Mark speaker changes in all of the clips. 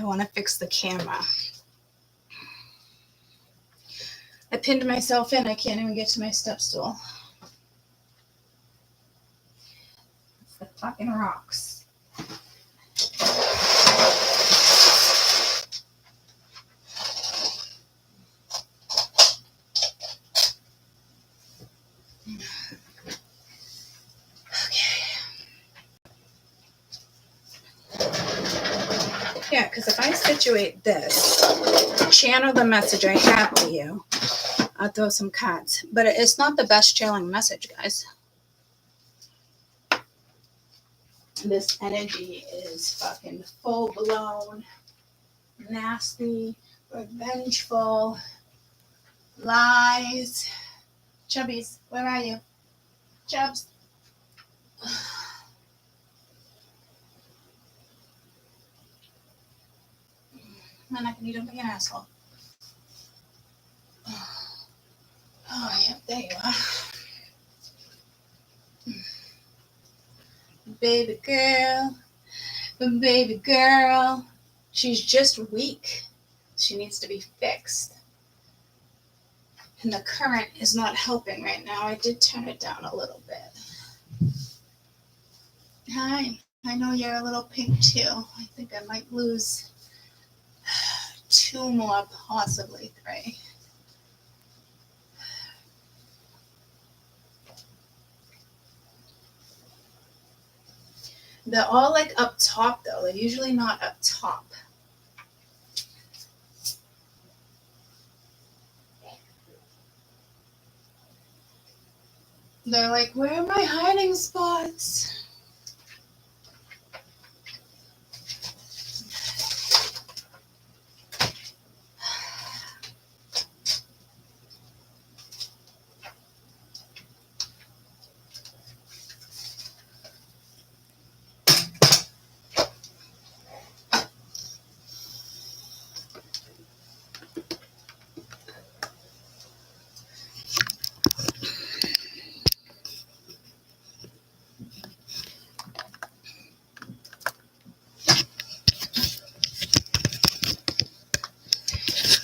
Speaker 1: want to fix the camera. I pinned myself in. I can't even get to my step stool. It's the fucking rocks. Yeah, because if I situate this, channel the message I have for you, I'll throw some cards. But it's not the best channeling message, guys. This energy is fucking full-blown, nasty, revengeful, lies. Chubbies, where are you? Chubs. Man, I can eat him like an asshole. Oh, yeah, there you are. Baby girl. She's just weak. She needs to be fixed. And the current is not helping right now. I did turn it down a little bit. Hi. I know you're a little pink too. I think I might lose 2 more, possibly 3. They're all like up top though. They're usually not up top. They're like, where are my hiding spots?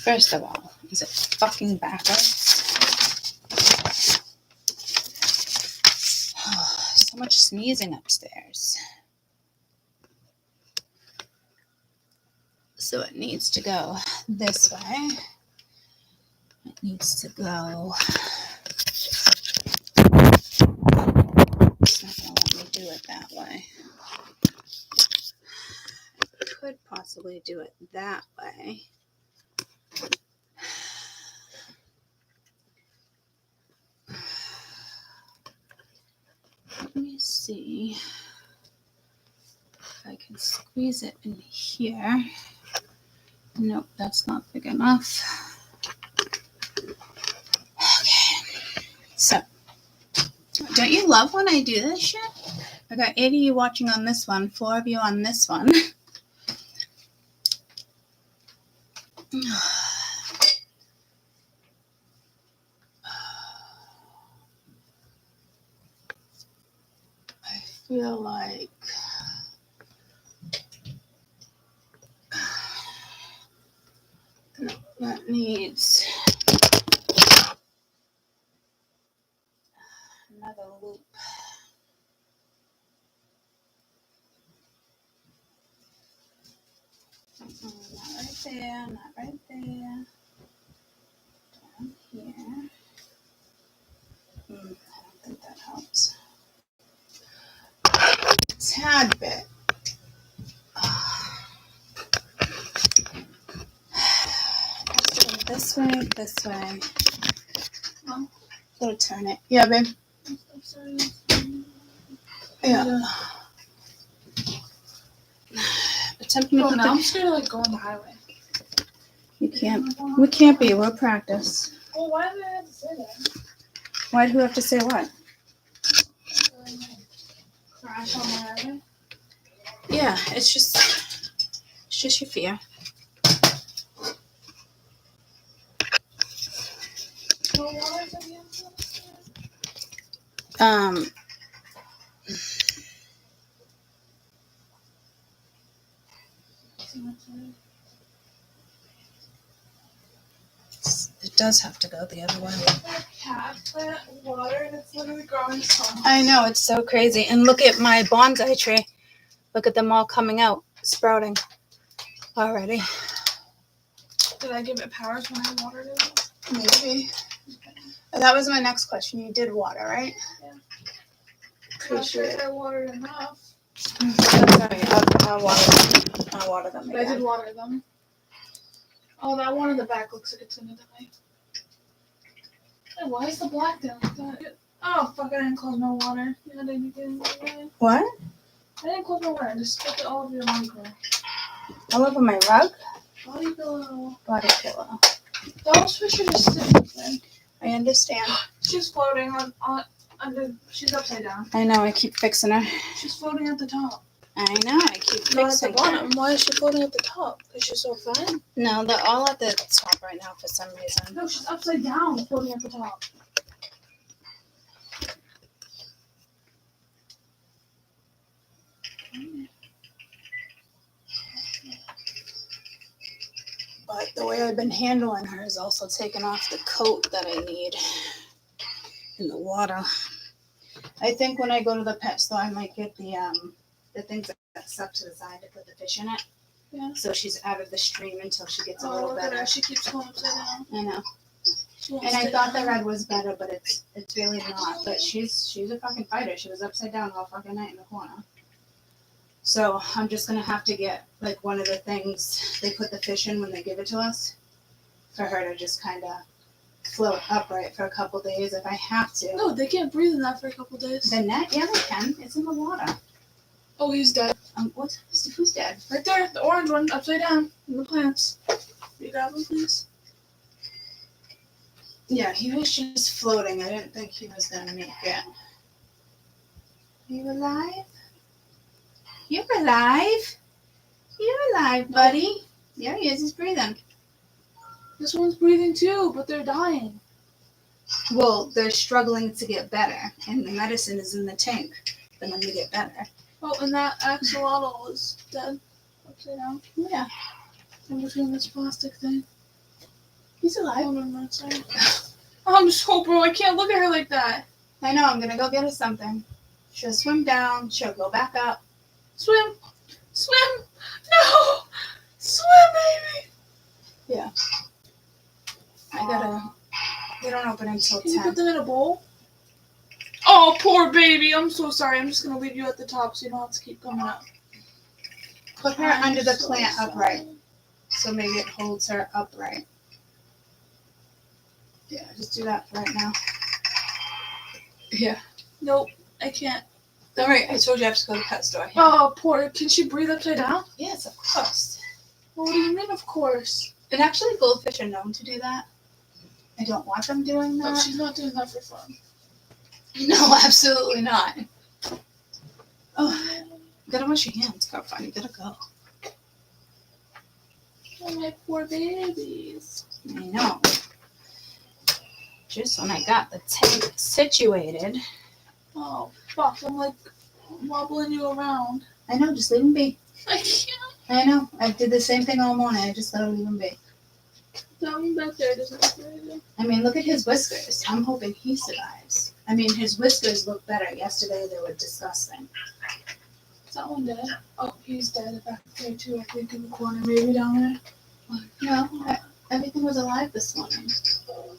Speaker 1: First of all, is it fucking backwards? So much sneezing upstairs. So it needs to go this way. It needs to go. It's not going to let me do it that way. I could possibly do it that way. Let me see if I can squeeze it in here. Nope, that's not big enough. Okay, so don't you love when I do this shit? I got 8 of you watching on this one, 4 of you on this one. I feel like that needs another loop. Not right there, not right there. Down here. I don't think that helps. Tad bit. This way, this way. Oh, gotta turn it. Yeah, babe. Yeah. Attempting to put
Speaker 2: now I'm scared to like go on the highway.
Speaker 1: You can't. We can't be. We'll practice.
Speaker 2: Well, why do I have to say that?
Speaker 1: Why do we have to say what?
Speaker 2: Crash on the highway?
Speaker 1: Yeah, it's just your fear.
Speaker 2: Well, why is it
Speaker 1: It does have to go the other way.
Speaker 2: My cat plant water and it's literally growing so much.
Speaker 1: I know, it's so crazy. And look at my bonsai tree. Look at them all coming out, sprouting already.
Speaker 2: Did I give it powers when I watered it?
Speaker 1: Maybe. That was my next question. You did water, right?
Speaker 2: Yeah. I'm not
Speaker 1: Pretty
Speaker 2: sure
Speaker 1: sure.
Speaker 2: if I watered enough.
Speaker 1: That's all right. I'll water them
Speaker 2: But I did
Speaker 1: again.
Speaker 2: water them. Oh, that one in the back looks like it's gonna die. Hey, why is the black down like that? Oh, fuck, I didn't close my water. Yeah, I didn't get it.
Speaker 1: What?
Speaker 2: I didn't close my water. I just spilled it all over your micro.
Speaker 1: All over my rug?
Speaker 2: Body pillow.
Speaker 1: Body pillow.
Speaker 2: Those fish are just sitting there.
Speaker 1: I understand.
Speaker 2: She's floating on under. She's upside down.
Speaker 1: I know, I keep fixing her.
Speaker 2: She's floating at the top.
Speaker 1: I know, I keep
Speaker 2: Not at the
Speaker 1: fixing her.
Speaker 2: bottom. Why is she floating at the top? Because she's so fat?
Speaker 1: No, they're all at the top right now for some reason.
Speaker 2: No, she's upside down, floating at the top.
Speaker 1: But the way I've been handling her is also taking off the coat that I need in the water. I think when I go to the pet store, I might get the things that suck to the side to put the fish in it.
Speaker 2: Yeah.
Speaker 1: So she's out of the stream until she gets a
Speaker 2: Oh,
Speaker 1: little
Speaker 2: look at
Speaker 1: better.
Speaker 2: her. She keeps going upside down.
Speaker 1: I know.
Speaker 2: She won't
Speaker 1: And I
Speaker 2: stay
Speaker 1: thought the
Speaker 2: down.
Speaker 1: red was better, but it's really not. But she's a fucking fighter. She was upside down all fucking night in the corner. So I'm just gonna have to get like one of the things they put the fish in when they give it to us, for her to just kind of float upright for a couple days if I have to.
Speaker 2: No, they can't breathe in that for a couple days.
Speaker 1: The net, yeah, they can. It's in the water.
Speaker 2: Oh, he's dead.
Speaker 1: Who's dead?
Speaker 2: Right there, the orange one, upside down, in the plants. Will you grab him, please?
Speaker 1: Yeah, he was just floating. I didn't think he was gonna make it. Are you alive? You're alive. You're alive, buddy. Yeah, he is. He's breathing.
Speaker 2: This one's breathing too, but they're dying.
Speaker 1: Well, they're struggling to get better, and the medicine is in the tank for them to get better.
Speaker 2: Oh, and that axolotl is dead. Upside down.
Speaker 1: Yeah,
Speaker 2: In between this plastic thing.
Speaker 1: he's alive.
Speaker 2: Oh, no, sorry. I'm so bro, I can't look at her like that.
Speaker 1: I know. I'm gonna go get her something. She'll swim down. She'll go back up.
Speaker 2: Swim! Swim! No! Swim, baby!
Speaker 1: Yeah. I gotta. They don't open until
Speaker 2: Can you
Speaker 1: 10.
Speaker 2: put them in a bowl? Oh, poor baby. I'm so sorry. I'm just going to leave you at the top so you don't have to keep coming up.
Speaker 1: Put her under the
Speaker 2: so
Speaker 1: plant
Speaker 2: sorry.
Speaker 1: upright, so maybe it holds her upright. Yeah, just do that right now. Yeah.
Speaker 2: Nope, I can't.
Speaker 1: All right, I told you I have to go to the pet store.
Speaker 2: Oh, poor. Can she breathe upside down?
Speaker 1: Yes, of course.
Speaker 2: What do you mean, of course?
Speaker 1: And actually, goldfish are known to do that. I don't want them doing
Speaker 2: But
Speaker 1: that.
Speaker 2: she's not doing that for fun.
Speaker 1: No, absolutely not. Oh, you gotta wash your hands, girlfriend. You gotta go.
Speaker 2: Oh, my poor babies.
Speaker 1: I know. Just when I got the tank situated.
Speaker 2: Oh, fuck. I'm like wobbling you around.
Speaker 1: I know, just leave them be.
Speaker 2: I can't.
Speaker 1: I know. I did the same thing all morning. I just let them leave them be.
Speaker 2: That one back there doesn't look very good.
Speaker 1: I mean, look at his whiskers. I'm hoping he survives. I mean, his whiskers look better. Yesterday they were disgusting.
Speaker 2: Is that one dead? Oh, he's dead back there too, I think, in the corner. Maybe down there.
Speaker 1: No, everything was alive this morning.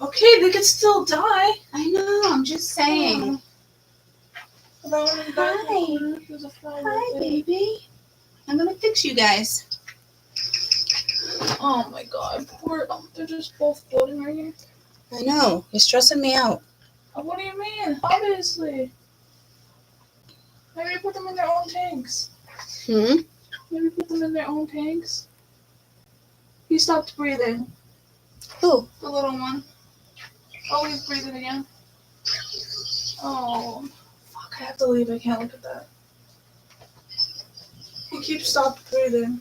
Speaker 2: Okay, they could still die.
Speaker 1: I know. I'm just saying.
Speaker 2: That one in the back
Speaker 1: Hi.
Speaker 2: corner, there's a flower
Speaker 1: Hi,
Speaker 2: there.
Speaker 1: baby. I'm gonna fix you guys.
Speaker 2: Oh my god, poor. They're just both floating right here.
Speaker 1: I know. You're stressing me out.
Speaker 2: Oh, what do you mean? Obviously. Maybe put them in their own tanks. Maybe put them in their own tanks. He stopped breathing.
Speaker 1: Who?
Speaker 2: The little one. Oh, he's breathing again. Oh, fuck, I have to leave. I can't look at that. He keeps stopped breathing.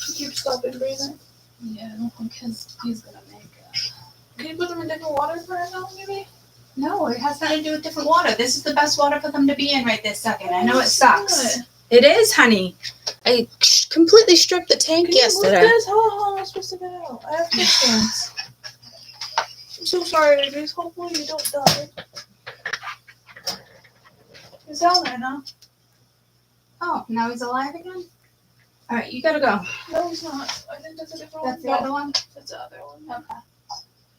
Speaker 2: He keeps stopping breathing.
Speaker 1: Yeah, because he's gonna make it.
Speaker 2: Can you put them in different water for right now, maybe?
Speaker 1: No, it has nothing to do with different water. This is the best water for them to be in right this second. I know it sucks.
Speaker 2: Good.
Speaker 1: It is, honey. I completely stripped the tank
Speaker 2: Can you move
Speaker 1: yesterday.
Speaker 2: this? How am I supposed to get out? I have fish hands. I'm so sorry, babies. Hopefully you don't die. He's down there now.
Speaker 1: Oh, now he's alive again? Alright, you gotta go.
Speaker 2: No, he's not. I think that's a different one.
Speaker 1: That's the other one?
Speaker 2: That's the other one.
Speaker 1: Okay.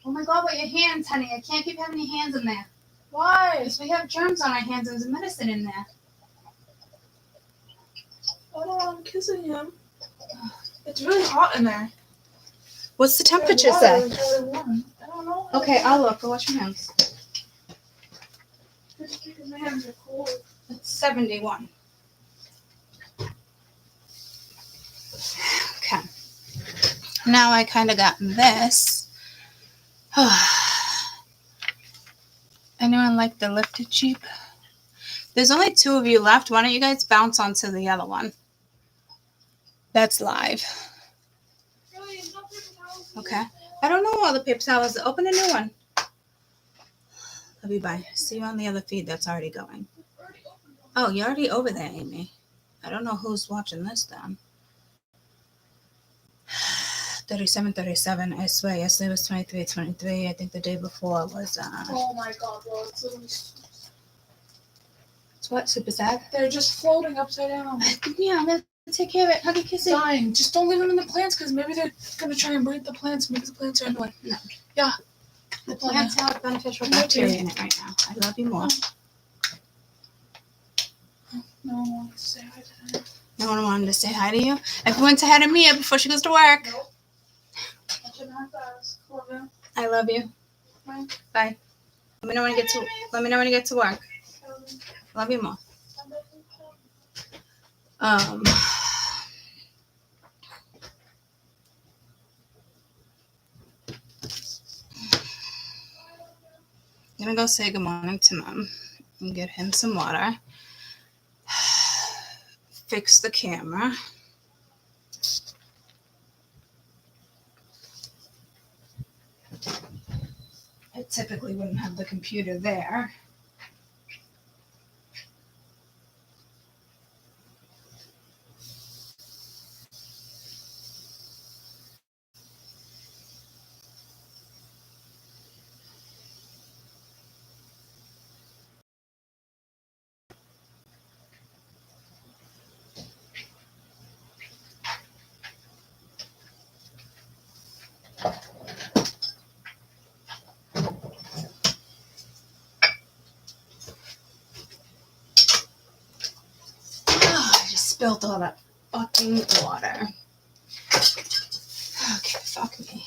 Speaker 1: Oh my god, what your hands, honey. I can't keep having your hands in there.
Speaker 2: Why?
Speaker 1: Because we have germs on our hands and there's medicine in there.
Speaker 2: I don't know, I'm kissing him. It's really hot in there.
Speaker 1: What's the temperature
Speaker 2: Water
Speaker 1: say?
Speaker 2: is really warm. I don't know.
Speaker 1: Okay, I'll look. Go wash your hands.
Speaker 2: Just because my hands are cold.
Speaker 1: It's 71. Okay. Now I kind of got this. Anyone like the lifted cheap? There's only 2 of you left. Why don't you guys bounce onto the other one? That's live.
Speaker 2: Really, no paper towels?
Speaker 1: Okay. I don't know all the paper towels. Open a new one. Love you, bye. See you on the other feed that's already going.
Speaker 2: Already opened them.
Speaker 1: Oh, you're already over there, Amy. I don't know who's watching this then. 37. I swear, yesterday was 23. I think the day before was,
Speaker 2: Oh my god, bro. It's literally.
Speaker 1: it's what? Super sad?
Speaker 2: They're just floating upside down.
Speaker 1: Yeah, I'm gonna take care of it. Huggy, kissy.
Speaker 2: Dying. Just don't leave them in the plants because maybe they're gonna try and breed the plants. Maybe the plants are annoying.
Speaker 1: No.
Speaker 2: Yeah.
Speaker 1: The plants have beneficial
Speaker 2: Me too.
Speaker 1: bacteria in it right now. I love you more.
Speaker 2: No one wants to say hi to her.
Speaker 1: No one wanted to say hi to you. Everyone's ahead of Mia before she goes to work.
Speaker 2: Nope. I shouldn't have to ask. Love you.
Speaker 1: I love you.
Speaker 2: Bye.
Speaker 1: Bye. Let me know when you get to work. Love you more. I'm gonna go say good morning to Mom and get him some water. Fix the camera. I typically wouldn't have the computer there. I just spilled all that fucking water. Okay, fuck me.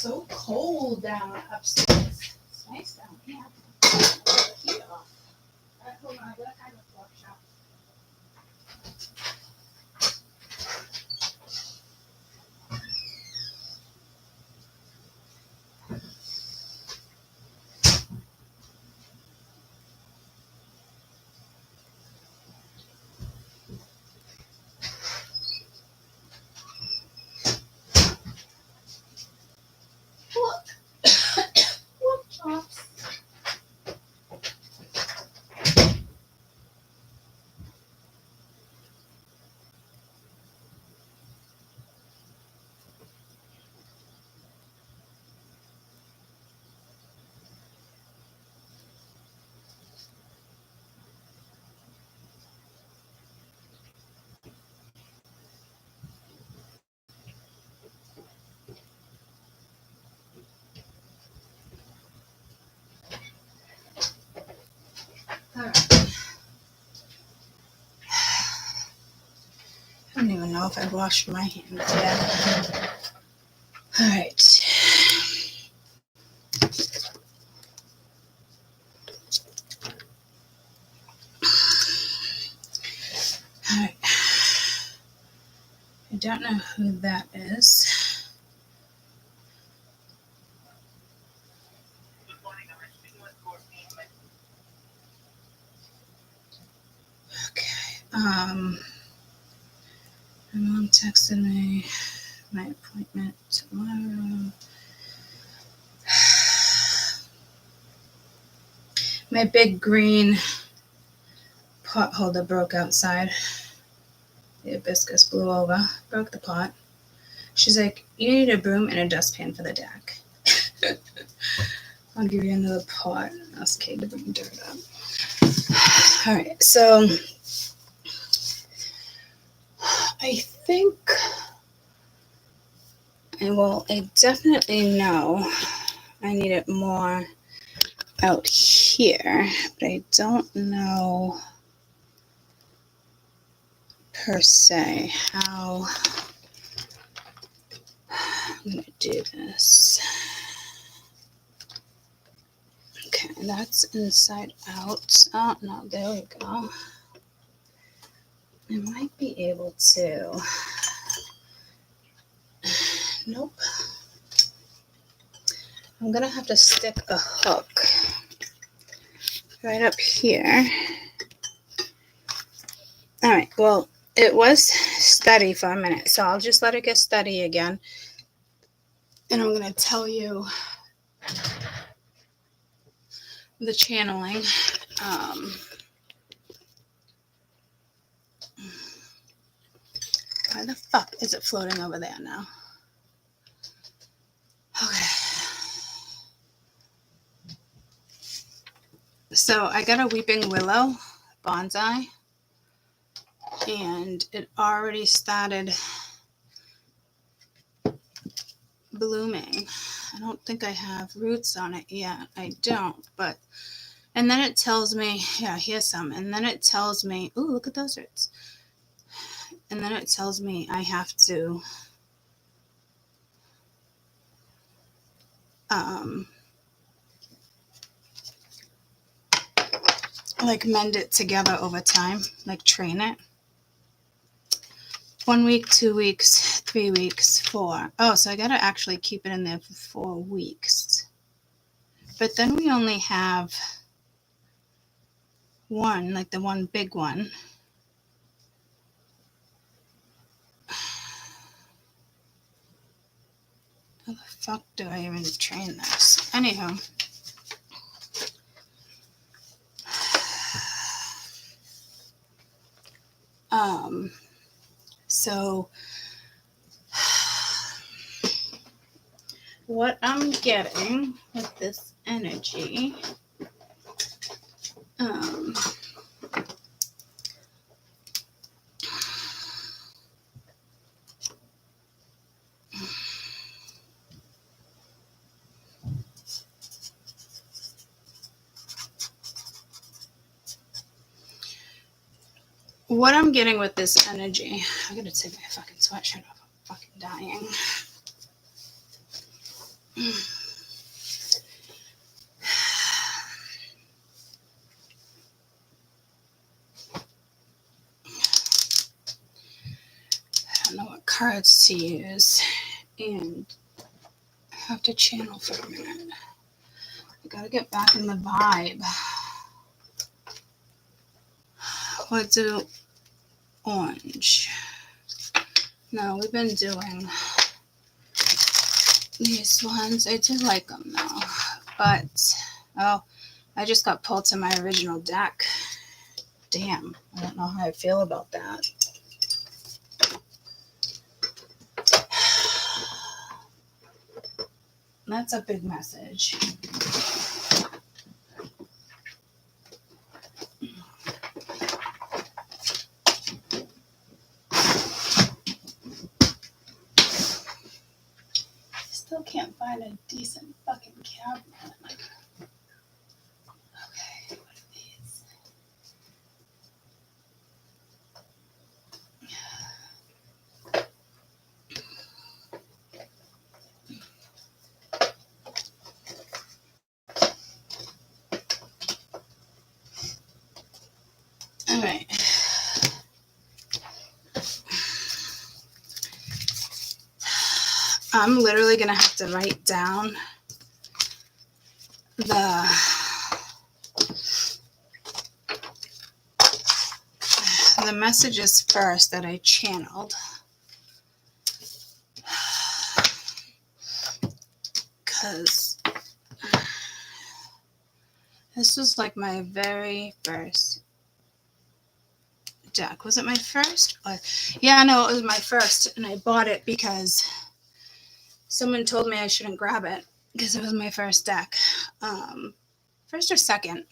Speaker 1: so cold down upstairs. It's nice down here. Heat off. Alright, hold on, I gotta kind of flush out. Look. Look, chops. Alright. I don't even know if I washed my hands yet. Alright. Alright. I don't know who that is. Okay. My mom texted me my appointment tomorrow. My big green pot holder broke outside. The hibiscus blew over, broke the pot. She's like, you need a broom and a dustpan for the deck. I'll give you another pot. Ask Kate to bring dirt up. All right, so I think, I definitely know I need it more out here, but I don't know per se how I'm going to do this. Okay, that's inside out. Oh, no, there we go. I might be able to. Nope. I'm going to have to stick a hook right up here. All right, well, it was steady for a minute, so I'll just let it get steady again. And I'm going to tell you the channeling. Why the fuck is it floating over there now? Okay. So I got a weeping willow bonsai, and it already started blooming. I don't think I have roots on it yet. I don't, but, and then it tells me, yeah, here's some, and then it tells me, ooh, look at those roots. And then it tells me I have to like mend it together over time, like train it. 1 week, 2 weeks, 3 weeks, 4. Oh, so I gotta actually keep it in there for 4 weeks. But then we only have one, like the one big one. How the fuck do I even train this? Anyhow. So what I'm getting with this energy, what I'm getting with this energy, I gotta take my fucking sweatshirt off. I'm fucking dying. don't know what cards to use, and I have to channel for a minute. I gotta get back in the vibe. What do orange? No, we've been doing these ones. I do like them though, but I just got pulled to my original deck. Damn, I don't know how I feel about that. That's a big message. Still can't find a decent fucking cabinet. Okay, what are these? All right. I'm literally gonna have to write down the messages first that I channeled, because this was like my very first deck. Was it my first? Yeah, no, it was my first, and I bought it because someone told me I shouldn't grab it because it was my first deck, first or second,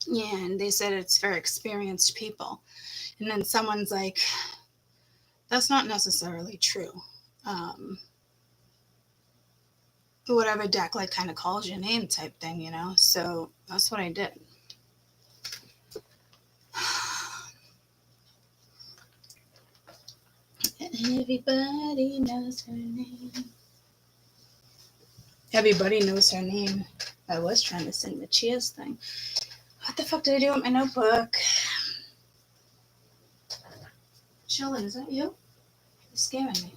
Speaker 1: and they said it's for experienced people. And then someone's like, that's not necessarily true. Whatever deck like kind of calls your name type thing, you know? So that's what I did. Everybody knows her name. Everybody knows her name. I was trying to sing the Cheers thing. What the fuck did I do with my notebook? Sheldon, is that you? You're scaring me.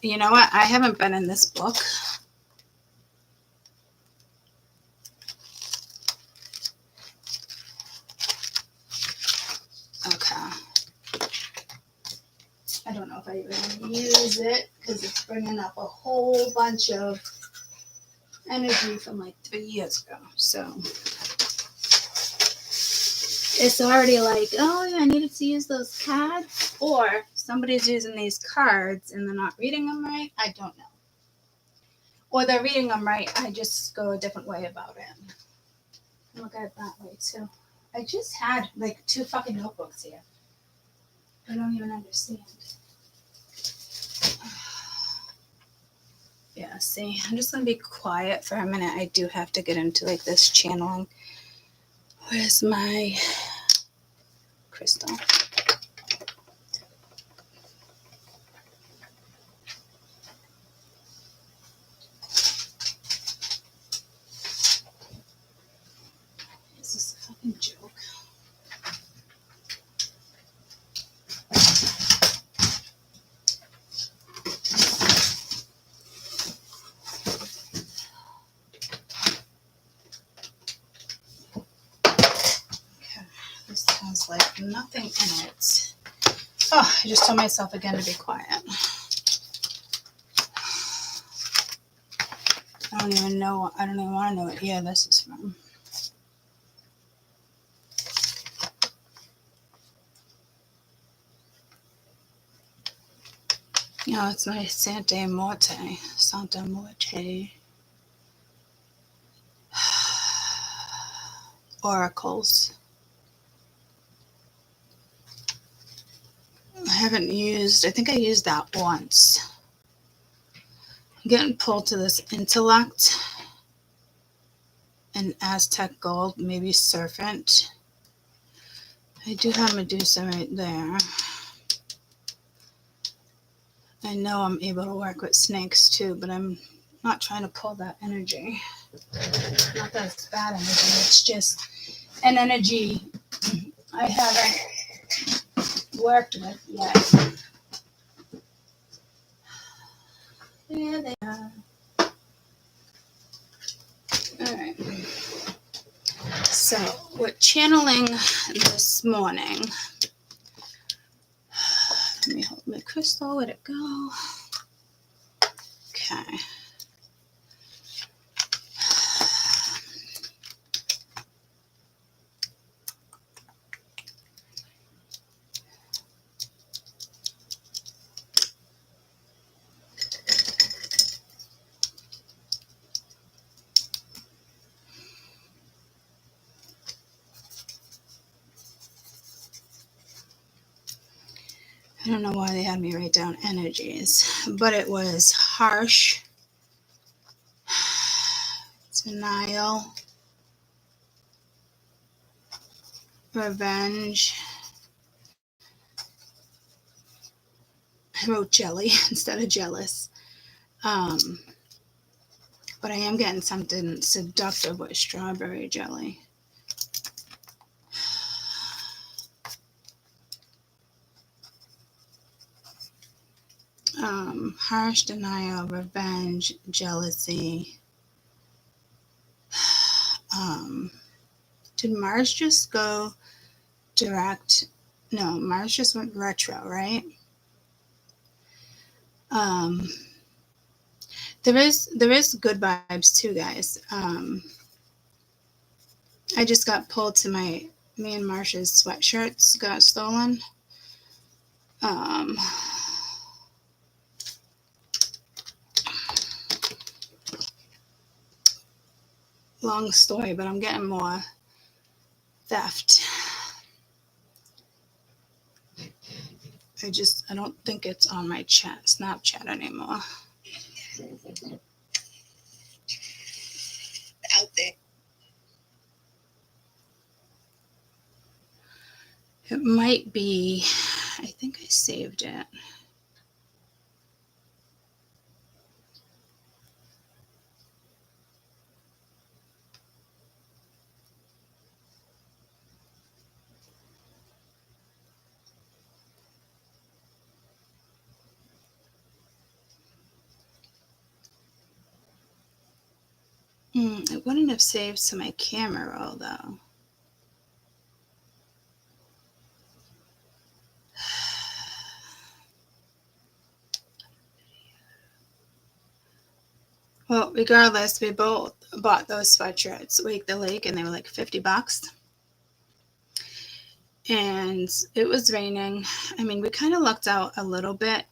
Speaker 1: You know what? I haven't been in this book. Okay. I don't know if I even use it because it's bringing up a whole bunch of energy from like 3 years ago. So it's already like, oh, I needed to use those cards, or somebody's using these cards and they're not reading them right. I don't know. Or they're reading them right. I just go a different way about it. Look at it that way too. I just had like 2 fucking notebooks here. I don't even understand. Yeah, see, I'm just going to be quiet for a minute. I do have to get into like this channeling. Where's my crystal? Is this a fucking joke? This has like nothing in it. Oh, I just told myself again to be quiet. I don't even want to know what year this is from. No, it's my Santa Morte. Oracles. I think I used that once. I'm getting pulled to this intellect and Aztec gold, maybe serpent. I do have Medusa right there. I know I'm able to work with snakes too, but I'm not trying to pull that energy. Not that it's bad energy, it's just an energy I haven't worked with yet. There they are. Alright. So, we're channeling this morning. Let me hold my crystal. Where'd it go? Okay. I don't know why they had me write down energies, but it was harsh, denial, revenge. I wrote jelly instead of jealous. But I am getting something seductive with strawberry jelly. Harsh, denial, revenge, jealousy. Did Mars just go direct? No, Mars just went retro, right? There is good vibes too, guys. I just got pulled to me and Marsha's sweatshirts got stolen. Long story, but I'm getting more theft. I don't think it's on my Snapchat anymore. Out there. It might be, I think I saved it. It wouldn't have saved to my camera roll though. Well, regardless, we both bought those sweatshirts, Wake the Lake, and they were like $50. And it was raining. I mean, we kind of lucked out a little bit.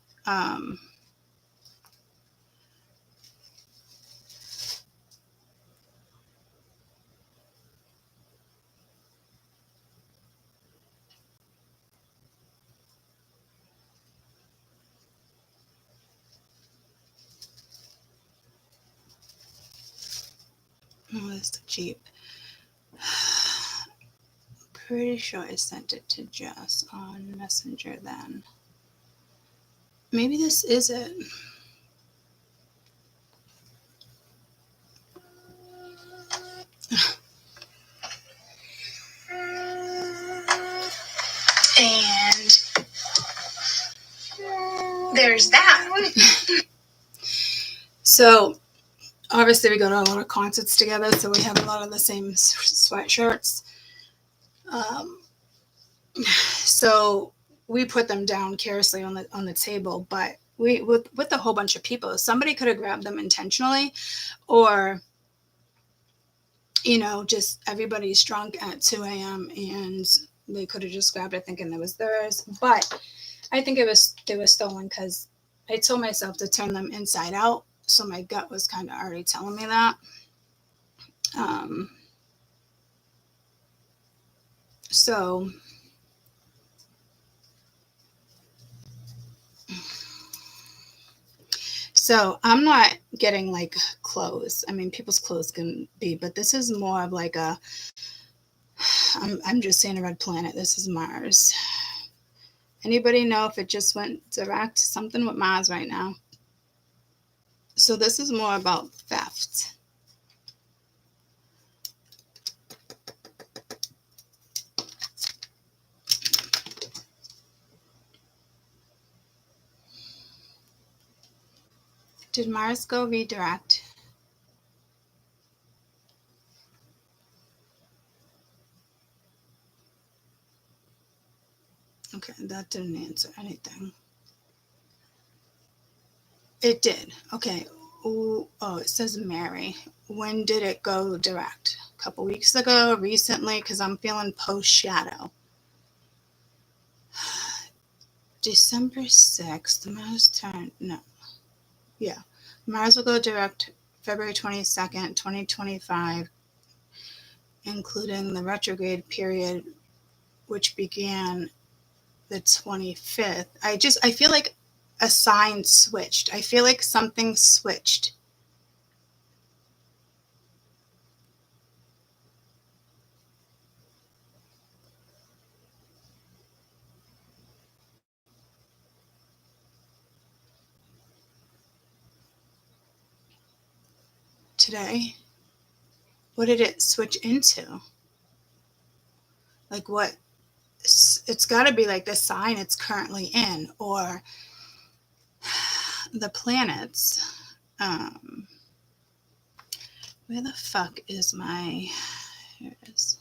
Speaker 1: Oh, that's the Jeep. Pretty sure I sent it to Jess on Messenger then. Maybe this is it. And there's that. So obviously we go to a lot of concerts together, so we have a lot of the same sweatshirts. So we put them down carelessly on the table, but we with a whole bunch of people, somebody could have grabbed them intentionally, or just everybody's drunk at 2 a.m. and they could have just grabbed it thinking it was theirs. But I think they were stolen because I told myself to turn them inside out, so my gut was kind of already telling me that. So I'm not getting like clothes. I mean, people's clothes can be, but this is more of like a I'm just saying a red planet. This is Mars. Anybody know if it just went direct? Something with Mars right now. So this is more about theft. Did Mars go redirect? Okay, that didn't answer anything. It did. Okay. Ooh, oh, it says Mary. When did it go direct? A couple weeks ago, recently, because I'm feeling post shadow. December 6th, Mars turn. No. Yeah. Mars will go direct February 22nd, 2025, including the retrograde period, which began the 25th. I feel like a sign switched. I feel like something switched. Today. What did it switch into? Like what? It's got to be like the sign it's currently in, or the planets. Where the fuck is my? Here it is.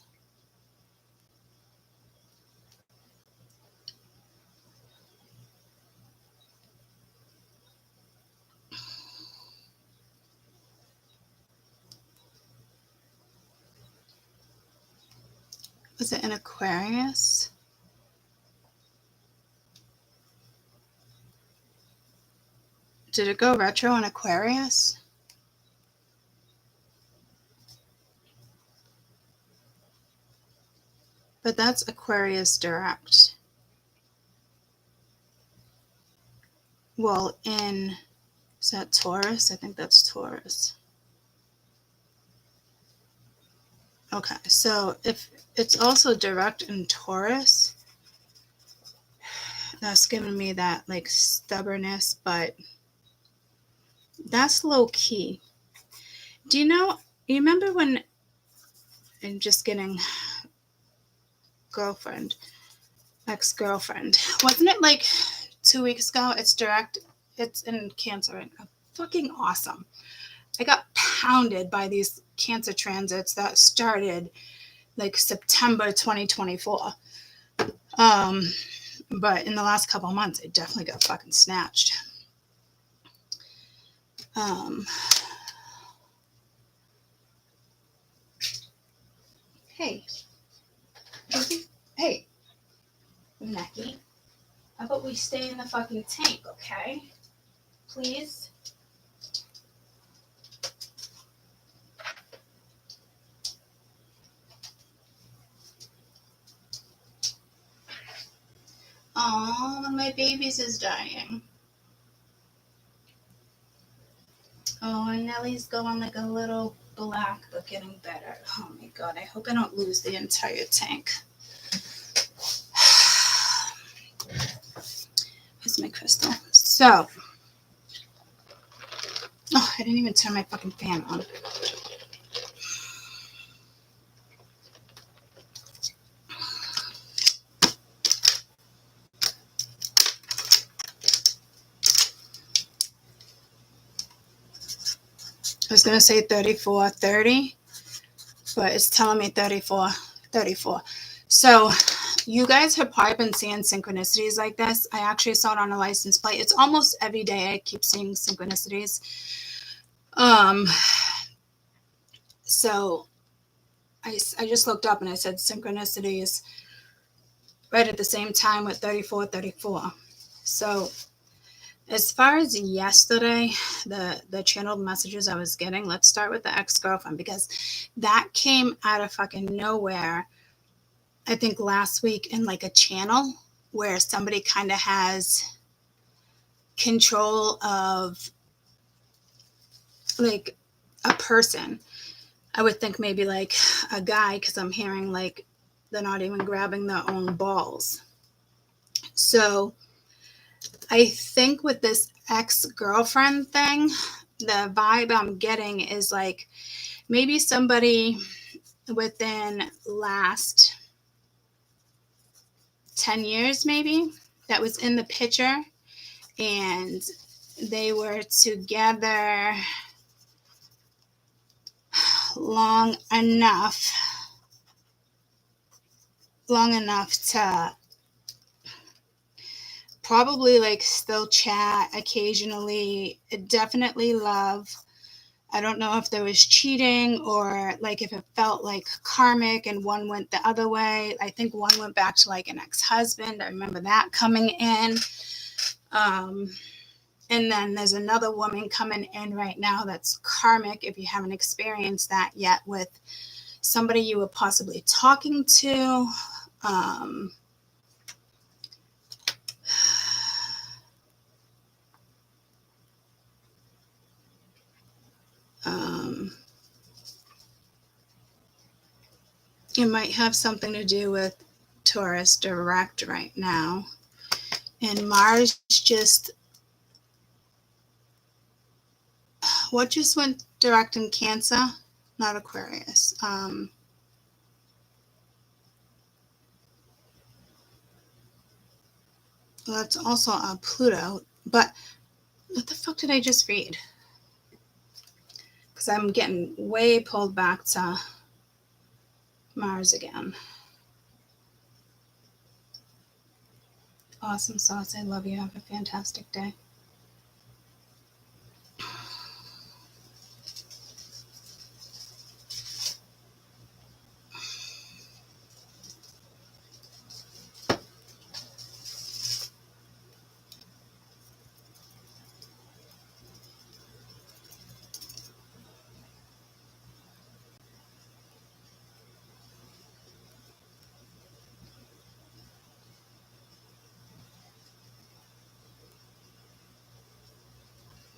Speaker 1: Was it in Aquarius? Did it go retro in Aquarius? But that's Aquarius direct. Well, is that Taurus? I think that's Taurus. Okay, so if it's also direct in Taurus, that's giving me that like stubbornness, but that's low key. Do you remember when, I'm just getting ex-girlfriend, wasn't it like 2 weeks ago? It's direct, it's in Cancer right now. Fucking awesome. I got pounded by these Cancer transits that started like September 2024. But in the last couple of months, I definitely got fucking snatched. Hey, Necky, how about we stay in the fucking tank, okay? Please? Oh, one of my babies is dying. Oh, and Nellie's going like a little black, but getting better. Oh my god, I hope I don't lose the entire tank. Here's my crystal. So, oh, I didn't even turn my fucking fan on. I was going to say 34:30, but it's telling me 34:34. So you guys have probably been seeing synchronicities like this. I actually saw it on a license plate. It's almost every day I keep seeing synchronicities. So I just looked up and I said synchronicities right at the same time with 34:34. So as far as yesterday, the channeled messages I was getting, let's start with the ex-girlfriend, because that came out of fucking nowhere, I think last week, in like a channel where somebody kind of has control of like a person. I would think maybe like a guy, because I'm hearing like They're not even grabbing their own balls. So I think with this ex-girlfriend thing, the vibe I'm getting is like maybe somebody within last 10 years maybe that was in the picture, and they were together long enough to probably like still chat occasionally, definitely love. I don't know if there was cheating or like if it felt like karmic and one went the other way. I think one went back to like an ex-husband. I remember that coming in. And then there's another woman coming in right now that's karmic, if you haven't experienced that yet, with somebody you were possibly talking to. It might have something to do with Taurus direct right now. And Mars just, what just went direct in Cancer? Not Aquarius. Well, that's also a Pluto. But what the fuck did I just read? Because I'm getting way pulled back to Mars again. Awesome sauce. I love you. Have a fantastic day.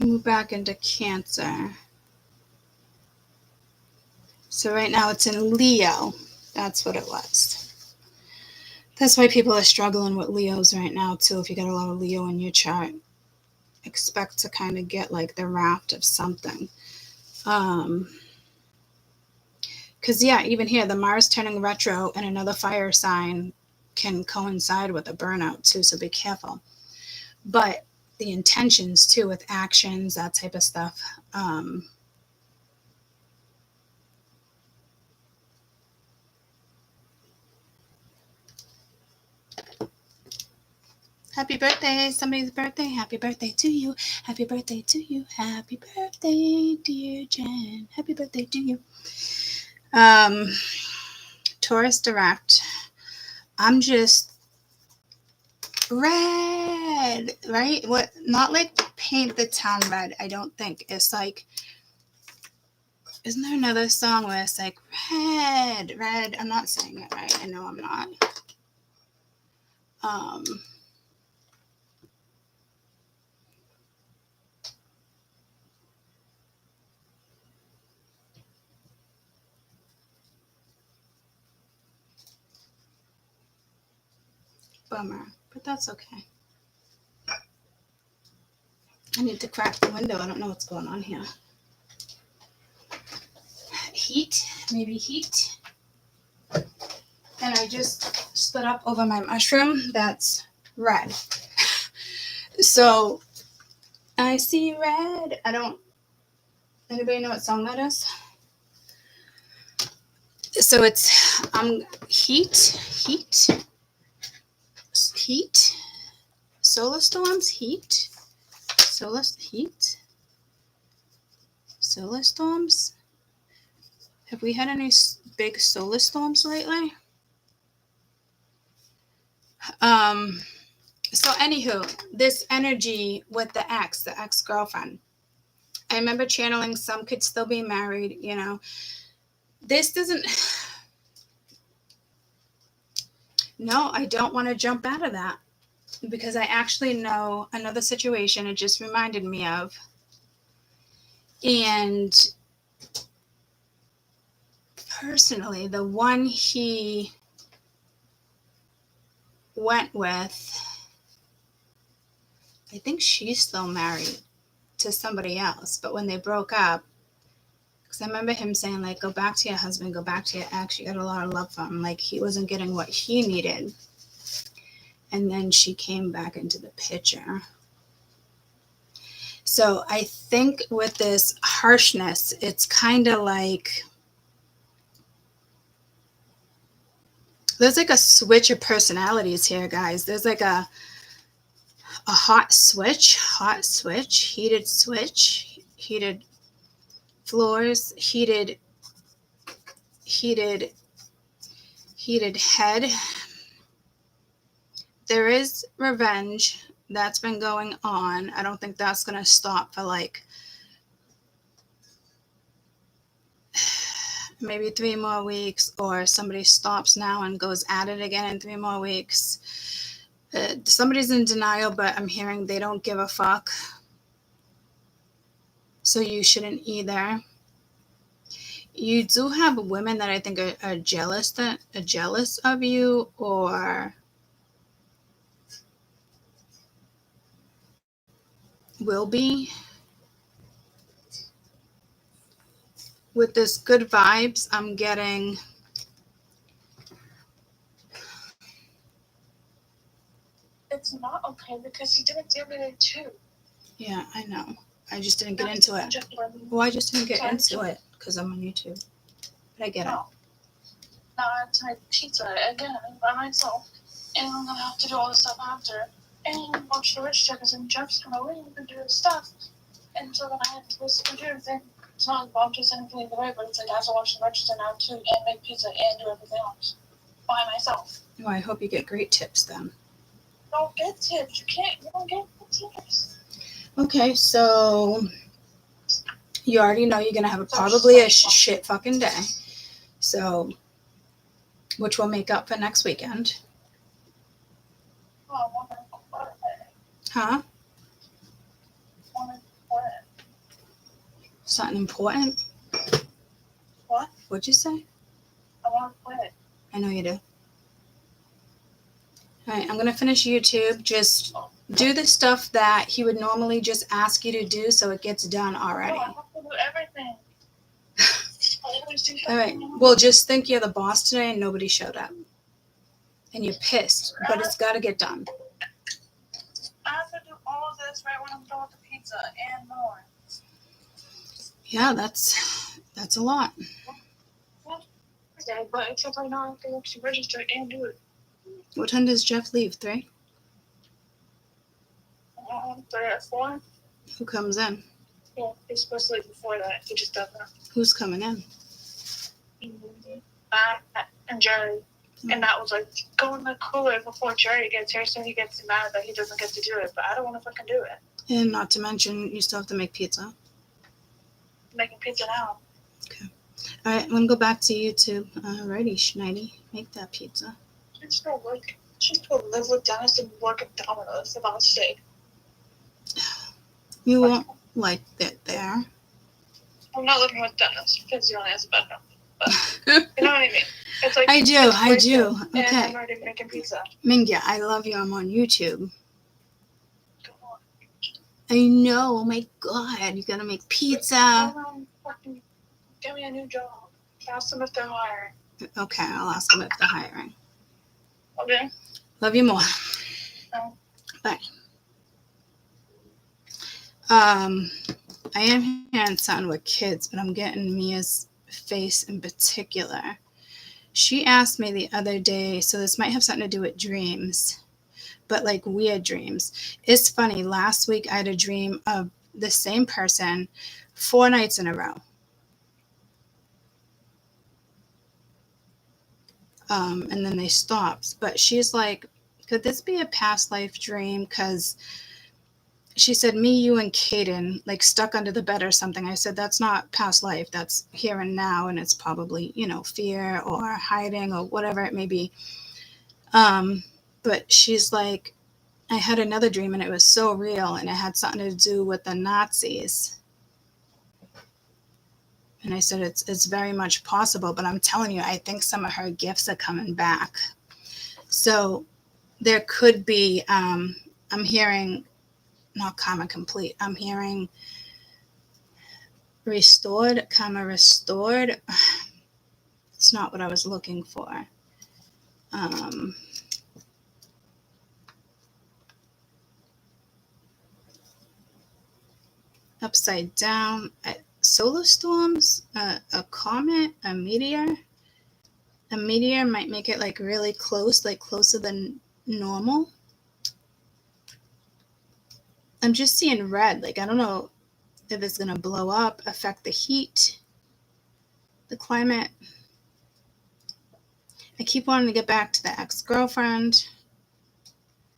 Speaker 1: Move back into Cancer. So right now it's in Leo. That's what it was. That's why people are struggling with Leos right now too. If you got a lot of Leo in your chart, expect to kind of get like the raft of something. Because yeah, even here, the Mars turning retro and another fire sign can coincide with a burnout too, so be careful. But the intentions too, with actions, that type of stuff. Happy birthday, somebody's birthday. Happy birthday to you. Happy birthday to you. Happy birthday, dear Jen. Happy birthday to you. Taurus direct. I'm just red, right? What? Not like paint the town red. I don't think it's like. Isn't there another song where it's like red, red? I'm not saying it right. I know I'm not. Bummer, but that's okay. I need to crack the window. I don't know what's going on here. Heat, maybe heat. And I just stood up over my mushroom. That's red. So I see red. Anybody know what song that is? So it's heat, solar storms, solar storms. Have we had any big solar storms lately? So anywho, this energy with the ex-girlfriend. I remember channeling some could still be married, you know. This doesn't. No, I don't want to jump out of that because I actually know another situation it just reminded me of. And personally, the one he went with, I think she's still married to somebody else. But when they broke up, because I remember him saying, like, go back to your husband, go back to your ex. You got a lot of love from him. Like, he wasn't getting what he needed. And then she came back into the picture. So I think with this harshness, it's kind of like there's like a switch of personalities here, guys. There's like a hot switch, heated switch, heated floors, heated head. There is revenge that's been going on. I don't think that's going to stop for like maybe 3 more weeks, or somebody stops now and goes at it again in 3 more weeks. Somebody's in denial, but I'm hearing they don't give a fuck. So you shouldn't either. You do have women that I think are jealous of you, or will be. With this good vibes, I'm getting
Speaker 2: It's not okay because he did it the other day too.
Speaker 1: Yeah, I know. I just didn't get into it. Well, I just didn't get into it because I'm on YouTube. But I get it.
Speaker 2: No, I tried pizza again by myself, and I'm gonna have to do all this stuff after, and watch the rich chickens, and Jeff's gonna leave and do his stuff, and so then I have to basically do everything. It's not about just anything in the way, but it's like I have to watch the register now too, and make pizza and do everything else by myself.
Speaker 1: Well, I hope you get great tips then.
Speaker 2: Don't get tips. You don't get tips.
Speaker 1: Okay, so you already know you're gonna have probably a shit fucking day. So, which will make up for next weekend.
Speaker 2: Oh,
Speaker 1: Huh?
Speaker 2: What?
Speaker 1: Something important?
Speaker 2: What?
Speaker 1: What'd you say?
Speaker 2: I want to quit.
Speaker 1: I know you do. All right, I'm going to finish YouTube. Just do the stuff that he would normally just ask you to do so it gets done already.
Speaker 2: No, I have to do everything.
Speaker 1: All right. Well, just think you're the boss today and nobody showed up. And you're pissed, but it's got to get done.
Speaker 2: I have to do all of this right when I'm done with the pizza and more.
Speaker 1: Yeah, that's a lot.
Speaker 2: Okay, but except right now I have to actually register and do it.
Speaker 1: What time does Jeff leave? 3?
Speaker 2: 3 or 4.
Speaker 1: Who comes in?
Speaker 2: Yeah, he's supposed to leave before that. He just doesn't.
Speaker 1: Who's coming in?
Speaker 2: And Jerry. And that was like, go in the cooler before Jerry gets here so he gets mad that he doesn't get to do it. But I don't want to fucking do it.
Speaker 1: And not to mention, you still have to make pizza.
Speaker 2: I'm making pizza now.
Speaker 1: Okay. All right, I'm going to go back to YouTube. Alrighty, Schneidi. Make that pizza.
Speaker 2: She's going to live with Dennis and work at Domino's, for God's sake.
Speaker 1: You won't like it there.
Speaker 2: I'm not living with Dennis because he only has a bedroom. But you know what I mean? It's like
Speaker 1: I do.
Speaker 2: And
Speaker 1: Okay.
Speaker 2: I'm already making pizza.
Speaker 1: Mingya, I love you. I'm on YouTube.
Speaker 2: Go on.
Speaker 1: I know. Oh my God. You got to make pizza.
Speaker 2: Fucking give me a new job. Ask them if they're hiring.
Speaker 1: Okay, I'll ask them if they're hiring.
Speaker 2: Okay.
Speaker 1: Love you more.
Speaker 2: No.
Speaker 1: Bye. I am hearing something with kids, but I'm getting Mia's face in particular. She asked me the other day, so this might have something to do with dreams, but like weird dreams. It's funny. Last week I had a dream of the same person 4 nights in a row. And then they stopped. But she's like, could this be a past life dream? Because she said, me, you, and Kaden, like stuck under the bed or something. I said, that's not past life. That's here and now. And it's probably, fear or hiding or whatever it may be. But she's like, I had another dream and it was so real. And it had something to do with the Nazis. And I said, it's very much possible. But I'm telling you, I think some of her gifts are coming back. So there could be, I'm hearing not karma complete. I'm hearing restored, karma restored. It's not what I was looking for. Upside down, solar storms, a comet, a meteor. A meteor might make it like really close, like closer than normal. I'm just seeing red. Like, I don't know if it's going to blow up, affect the heat, the climate. I keep wanting to get back to the ex-girlfriend.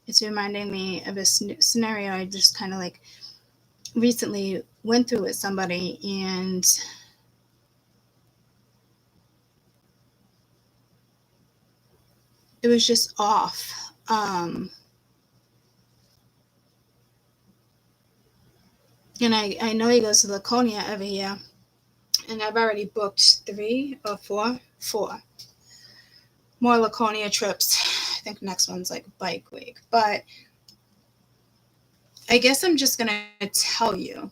Speaker 1: It's reminding me of a scenario I just kind of like recently went through with somebody, and it was just off. And I know he goes to Laconia every year, and I've already booked 3 or 4 more Laconia trips. I think next one's like bike week. But I guess I'm just going to tell you.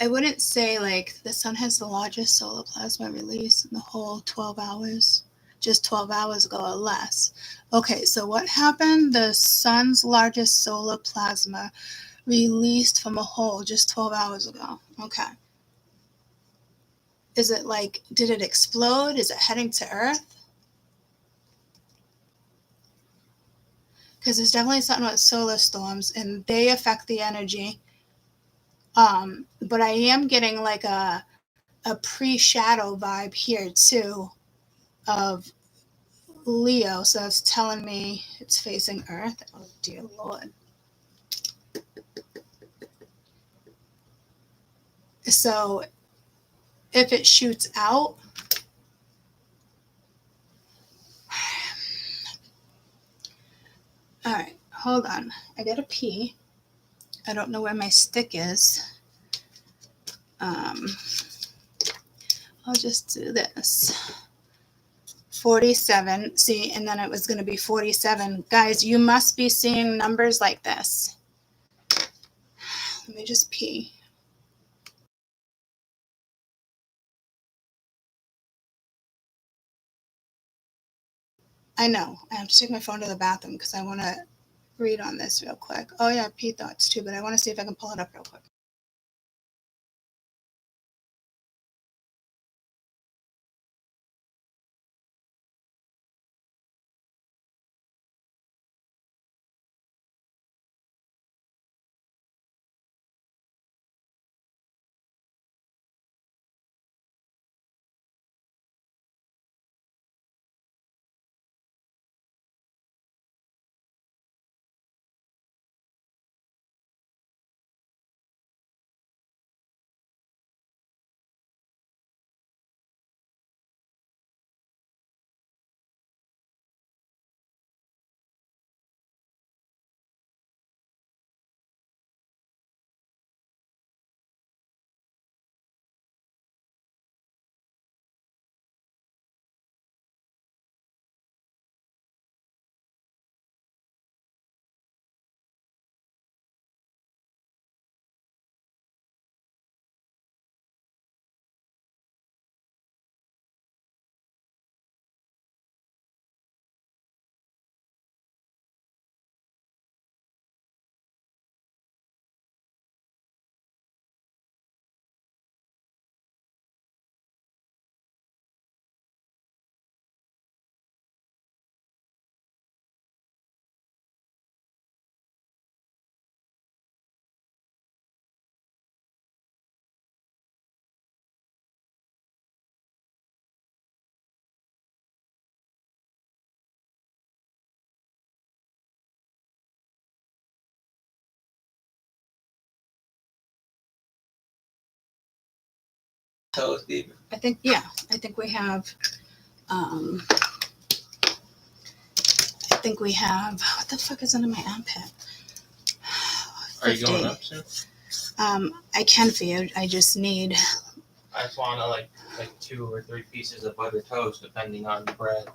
Speaker 1: I wouldn't say like the sun has the largest solar plasma release in the whole 12 hours. Just 12 hours ago or less. Okay, so what happened? The sun's largest solar plasma released from a hole just 12 hours ago. Okay. Is it like, did it explode? Is it heading to Earth? Because there's definitely something about solar storms, and they affect the energy. But I am getting like a pre-shadow vibe here too of Leo, so it's telling me it's facing Earth. Oh dear Lord. So if it shoots out, all right, hold on. I gotta pee. I don't know where my stick is. I'll just do this. 47. See, and then it was going to be 47. Guys, you must be seeing numbers like this. Let me just pee. I know. I have to take my phone to the bathroom because I want to read on this real quick. Oh, yeah, pee thoughts too, but I want to see if I can pull it up real quick. I think we have what the fuck is under my armpit? 50. Are you going up soon? I can for you. I just need. I just want like 2 or 3 pieces of butter toast, depending on the bread.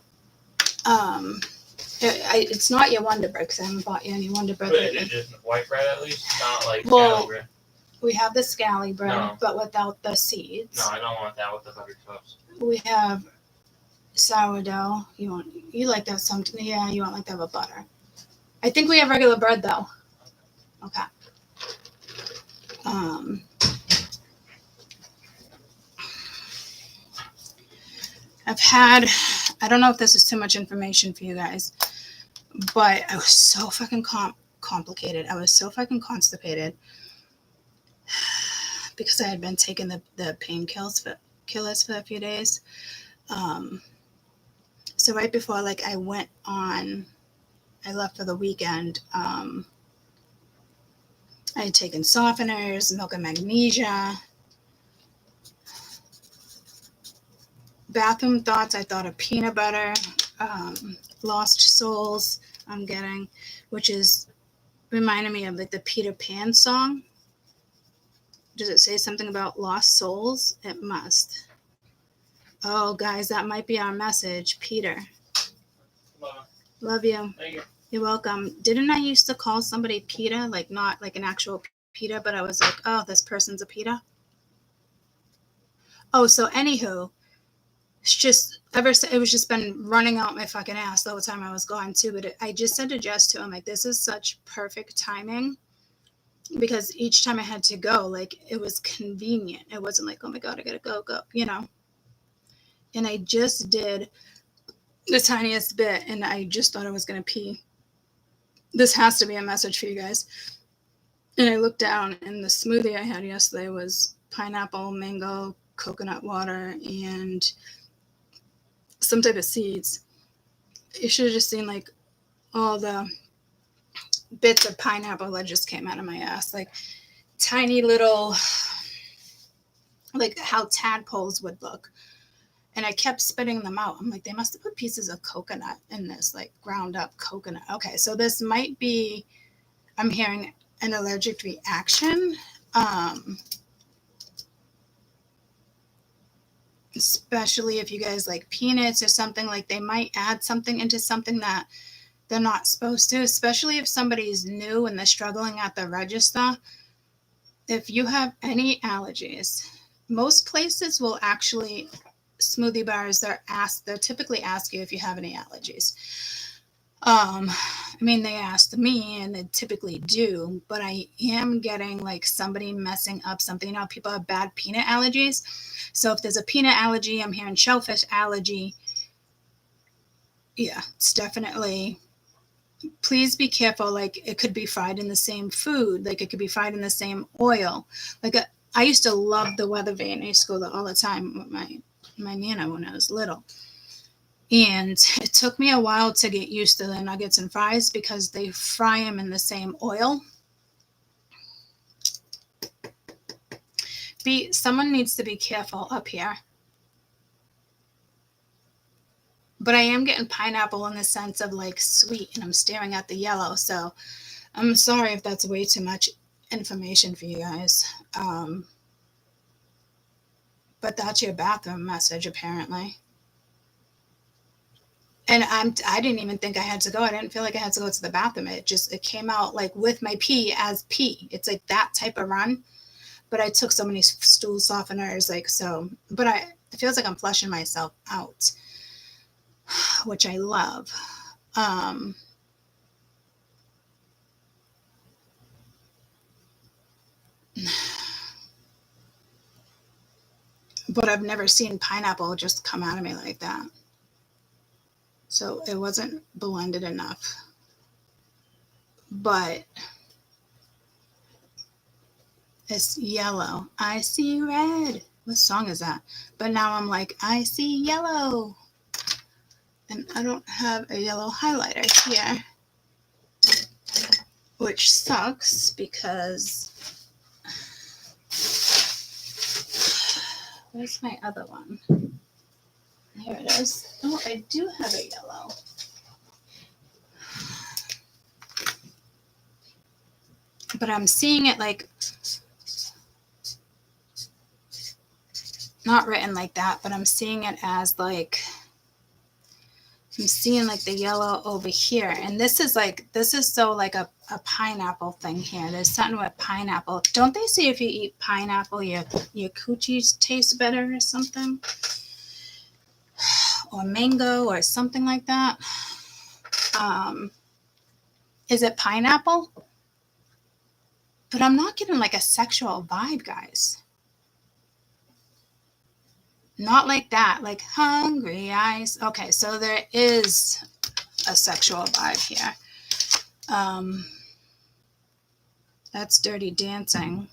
Speaker 1: It's not your Wonder Bread because I haven't bought you any Wonder Bread
Speaker 3: But
Speaker 1: lately.
Speaker 3: is it just white bread at least? Not like
Speaker 1: Well,
Speaker 3: scally bread.
Speaker 1: We have the scally bread,
Speaker 3: No.
Speaker 1: but without the seeds.
Speaker 3: No, I don't want that with the buttered toast.
Speaker 1: We have sourdough. You like that something? Yeah, you want like that with butter. I think we have regular bread though. Okay. I don't know if this is too much information for you guys, but I was so fucking complicated. I was so fucking constipated because I had been taking the painkillers for a few days. So right before I left for the weekend, I had taken softeners, milk and magnesia. Bathroom thoughts, I thought of peanut butter, lost souls I'm getting, which is reminding me of like the Peter Pan song. Does it say something about lost souls? It must. Oh, guys, that might be our message. Peter. Love you.
Speaker 3: Thank you.
Speaker 1: You're welcome. Didn't I used to call somebody Peter? Like not like an actual Peter, but I was like, oh, this person's a Peter. Oh, so anywho, it's just it was just been running out my fucking ass the whole time I was gone too. But I just said to Jess too, I'm like, this is such perfect timing because each time I had to go, like it was convenient. It wasn't like, oh my God, I gotta go, you know. And I just did the tiniest bit and I just thought I was gonna pee. This has to be a message for you guys. And I looked down and the smoothie I had yesterday was pineapple, mango, coconut water, and some type of seeds. You should have just seen like all the bits of pineapple that just came out of my ass. Like tiny little, like how tadpoles would look. And I kept spitting them out. I'm like, they must have put pieces of coconut in this, like ground up coconut. Okay, so this might be, I'm hearing an allergic reaction. Especially if you guys like peanuts or something, like they might add something into something that they're not supposed to, especially if somebody's new and they're struggling at the register. If you have any allergies, most places will actually, smoothie bars, they'll typically ask you if you have any allergies. I mean, they asked me and they typically do, but I am getting like somebody messing up something. You know, people have bad peanut allergies. So if there's a peanut allergy, I'm hearing shellfish allergy. Yeah, it's definitely, please be careful. Like it could be fried in the same food. Like it could be fried in the same oil. Like I used to love the weather vane. I used to go there all the time with my Nana when I was little. And it took me a while to get used to the nuggets and fries because they fry them in the same oil. Someone needs to be careful up here. But I am getting pineapple in the sense of like sweet, and I'm staring at the yellow. So I'm sorry if that's way too much information for you guys. But that's your bathroom message, apparently. And I didn't even think I had to go. I didn't feel like I had to go to the bathroom. It came out like with my pee as pee. It's like that type of run. But I took so many stool softeners, like so. But it feels like I'm flushing myself out, which I love. But I've never seen pineapple just come out of me like that. So it wasn't blended enough. But it's yellow. I see red. What song is that? But now I'm like, I see yellow. And I don't have a yellow highlighter here. Which sucks because... Where's my other one? Here it is. Oh, I do have a yellow. But I'm seeing it like, not written like that, but I'm seeing it as like I'm seeing like the yellow over here. And this is so like a pineapple thing here. There's something with pineapple. Don't they say if you eat pineapple, your coochies taste better or something? Or mango or something like that. Is it pineapple? But I'm not getting like a sexual vibe, guys. Not like that, like hungry eyes. Okay, so there is a sexual vibe here. That's Dirty Dancing.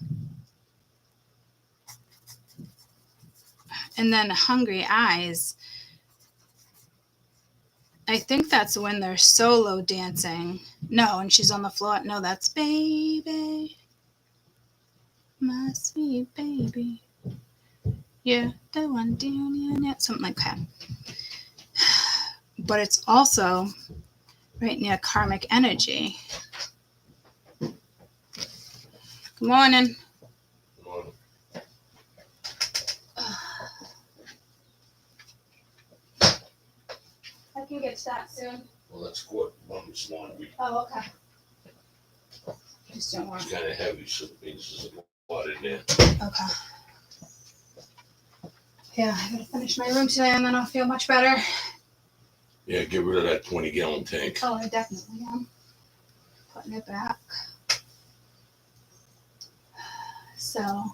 Speaker 1: And then hungry eyes. I think that's when they're solo dancing. No, and she's on the floor. No, that's baby. My sweet baby. Yeah, the one down in something like that. But it's also right near karmic energy. Good morning.
Speaker 4: Good morning.
Speaker 1: I can get to that soon.
Speaker 4: Well, that's good. Mom's laundry.
Speaker 1: Oh, okay. Just don't want.
Speaker 4: It's kind of heavy, so it means there's a lot in there.
Speaker 1: Okay. Yeah, I gotta finish my room today and then I'll feel much better.
Speaker 4: Yeah, get rid of that 20-gallon tank.
Speaker 1: Oh, I definitely am. Putting it back. So,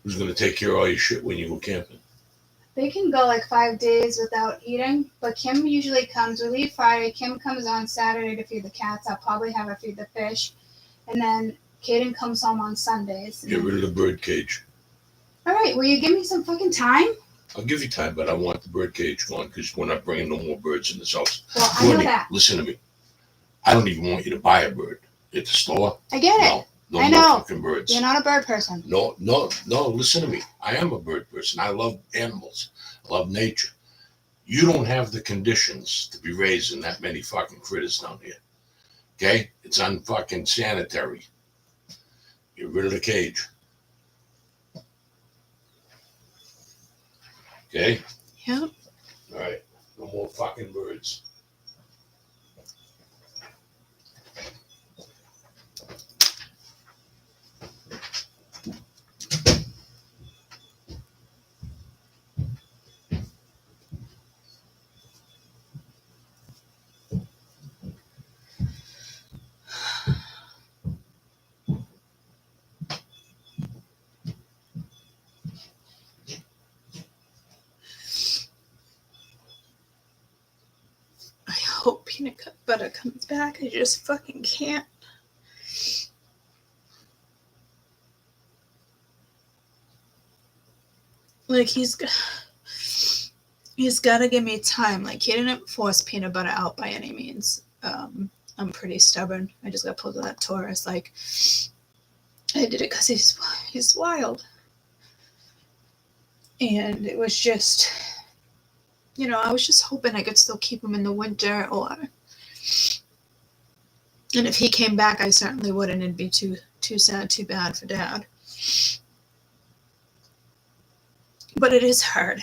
Speaker 4: Who's going to take care of all your shit when you go camping?
Speaker 1: they can go like 5 days without eating, but Kim usually comes. We leave Friday. Kim comes on Saturday to feed the cats. I'll probably have her feed the fish. And then Kaden comes home on Sundays.
Speaker 4: Get rid of the bird cage.
Speaker 1: All right, will you give me some fucking time?
Speaker 4: I'll give you time, but I want the bird cage gone because we're not bringing no more birds in this house.
Speaker 1: Well, I know
Speaker 4: Courtney,
Speaker 1: that.
Speaker 4: listen to me. I don't even want you to buy a bird at the store.
Speaker 1: I get it.
Speaker 4: No
Speaker 1: I
Speaker 4: more
Speaker 1: know.
Speaker 4: fucking birds.
Speaker 1: You're not a bird person.
Speaker 4: No, listen to me. I am a bird person. I love animals. I love nature. You don't have the conditions to be raising that many fucking critters down here. Okay? It's unfucking sanitary. Get rid of the cage. Okay?
Speaker 1: Yep.
Speaker 4: All right. No more fucking birds.
Speaker 1: I hope peanut butter comes back. I just fucking can't. Like he's got to give me time. Like he didn't force peanut butter out by any means. I'm pretty stubborn. I just got pulled to that Taurus. Like I did it because he's wild, and it was just, I was just hoping I could still keep him in the winter, and if he came back, I certainly wouldn't. It'd be too sad, too bad for Dad. But it is hard.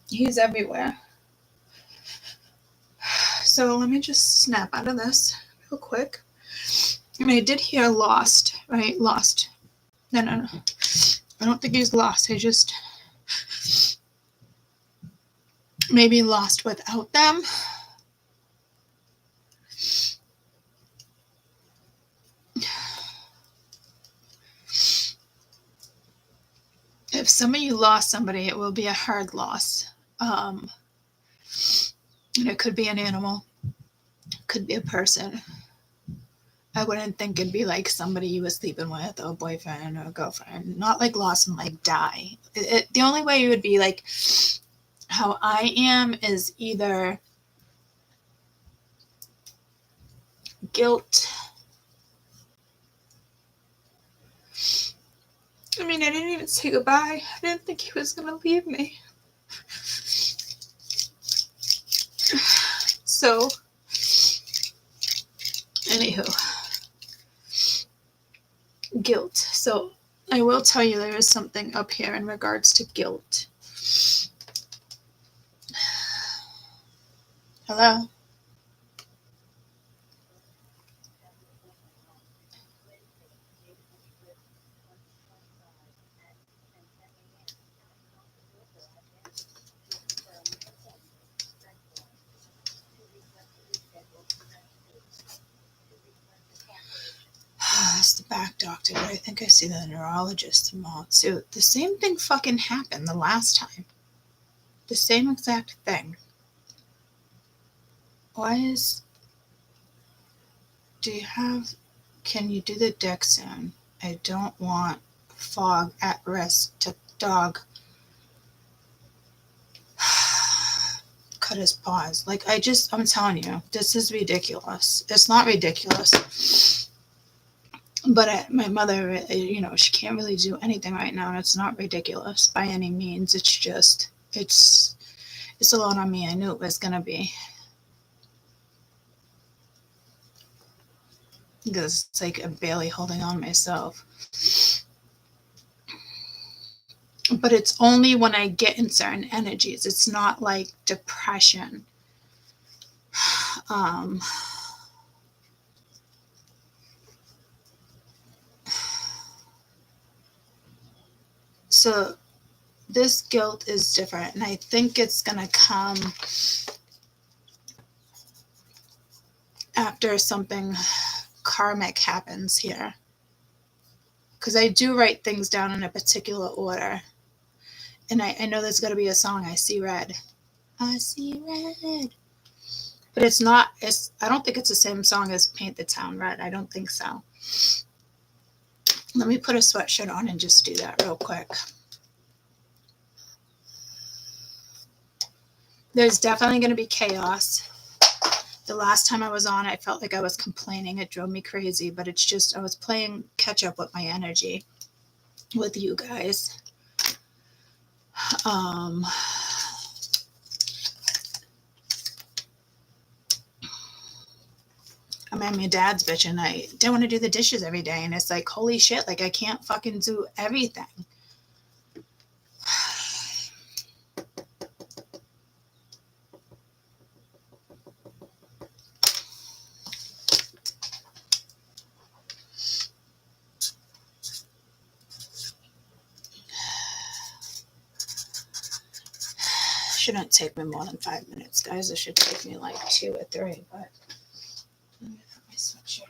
Speaker 1: He's everywhere. So let me just snap out of this real quick. And I did hear lost, right? Lost. No. I don't think he's lost. I just maybe lost without them. If some of you lost somebody, it will be a hard loss. And it could be an animal, it could be a person. I wouldn't think it'd be like somebody you were sleeping with, or a boyfriend or a girlfriend. Not like lost and like die. The only way you would be like how I am is either guilt. I mean, I didn't even say goodbye. I didn't think he was going to leave me. So, anywho, guilt. So, I will tell you there is something up here in regards to guilt. Hello? It's the back doctor, but I think I see the neurologist tomorrow too. The same thing fucking happened the last time. The same exact thing. Can you do the deck soon? I don't want fog at risk to dog. Cut his paws. Like, I'm telling you, this is ridiculous. It's not ridiculous. But my mother, she can't really do anything right now, and it's not ridiculous by any means. It's just, it's a lot on me. I knew it was going to be. Because it's like I'm barely holding on myself. But it's only when I get in certain energies. It's not like depression. So this guilt is different, and I think it's going to come after something karmic happens here. Because I do write things down in a particular order. And I know there's going to be a song, I See Red. I see red. But I don't think it's the same song as Paint the Town Red. I don't think so. Let me put a sweatshirt on and just do that real quick. There's definitely going to be chaos. The last time I was on, I felt like I was complaining. It drove me crazy, but it's just, I was playing catch up with my energy with you guys. I'm my dad's bitch, and I don't want to do the dishes every day. And it's like, holy shit, like I can't fucking do everything. Shouldn't take me more than 5 minutes, guys. It should take me like 2 or 3, but let me put my sweatshirt on.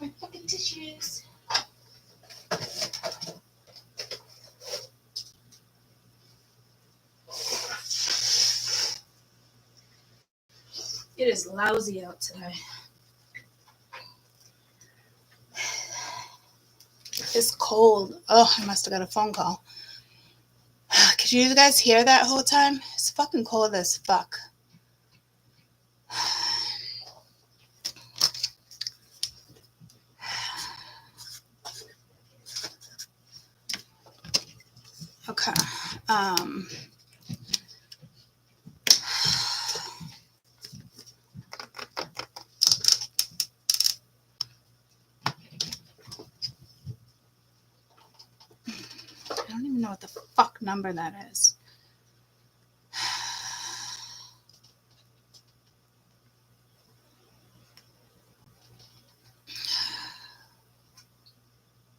Speaker 1: My fucking tissues. It is lousy out today. It's cold. Oh, I must have got a phone call. Could you guys hear that whole time? It's fucking cold as fuck. Okay. I don't even know what the fuck number that is.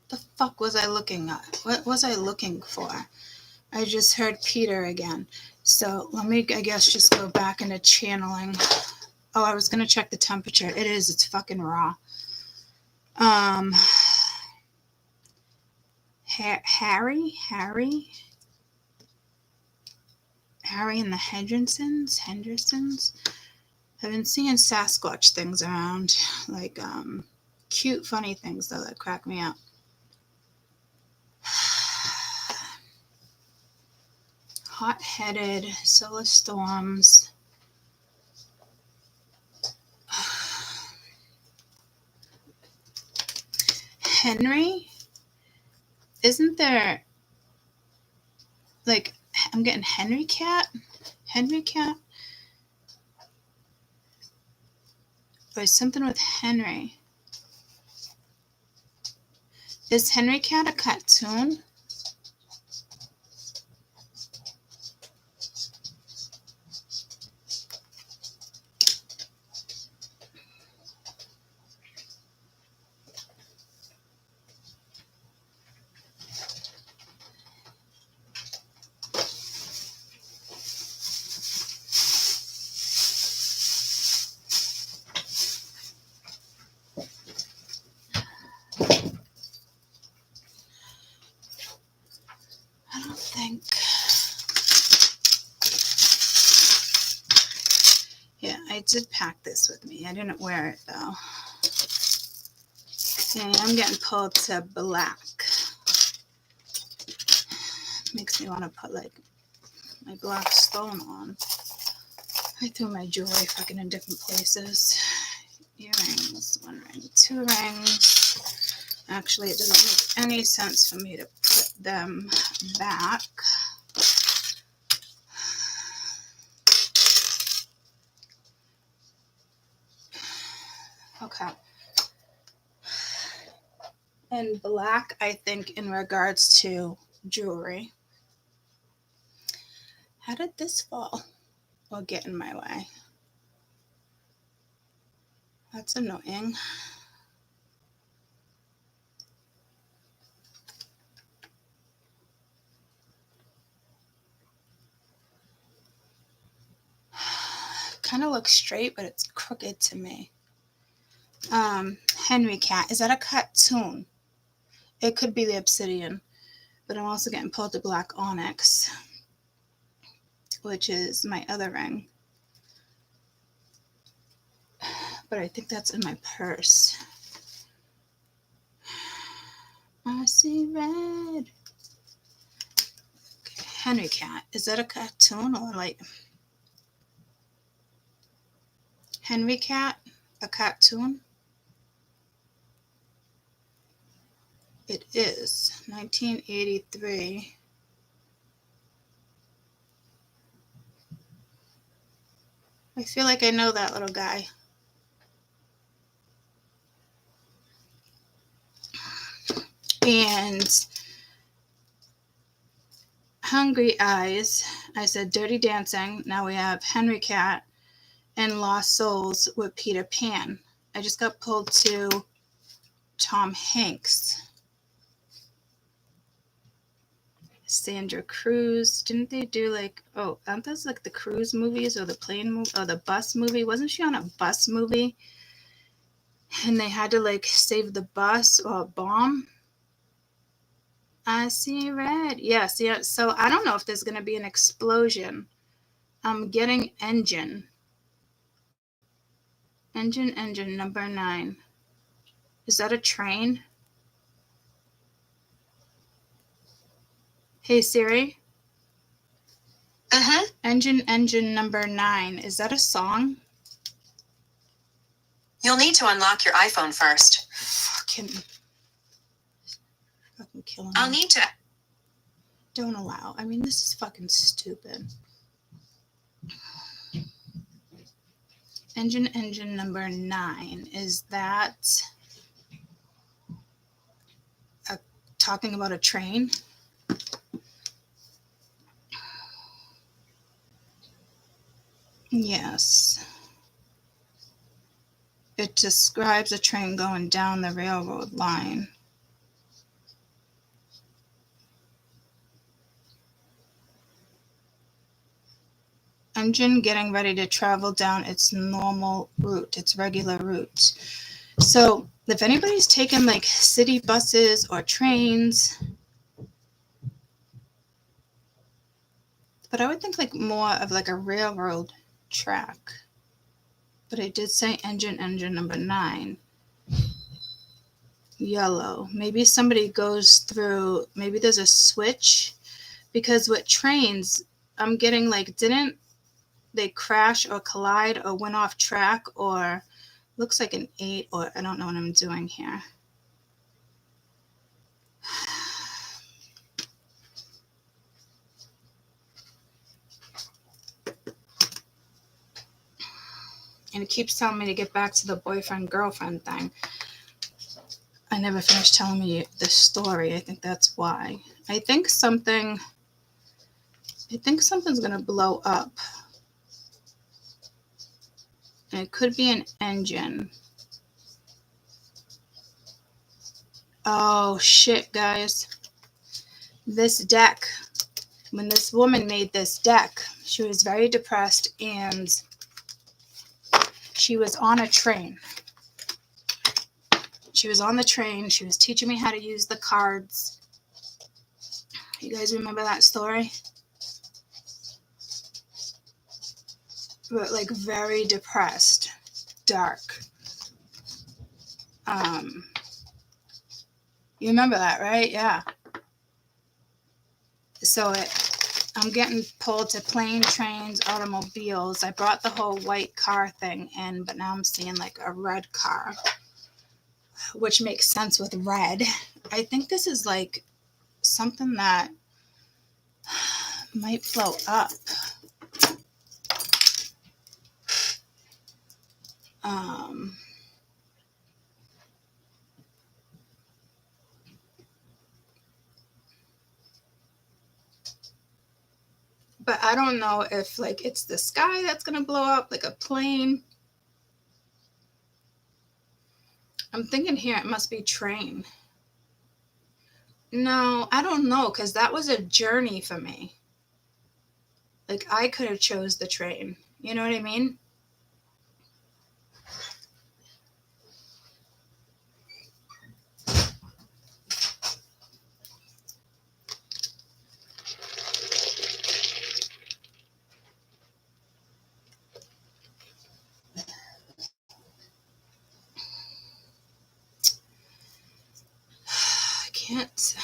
Speaker 1: The fuck was I looking at? What was I looking for? I just heard Peter again. So let me, I guess, just go back into channeling. Oh, I was going to check the temperature. It is. It's fucking raw. Harry and the Hendersons. I've been seeing Sasquatch things around, like cute, funny things though that crack me up. Hot-headed, solar storms. Henry? Isn't there, like, I'm getting Henry Cat? Or something with Henry. Is Henry Cat a cartoon? I don't think. Yeah, I did pack this with me. I didn't wear it though. Yeah, I'm getting pulled to black. Makes me want to put like my black stone on. I threw my jewelry fucking in different places. Earrings, 1 ring, 2 rings. Actually, it doesn't make any sense for me to put them back. Okay. And black, I think, in regards to jewelry. How did this fall or get in my way? That's annoying. Kind of looks straight, but it's crooked to me. Henry Cat. Is that a cartoon? It could be the obsidian, but I'm also getting pulled to black onyx, which is my other ring. But I think that's in my purse. I see red. Okay, Henry Cat. Is that a cartoon or like Henry Cat? A cartoon? It is 1983. I feel like I know that little guy. And Hungry Eyes, I said Dirty Dancing. Now we have Henry Cat and Lost Souls with Peter Pan. I just got pulled to Tom Hanks. Sandra Cruz. Didn't they do like, oh, aren't those like the cruise movies or the plane movie or the bus movie? Wasn't she on a bus movie? and they had to like save the bus or bomb. I see red. Yes, yeah. So I don't know if there's going to be an explosion. I'm getting engine. Engine number 9. Is that a train? Hey Siri. Engine number 9. Is that a song?
Speaker 5: You'll need to unlock your iPhone first.
Speaker 1: Fucking killing me.
Speaker 5: I'll need to.
Speaker 1: Don't allow. I mean, this is fucking stupid. Engine number 9. Is that talking about a train? Yes. It describes a train going down the railroad line. Engine getting ready to travel down its normal route, its regular route. So if anybody's taken like city buses or trains, but I would think like more of like a railroad track. But it did say engine number 9. Yellow. Maybe somebody goes through, maybe there's a switch, because with trains, I'm getting like, didn't they crash or collide or went off track, or looks like an 8, or I don't know what I'm doing here. And it keeps telling me to get back to the boyfriend-girlfriend thing. I never finished telling me the story. I think that's why. I think something's going to blow up. And it could be an engine. Oh, shit, guys. This deck, when this woman made this deck, she was very depressed and she was on a train. She was on the train. She was teaching me how to use the cards. You guys remember that story? But like very depressed, dark. You remember that, right? Yeah. So I'm getting pulled to plane, trains, automobiles. I brought the whole white car thing in, but now I'm seeing like a red car, which makes sense with red. I think this is like something that might blow up. But I don't know if like it's the sky that's gonna blow up, like a plane. I'm thinking here it must be train. No, I don't know, because that was a journey for me. Like I could have chose the train. You know what I mean? I can't.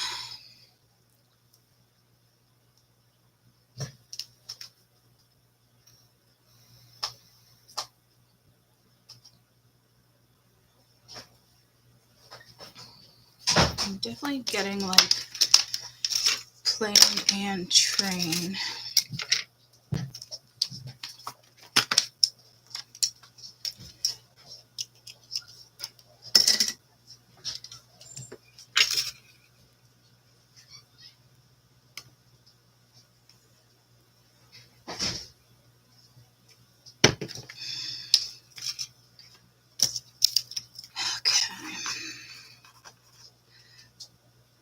Speaker 1: I'm definitely getting like plane and train.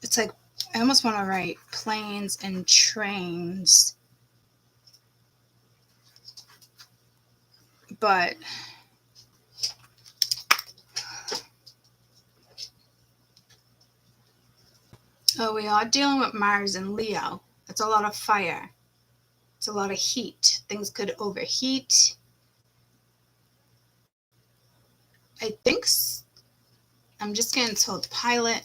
Speaker 1: It's like I almost want to write planes and trains, but So we are dealing with Mars and Leo. It's a lot of fire. It's a lot of heat. Things could overheat. I think I'm just getting told pilot.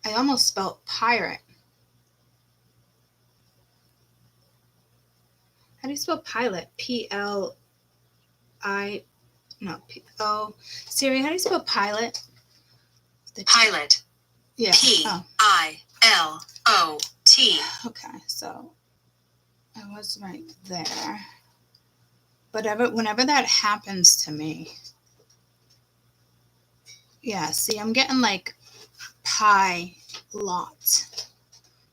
Speaker 1: I almost spelled pirate. How do you spell pilot? P-L-I, no, P-O. Siri, how do you spell pilot?
Speaker 5: Pilot.
Speaker 1: Yeah. Oh,
Speaker 5: P-I-L-O-T.
Speaker 1: okay, so I was right there. But whenever that happens to me, yeah, see, I'm getting like pie lot.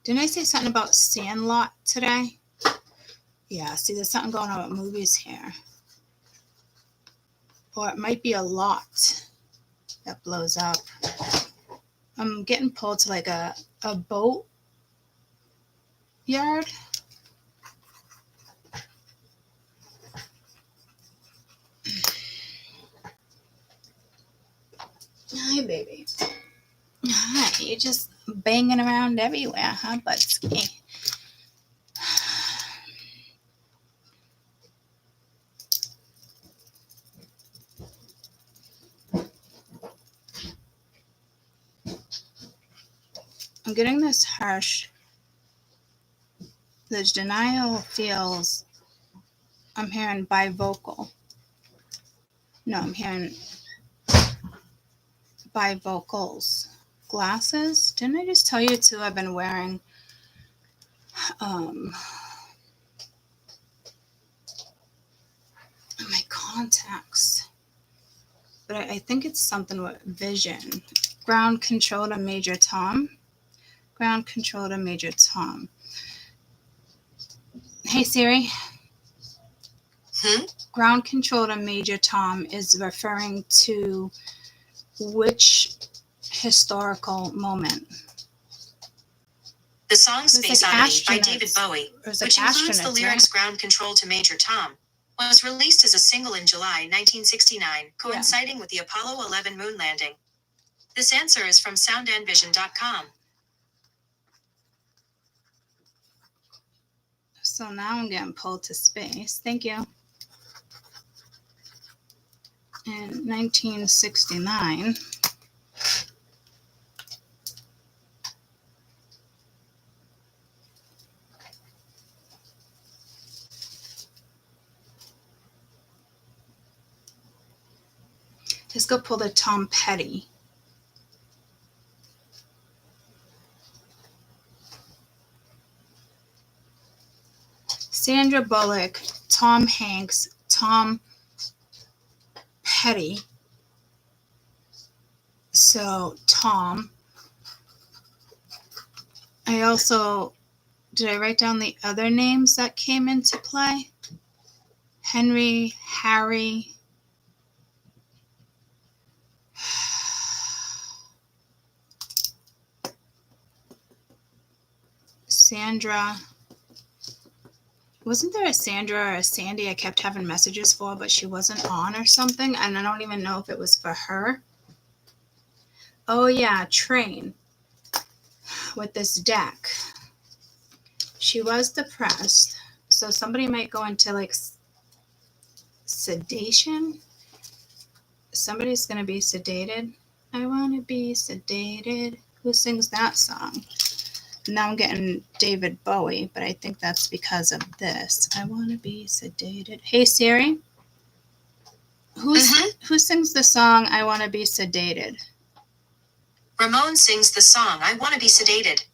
Speaker 1: Didn't I say something about Sandlot today? Yeah, see, there's something going on with movies here. Or it might be a lot that blows up. I'm getting pulled to like a boat yard. Hi, baby. Hi, you're just banging around everywhere, huh, Budsky? I'm getting this harsh. The denial feels. I'm hearing bivocal. No, I'm hearing bivocals. Glasses? Didn't I just tell you too? I've been wearing my contacts. But I think it's something with vision. Ground control to Major Tom. Ground control to Major Tom. Hey Siri. Ground control to Major Tom is referring to which historical moment?
Speaker 5: The song Space
Speaker 1: like
Speaker 5: Oddity by David Bowie,
Speaker 1: like
Speaker 5: which includes the lyrics
Speaker 1: right?
Speaker 5: Ground Control to Major Tom, was released as a single in July 1969, coinciding with the Apollo 11 moon landing. This answer is from soundandvision.com.
Speaker 1: So now I'm getting pulled to space. Thank you. In 1969, let's go pull the Tom Petty. Sandra Bullock, Tom Hanks, Tom Petty. So Tom. I also, did I write down the other names that came into play? Henry, Harry. Sandra. Wasn't there a Sandra or a Sandy I kept having messages for, but she wasn't on or something? And I don't even know if it was for her. Oh yeah, Train. With this deck. She was depressed. So somebody might go into like sedation. Somebody's going to be sedated. I want to be sedated. Who sings that song? Now I'm getting David Bowie, but I think that's because of this. I want to be sedated. Hey Siri, who sings the song I want to be sedated?
Speaker 5: Ramon sings the song I Want to Be Sedated.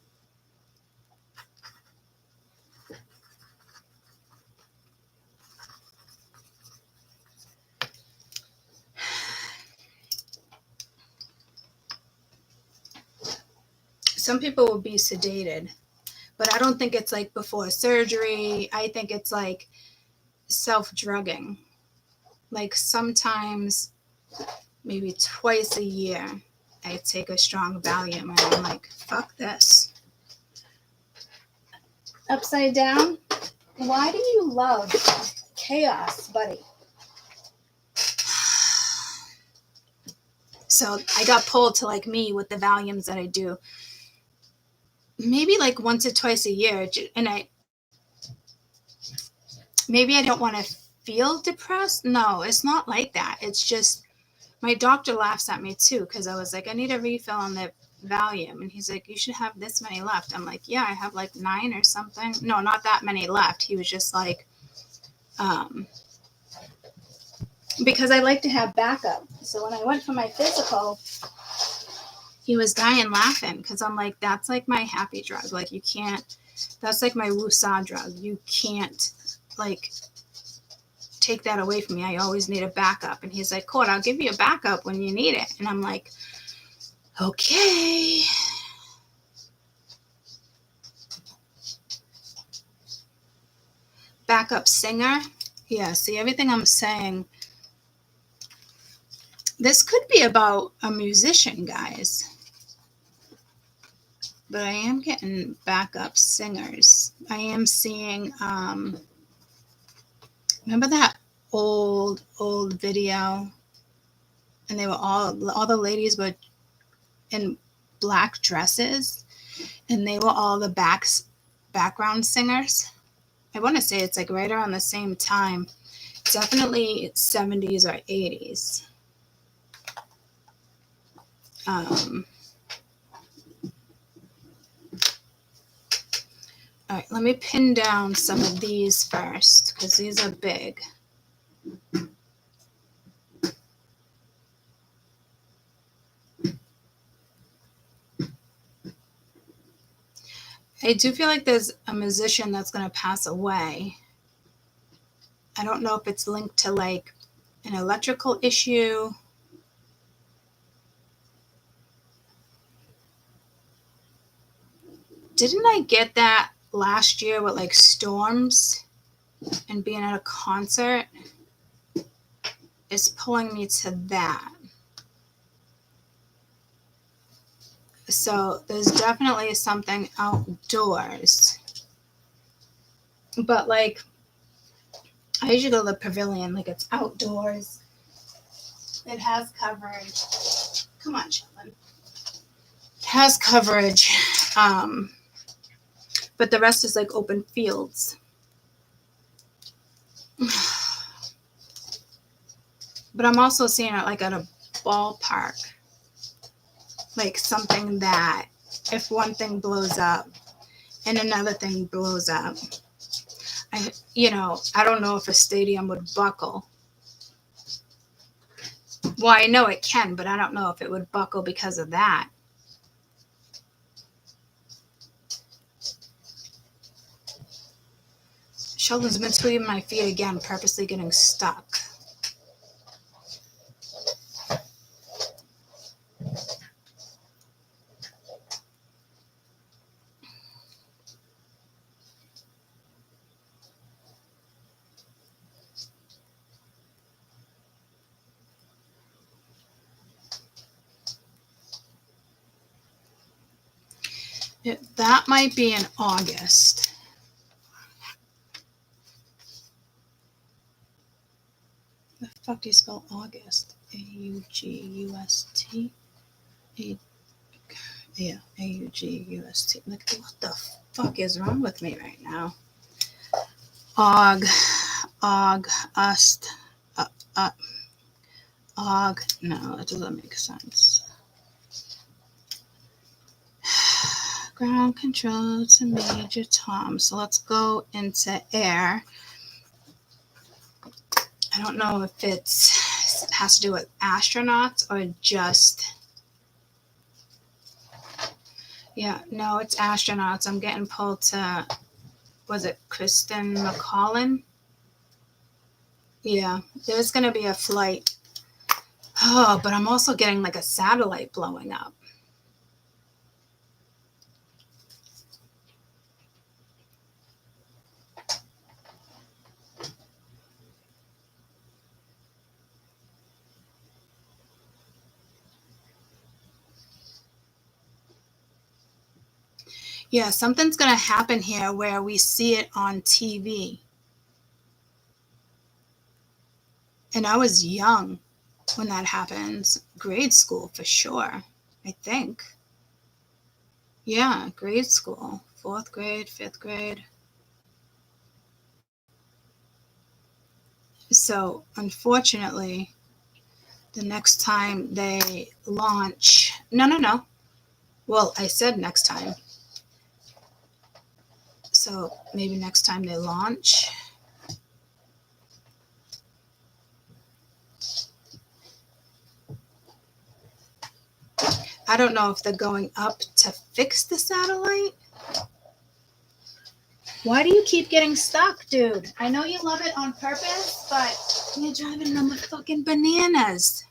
Speaker 1: Some people will be sedated, but I don't think it's like before surgery. I think it's like self-drugging. Like sometimes, maybe twice a year, I take a strong Valium and I'm like, fuck this. Upside down? Why do you love chaos, buddy? So I got pulled to like me with the Valiums that I do. Maybe like once or twice a year. And maybe I don't want to feel depressed. No, it's not like that. It's just my doctor laughs at me too because I was like, I need a refill on the Valium. And he's like, you should have this many left. I'm like, yeah, I have like 9 or something. No, not that many left. He was just like, because I like to have backup. So when I went for my physical, he was dying laughing because I'm like, that's like my happy drug. Like you can't, that's like my woosah drug. You can't like take that away from me. I always need a backup. And he's like, Court, I'll give you a backup when you need it. And I'm like, okay. Backup singer. Yeah, see, everything I'm saying, this could be about a musician, guys. But I am getting backup singers. I am seeing, remember that old video? And they were all the ladies were in black dresses. And they were all the background singers. I want to say it's like right around the same time. Definitely 70s or 80s. All right, let me pin down some of these first because these are big. I do feel like there's a musician that's going to pass away. I don't know if it's linked to like an electrical issue. Didn't I get that last year with like storms and being at a concert? It's pulling me to that. So there's definitely something outdoors. But like, I usually go to the pavilion, like it's outdoors. It has coverage. Come on, Sheldon. It has coverage. But the rest is like open fields. But I'm also seeing it like at a ballpark. Like something that if one thing blows up and another thing blows up, I don't know if a stadium would buckle. Well, I know it can, but I don't know if it would buckle because of that. Sheldon's been squeezing my feet again, purposely getting stuck. That might be in August. The fuck do you spell August? A-U-G-U-S-T? Yeah, A-U-G-U-S-T. Like, what the fuck is wrong with me right now? August. No, that doesn't make sense. Ground control to Major Tom. So let's go into air. I don't know if it has to do with astronauts or just. Yeah, no, it's astronauts. I'm getting pulled to, was it Kristen McCollin? Yeah, there's going to be a flight. Oh, but I'm also getting like a satellite blowing up. Yeah, something's going to happen here where we see it on TV. And I was young. when that happens. Grade school for sure, I think. Yeah, grade school. 4th grade, 5th grade. So, unfortunately, the next time they launch, no. Well, I said next time. So, maybe next time they launch. I don't know if they're going up to fix the satellite. Why do you keep getting stuck, dude? I know you love it on purpose, but you're driving them fucking bananas.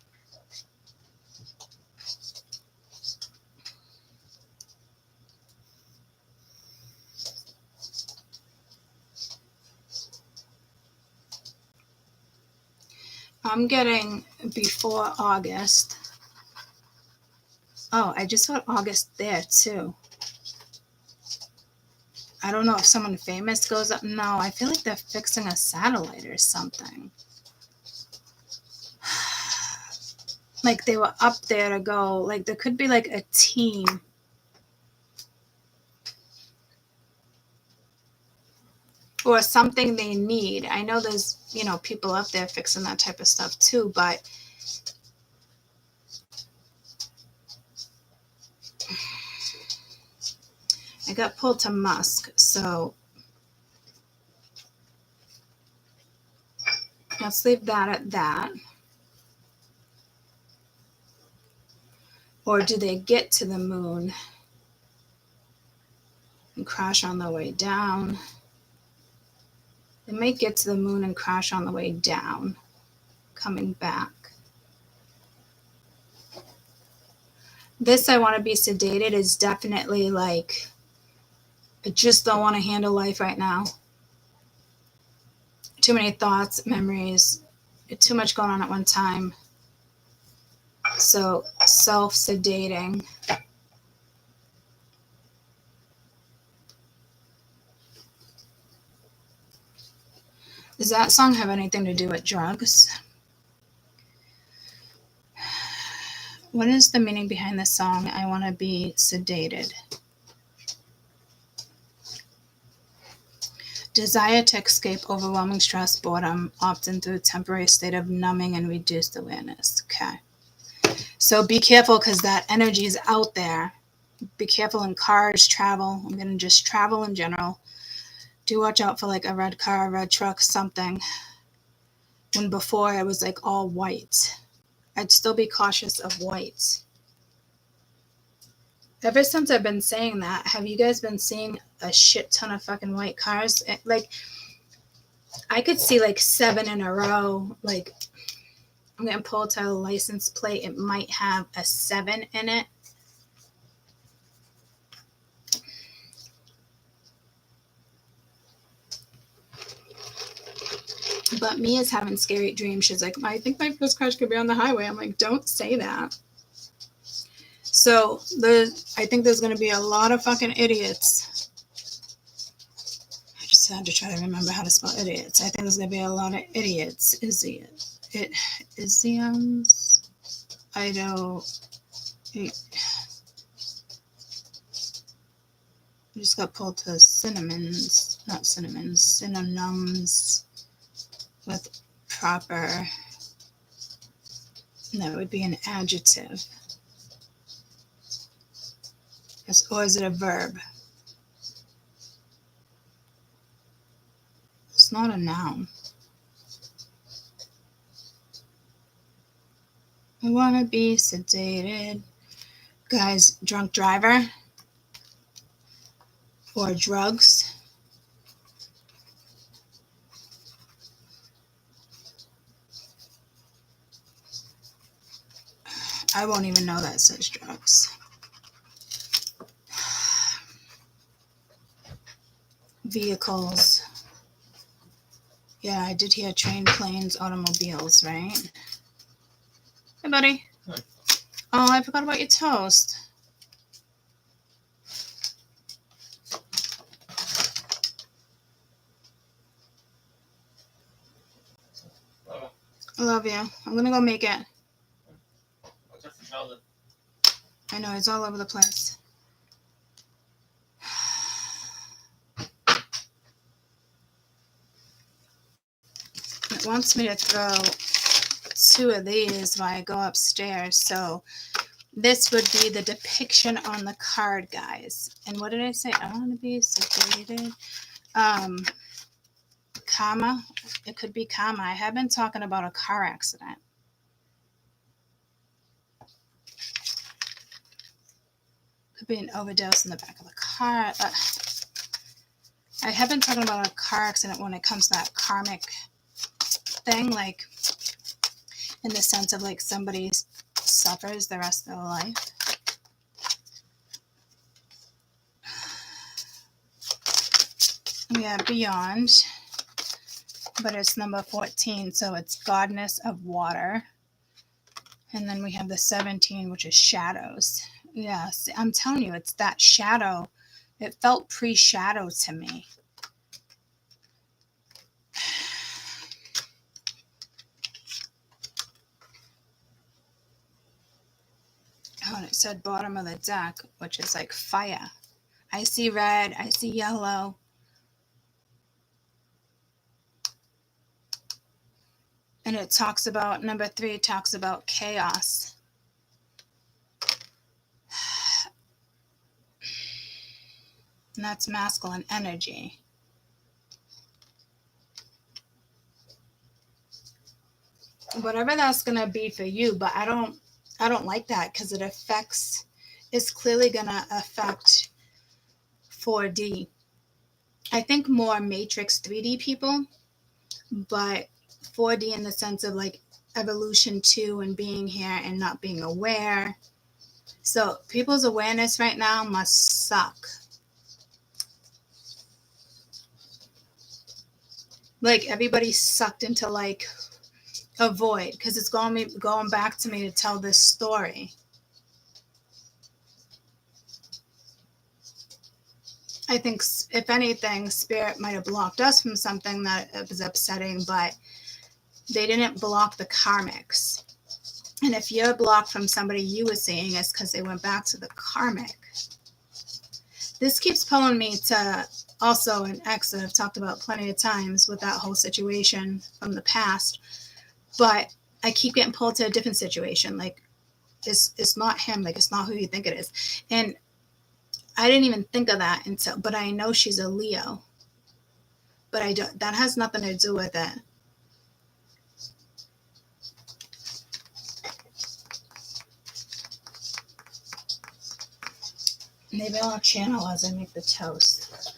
Speaker 1: I'm getting before August. Oh, I just got August there too. I don't know if someone famous goes up. No, I feel like they're fixing a satellite or something. Like they were up there to go. Like there could be like a team. Or something they need. I know there's, people up there fixing that type of stuff too, but I got pulled to Musk, so let's leave that at that. Or do they get to the moon and crash on the way down? They might get to the moon and crash on the way down, coming back. This I want to be sedated is definitely like, I just don't want to handle life right now. Too many thoughts, memories, too much going on at one time. So self-sedating. Does that song have anything to do with drugs? What is the meaning behind the song, I want to be sedated? Desire to escape overwhelming stress, boredom, often through a temporary state of numbing and reduced awareness. Okay. So be careful because that energy is out there. Be careful in cars, travel. I'm going to just travel in general. Do watch out for like a red car, a red truck, something. When before it was like all white. I'd still be cautious of white. Ever since I've been saying that, have you guys been seeing a shit ton of fucking white cars? Like, I could see like 7 in a row. Like, I'm going to pull out a license plate. It might have a 7 in it. But Mia's having scary dreams. She's like, I think my first crash could be on the highway. I'm like, don't say that. So I think there's going to be a lot of fucking idiots. I just had to try to remember how to spell idiots. I think there's going to be a lot of idiots. Isms. I just got pulled to synonyms with proper. That would be an adjective. Or is it a verb? It's not a noun. I want to be sedated. Guys, drunk driver or drugs. I won't even know that says drugs. Vehicles. Yeah, I did hear train, planes, automobiles, right? Hey, buddy.
Speaker 3: Hi.
Speaker 1: Oh, I forgot about your toast. I love you. I'm gonna go make it.
Speaker 3: Sheldon.
Speaker 1: I know, it's all over the place. It wants me to throw 2 of these while I go upstairs. So this would be the depiction on the card, guys. And what did I say? I want to be sedated. Karma. It could be karma. I have been talking about a car accident. Could be an overdose in the back of the car. I have been talking about a car accident when it comes to that karmic thing, like in the sense of like somebody suffers the rest of their life. We have Beyond, but it's number 14, so it's Goddess of Water. And then we have the 17, which is Shadows. Yes, I'm telling you, it's that shadow. It felt pre-shadow to me. Oh, and it said bottom of the deck, which is like fire. I see red, I see yellow. And it talks about, number 3 talks about chaos. And that's masculine energy. Whatever that's gonna be for you, but I don't like that because it's clearly gonna affect 4D. I think more Matrix 3D people, but 4D in the sense of like evolution 2 and being here and not being aware. So people's awareness right now must suck. Like everybody's sucked into like a void because it's going back to me to tell this story. I think if anything, Spirit might have blocked us from something that was upsetting, but they didn't block the karmics. And if you're blocked from somebody you were seeing, it's because they went back to the karmic. This keeps pulling me to also an ex that I've talked about plenty of times with that whole situation from the past. But I keep getting pulled to a different situation. Like, it's not him. Like, it's not who you think it is. And I didn't even think of that but I know she's a Leo. But that has nothing to do with it. Maybe I'll channel as I make the toast.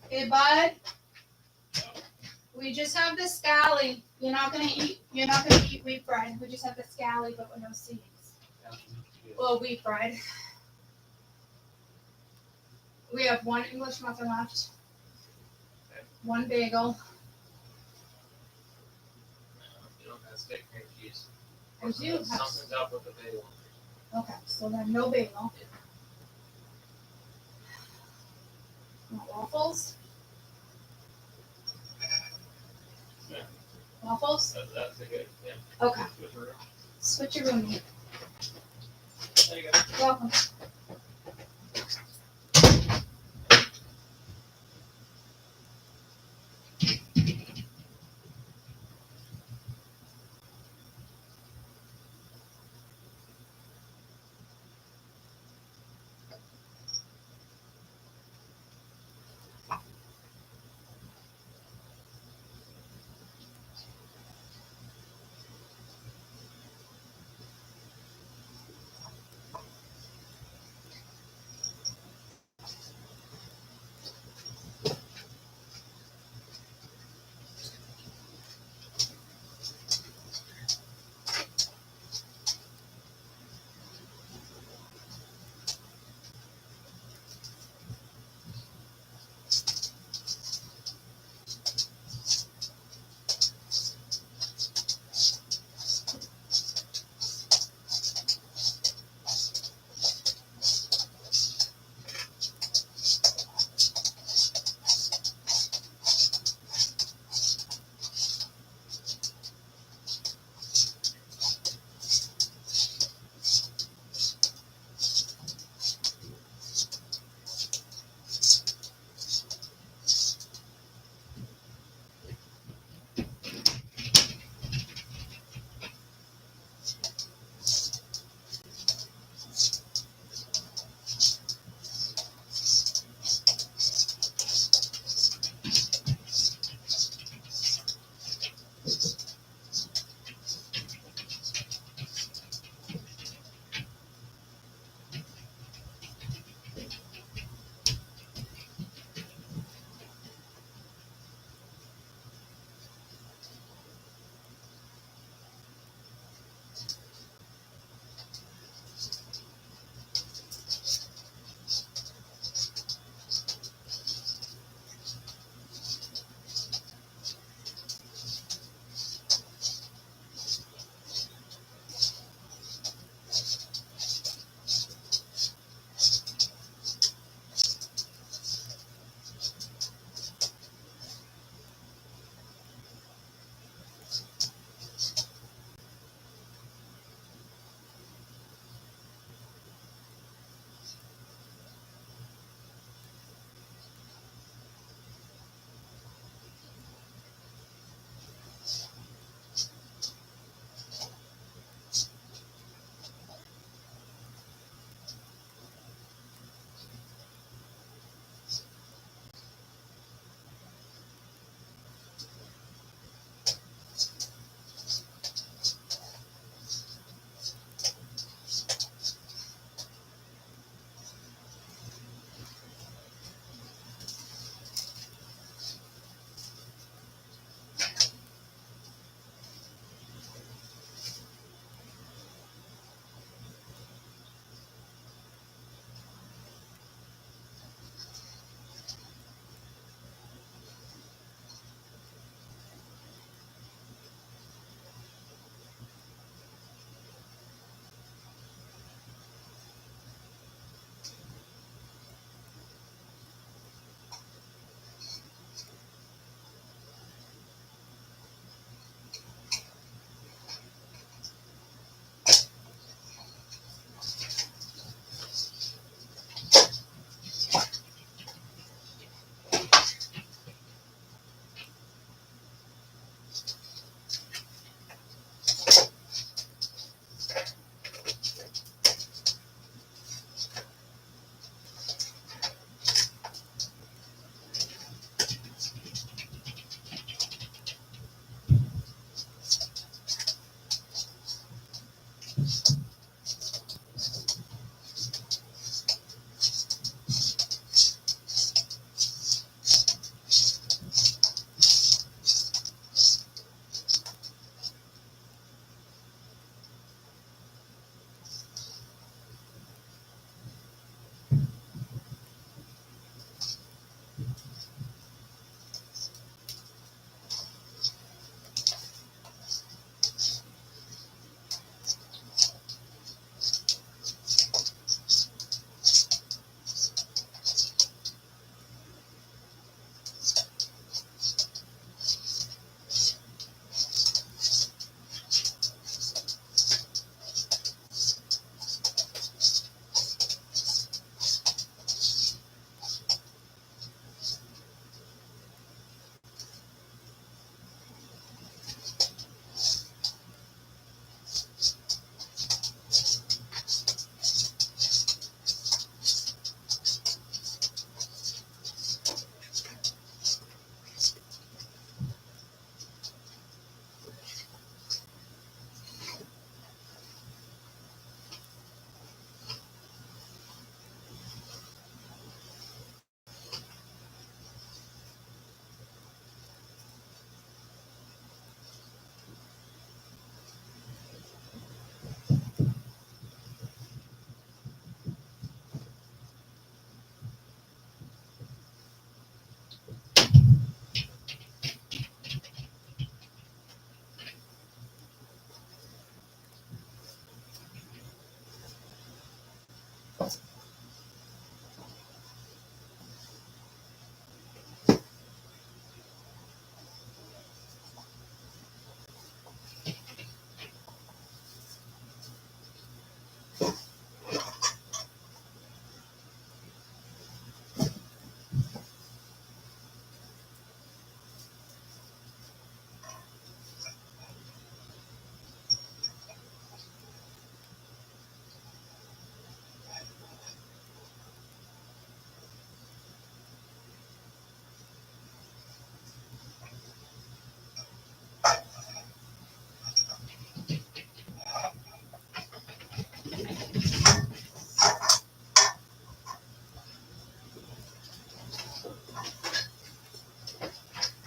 Speaker 1: Hey, bud. We just have the scally. You're not gonna eat wheat bread. We just have the scally, but with no seeds. Well, wheat bread. We have 1 English muffin left. 1 bagel.
Speaker 3: You don't have steak, cream cheese.
Speaker 1: I do have.
Speaker 3: Something's up with the bagel.
Speaker 1: Okay, so then no bagel. Want waffles?
Speaker 3: Yeah.
Speaker 1: Waffles?
Speaker 3: That's a good, yeah.
Speaker 1: Okay.
Speaker 3: Switcheroo.
Speaker 1: Switcheroo.
Speaker 3: There you go.
Speaker 1: Welcome.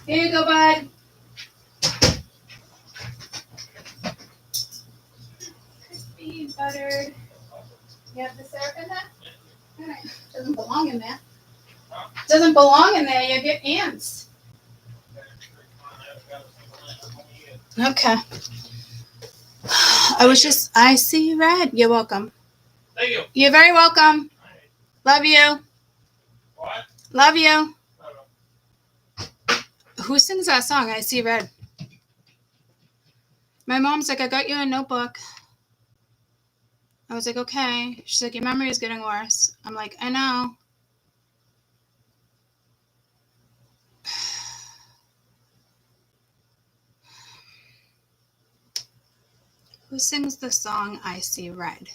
Speaker 1: Here you go, bud. Crispy, buttered. You have the syrup in that? All right. Doesn't belong in there. Doesn't belong in there. You get ants. Okay. I see red. You're welcome.
Speaker 3: Thank you.
Speaker 1: You're very welcome. Love you.
Speaker 3: What?
Speaker 1: Love you.
Speaker 3: No.
Speaker 1: Who sings that song? I see red. My mom's like, I got you a notebook. I was like, okay. She's like, your memory is getting worse. I'm like, I know. Who sings the song I See Red?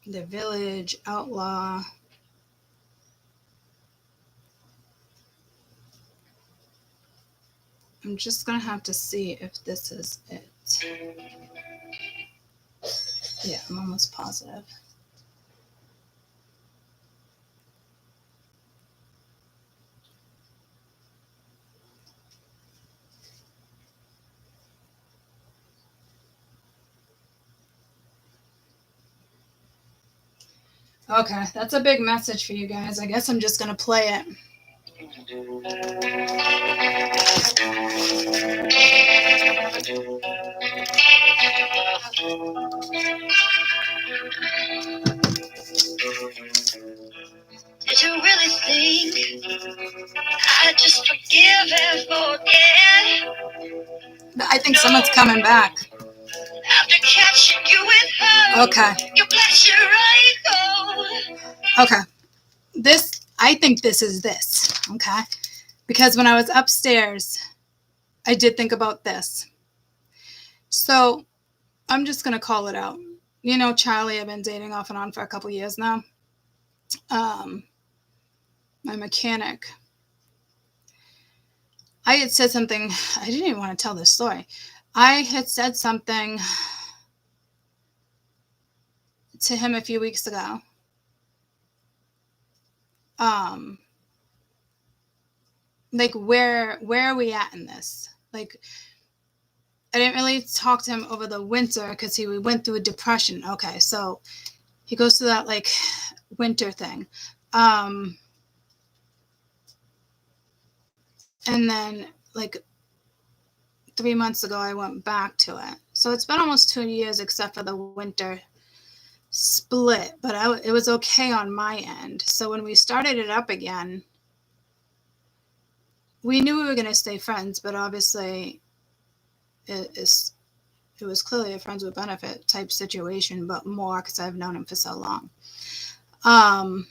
Speaker 1: The Village, Outlaw. I'm just going to have to see if this is it. Yeah, I'm almost positive. Okay, that's a big message for you guys. I guess I'm just going to play it. Did you really think I'd just forgive and forget? I think someone's coming back. After catching you with her, okay. You bless your right cold. Okay. I think this is this, okay? Because when I was upstairs, I did think about this. So I'm just going to call it out. You know, Charlie, I've been dating off and on for a couple years now. My mechanic. I had said something. I didn't even want to tell this story. I had said something to him a few weeks ago. Like where are we at in this? Like, I didn't really talk to him over the winter because we went through a depression. Okay, so he goes through that like winter thing. And then like 3 months ago, I went back to it. So it's been almost 2 years except for the winter split, but it was okay on my end. So when we started it up again, we knew we were going to stay friends, but obviously it was clearly a friends with benefit type situation, but more because I've known him for so long. And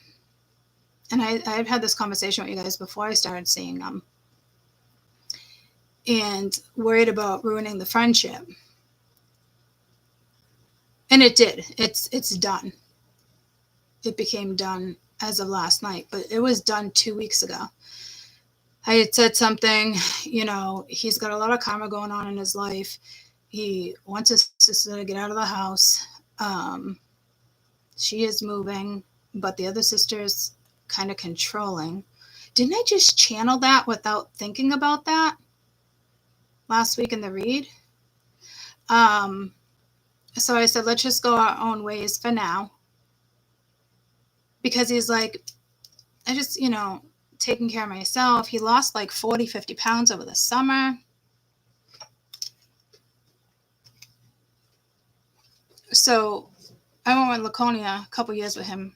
Speaker 1: I've had this conversation with you guys before I started seeing them, and worried about ruining the friendship. And it did. It's done. It became done as of last night, but it was done 2 weeks ago. I had said something, you know, he's got a lot of karma going on in his life. He wants his sister to get out of the house. She is moving, but the other sister is kind of controlling. Didn't I just channel that without thinking about that last week in the read? So I said, let's just go our own ways for now. Because he's like, I just, you know, taking care of myself. He lost like 40, 50 pounds over the summer. So I went with Laconia a couple years with him,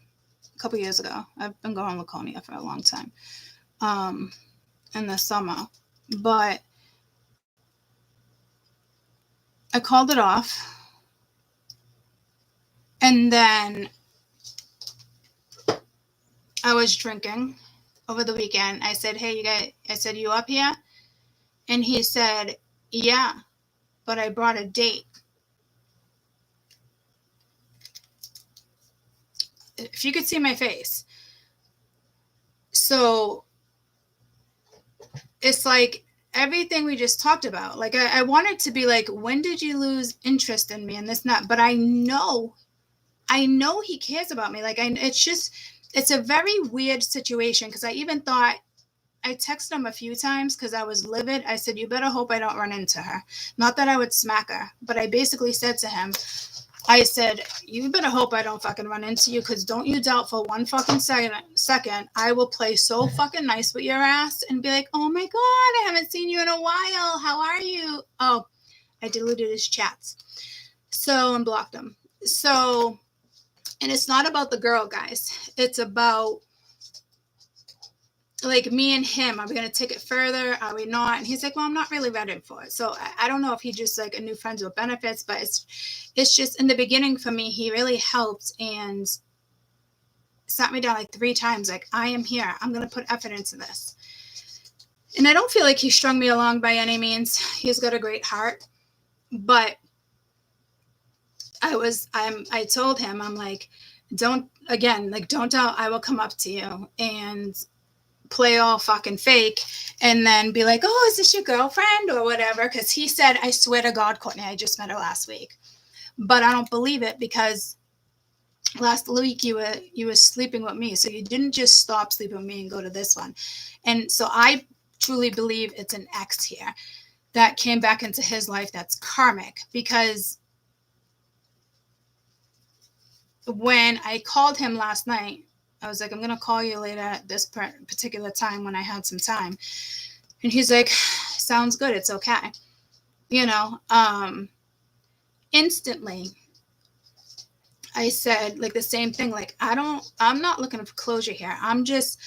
Speaker 1: a couple years ago. I've been going Laconia for a long time in the summer. But I called it off. And then I was drinking over the weekend. I said, hey, you up here? And he said, yeah, but I brought a date. If you could see my face. So it's like everything we just talked about. Like I wanted to be like, when did you lose interest in me and this and that? But I know I know he cares about me. Like, it's a very weird situation because I even thought, I texted him a few times because I was livid. I said, you better hope I don't run into her. Not that I would smack her, but I basically said to him, I said, you better hope I don't fucking run into you because don't you doubt for one fucking second I will play so fucking nice with your ass and be like, oh my God, I haven't seen you in a while. How are you? Oh, I deleted his chats. So, and blocked him. So, and it's not about the girl, guys. It's about like me and him. Are we going to take it further? Are we not? And he's like, well, I'm not really ready for it. So I don't know if he just like a new friends with benefits, but it's just in the beginning for me, he really helped and sat me down like 3 times. Like, I am here. I'm going to put effort into this. And I don't feel like he strung me along by any means. He's got a great heart, but I told him, I'm like, don't doubt I will come up to you and play all fucking fake and then be like, oh, is this your girlfriend or whatever? Because he said, I swear to God, Courtney, I just met her last week. But I don't believe it because last week you were sleeping with me. So you didn't just stop sleeping with me and go to this one. And so I truly believe it's an ex here that came back into his life that's karmic, because when I called him last night, I was like, I'm going to call you later at this particular time when I had some time. And he's like, sounds good. It's okay. You know, instantly I said like the same thing. Like, I'm not looking for closure here. I'm just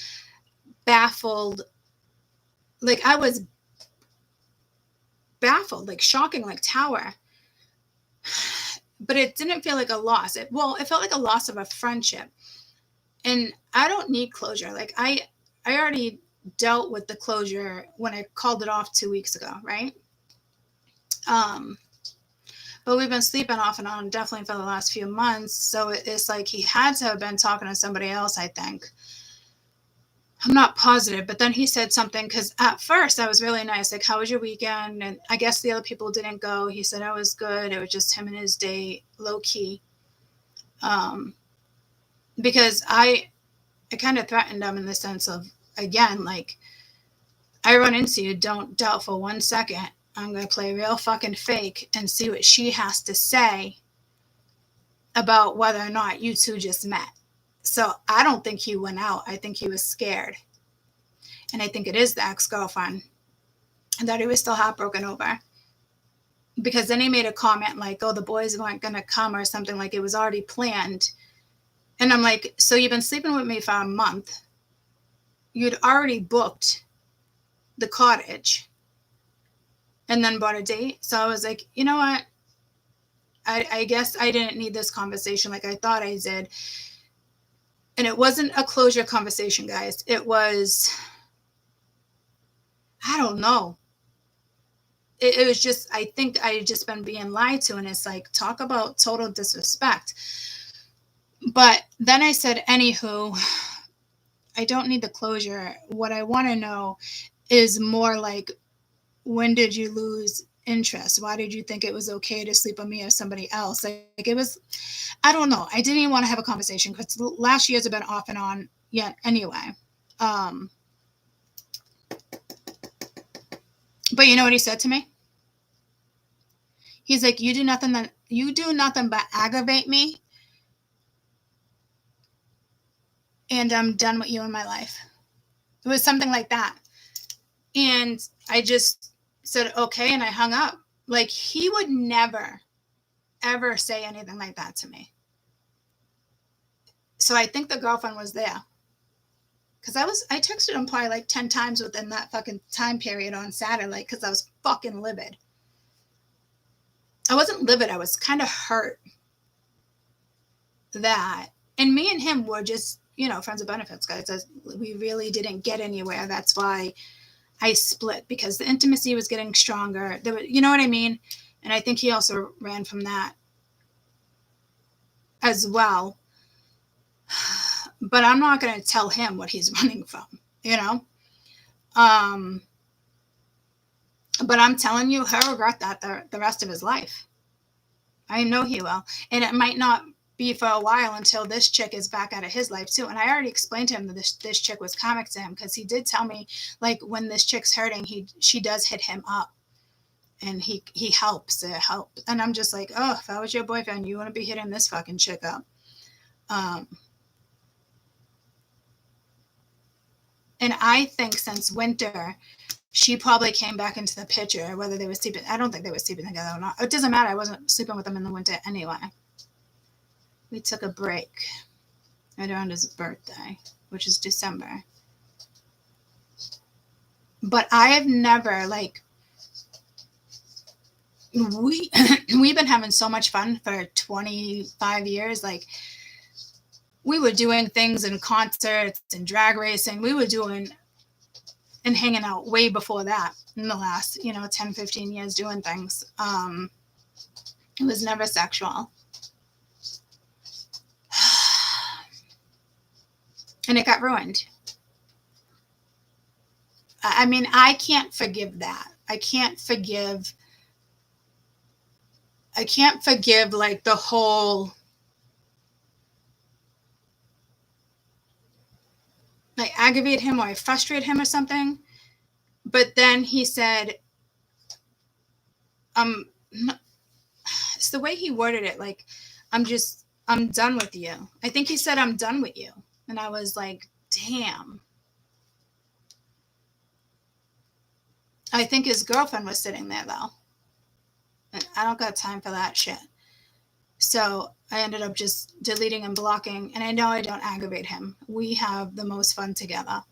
Speaker 1: baffled. Like, I was baffled, like shocking, like tower. But it didn't feel like a loss. It felt like a loss of a friendship. And I don't need closure. Like, I already dealt with the closure when I called it off 2 weeks ago, right? But we've been sleeping off and on definitely for the last few months. So it's like he had to have been talking to somebody else, I think. I'm not positive, but then he said something, because at first I was really nice. Like, how was your weekend? And I guess the other people didn't go. He said I was good. It was just him and his date, low key. Because I kind of threatened him in the sense of, again, like, I run into you, don't doubt for 1 second. I'm going to play real fucking fake and see what she has to say about whether or not you two just met. So I don't think he went out. I think he was scared. And I think it is the ex-girlfriend that he was still heartbroken over. Because then he made a comment like, oh, the boys weren't going to come or something, like it was already planned. And I'm like, so you've been sleeping with me for a month. You'd already booked the cottage and then bought a date. So I was like, you know what? I guess I didn't need this conversation like I thought I did. And it wasn't a closure conversation, guys. It was, I don't know. It was just, I think I had just been being lied to. And it's like, talk about total disrespect. But then I said, anywho, I don't need the closure. What I want to know is more like, when did you lose interest? Why did you think it was okay to sleep with me or somebody else? Like it was, I don't know. I didn't even want to have a conversation because the last years have been off and on yet anyway. But you know what he said to me? He's like, you do nothing but aggravate me. And I'm done with you in my life. It was something like that. And I just said, okay. And I hung up. Like, he would never, ever say anything like that to me. So I think the girlfriend was there. Because I texted him probably like 10 times within that fucking time period on Saturday, because I was fucking livid. I wasn't livid. I was kind of hurt that. And me and him were just, friends with benefits, guys. We really didn't get anywhere. That's why I split, because the intimacy was getting stronger. You know what I mean? And I think he also ran from that as well. But I'm not going to tell him what he's running from, But I'm telling you, he'll regret that the rest of his life. I know he will. And it might not be for a while until this chick is back out of his life too. And I already explained to him that this chick was karmic to him, because he did tell me, like, when this chick's hurting, she does hit him up, and he helps. It helps. And I'm just like, oh, if I was your boyfriend, you wouldn't be hitting this fucking chick up. And I think since winter, she probably came back into the picture, whether they were sleeping. I don't think they were sleeping together or not. It doesn't matter. I wasn't sleeping with them in the winter anyway. We took a break right around his birthday, which is December. But I have never, like, we've been having so much fun for 25 years. Like, we were doing things in concerts and drag racing. We were doing and hanging out way before that in the last, 10, 15 years doing things. It was never sexual. And it got ruined. I mean, I can't forgive that. I can't forgive like the whole, I aggravate him or I frustrate him or something. But then he said, it's the way he worded it. Like, I'm done with you. I think he said, I'm done with you. And I was like, damn. I think his girlfriend was sitting there though. And I don't got time for that shit. So I ended up just deleting and blocking. And I know I don't aggravate him. We have the most fun together.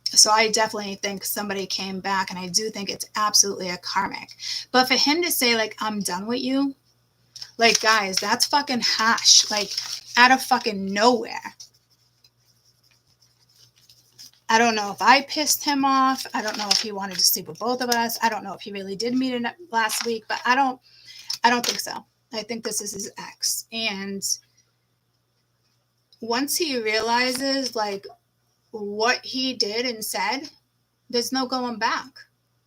Speaker 1: So I definitely think somebody came back, and I do think it's absolutely a karmic. But for him to say, like, I'm done with you, like, guys, that's fucking harsh. Like, out of fucking nowhere. I don't know if I pissed him off. I don't know if he wanted to sleep with both of us. I don't know if he really did meet him last week, but I don't think so. I think this is his ex. And once he realizes, like, what he did and said, there's no going back.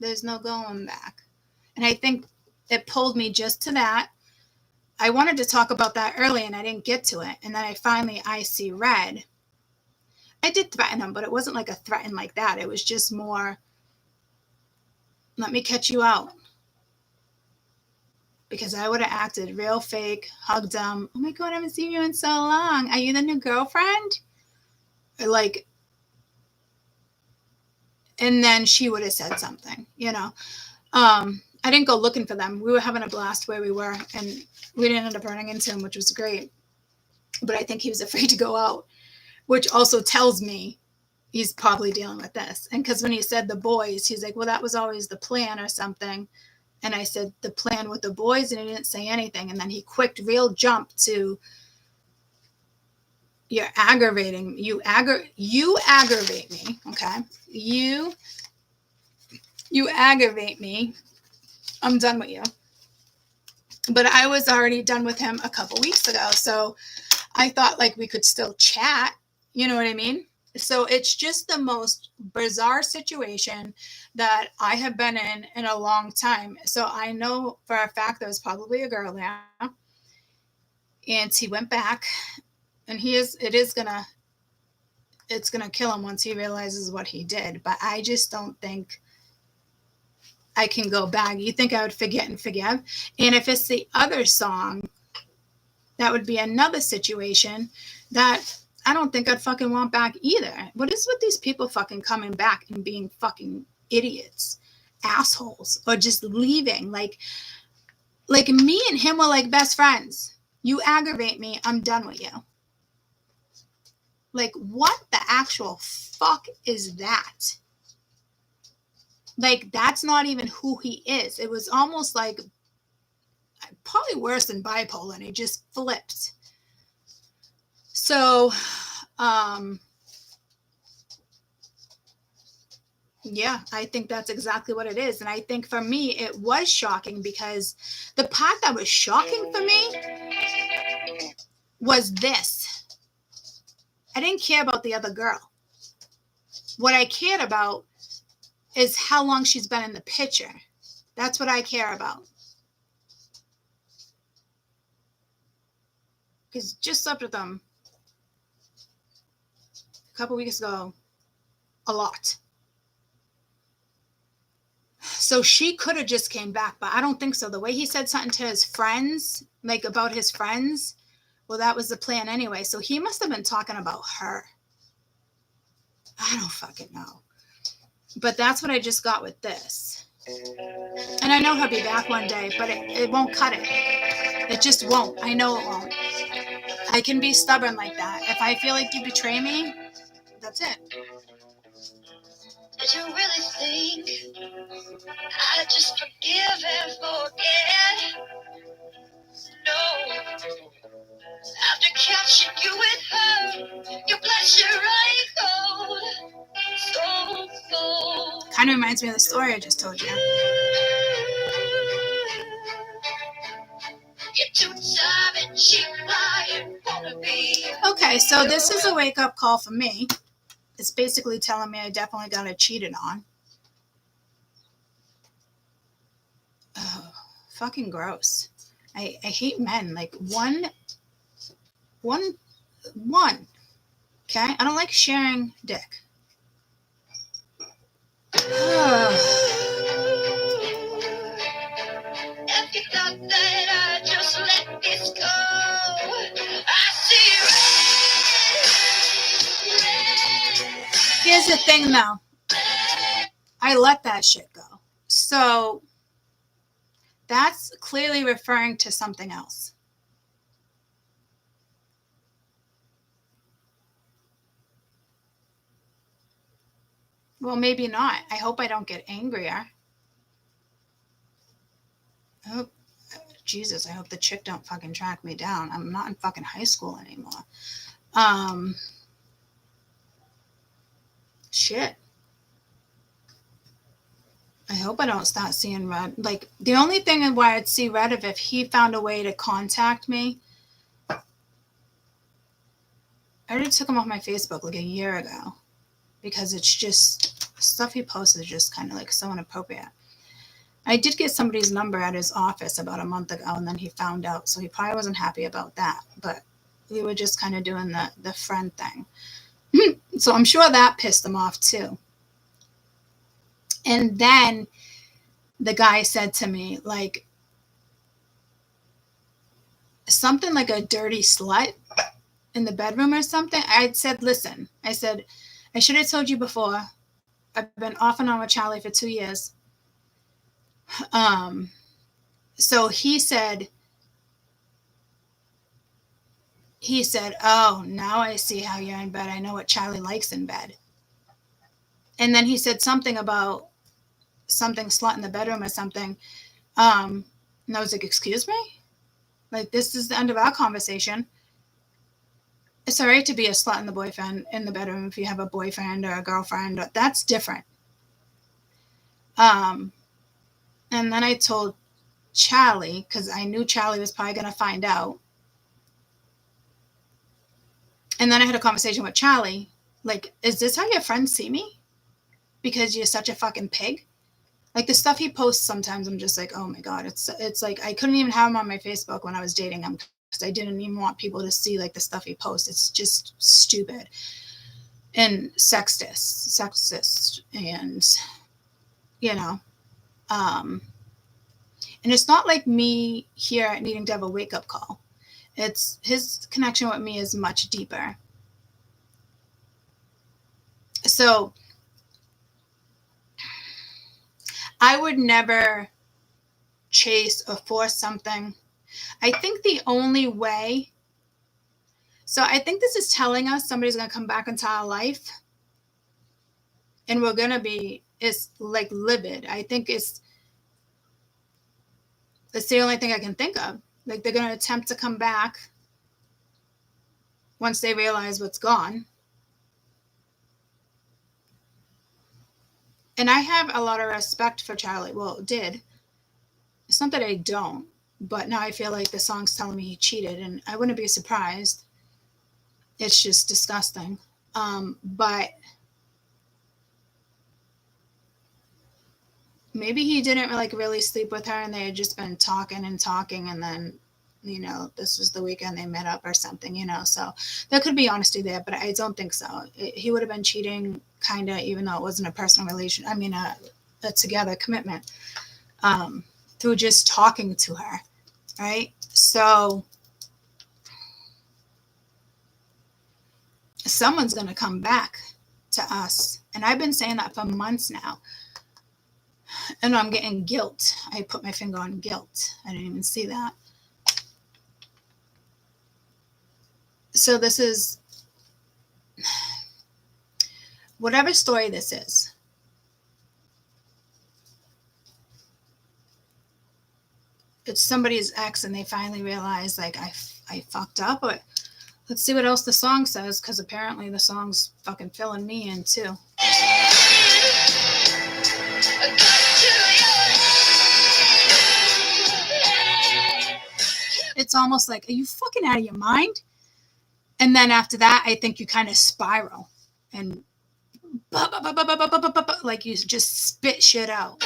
Speaker 1: There's no going back. And I think it pulled me just to that. I wanted to talk about that early and I didn't get to it. And then I see red. I did threaten him, but it wasn't like a threaten like that. It was just more, let me catch you out. Because I would have acted real fake, hugged him. Oh my God, I haven't seen you in so long. Are you the new girlfriend? Like, and then she would have said something, I didn't go looking for them. We were having a blast where we were, and we didn't end up running into him, which was great. But I think he was afraid to go out, which also tells me he's probably dealing with this. And because when he said the boys, he's like, well, that was always the plan or something. And I said, the plan with the boys, and he didn't say anything. And then he real jump to, you're aggravating. You aggravate me, okay? You aggravate me. I'm done with you. But I was already done with him a couple weeks ago. So I thought, like, we could still chat. You know what I mean? So it's just the most bizarre situation that I have been in a long time. So I know for a fact there was probably a girl there. And he went back. And it's gonna kill him once he realizes what he did. But I just don't think I can go back. You think I would forget and forgive? And if it's the other song, that would be another situation that I don't think I'd fucking want back either. What is with these people fucking coming back and being fucking idiots, assholes, or just leaving? Like me and him were like best friends. You aggravate me, I'm done with you. Like, what the actual fuck is that? Like, that's not even who he is. It was almost like, probably worse than bipolar, and he just flipped. So, yeah, I think that's exactly what it is. And I think for me, it was shocking, because the part that was shocking for me was this. I didn't care about the other girl. What I cared about is how long she's been in the picture. That's what I care about. because just slept with him a couple weeks ago a lot. So she could have just came back, but I don't think so. The way he said something to his friends, like about his friends, well, that was the plan anyway. So he must have been talking about her. I don't fucking know. But that's what I just got with this. And I know he'll be back one day, but it won't cut it. It just won't. I know it won't. I can be stubborn like that. If I feel like you betray me, that's it.
Speaker 5: Did you really think I just forgive and forget? No. After catching you with her, you bless your right cold. So cold.
Speaker 1: Kind of reminds me of the story I just told you.
Speaker 5: You're too tired and cheap lying, wanna be.
Speaker 1: Okay, so this is a wake-up call for me. It's basically telling me I definitely got cheated on. Oh, fucking gross. I hate men. Like one. Okay? I don't like sharing dick.
Speaker 5: If you thought that I just let this go, I see red.
Speaker 1: Here's the thing though. I let that shit go. So that's clearly referring to something else. Well, maybe not. I hope I don't get angrier. Oh, Jesus, I hope the chick don't fucking track me down. I'm not in fucking high school anymore. Shit. I hope I don't start seeing red. Like, the only thing why I'd see red if he found a way to contact me. I already took him off my Facebook like a year ago because it's just stuff he posts is just kind of like so inappropriate. I did get somebody's number at his office about a month ago, and then he found out, so he probably wasn't happy about that. But we were just kind of doing the friend thing. So I'm sure that pissed him off too. And then the guy said to me, like, something like a dirty slut in the bedroom or something. I said, listen, I said, I should have told you before. I've been off and on with Charlie for 2 years. So he said, oh, now I see how you're in bed. I know what Charlie likes in bed. And then he said something about something slut in the bedroom or something. And I was like, excuse me? Like, this is the end of our conversation. It's all right to be a slut in the bedroom if you have a boyfriend or a girlfriend. That's different. And then I told Charlie, because I knew Charlie was probably going to find out. And then I had a conversation with Charlie. Like, is this how your friends see me? Because you're such a fucking pig? Like, the stuff he posts sometimes, I'm just like, oh my God. It's like, I couldn't even have him on my Facebook when I was dating him because I didn't even want people to see, like, the stuff he posts. It's just stupid and sexist. And, you know, and it's not like me here needing to have a wake-up call. It's his connection with me is much deeper. So I would never chase or force something. I think the only way, so I think this is telling us somebody's going to come back into our life and we're going to be, it's like livid. I think it's the only thing I can think of. Like, they're going to attempt to come back once they realize what's gone. And I have a lot of respect for Charlie. Well, did. It's not that I don't, but now I feel like the song's telling me he cheated, and I wouldn't be surprised. It's just disgusting. But maybe he didn't like really sleep with her, and they had just been talking, and then you know, this was the weekend they met up or something, you know. So there could be honesty there, but I don't think so. He would have been cheating, kind of, even though it wasn't a personal relation. I mean, a together commitment, through just talking to her, right? So someone's going to come back to us. And I've been saying that for months now. And I'm getting guilt. I put my finger on guilt. I didn't even see that. So this is, whatever story this is, it's somebody's ex and they finally realize, like, I fucked up. But let's see what else the song says, because apparently the song's fucking filling me in too. It's almost like, are you fucking out of your mind? And then after that, I think you kind of spiral and like you just spit shit out.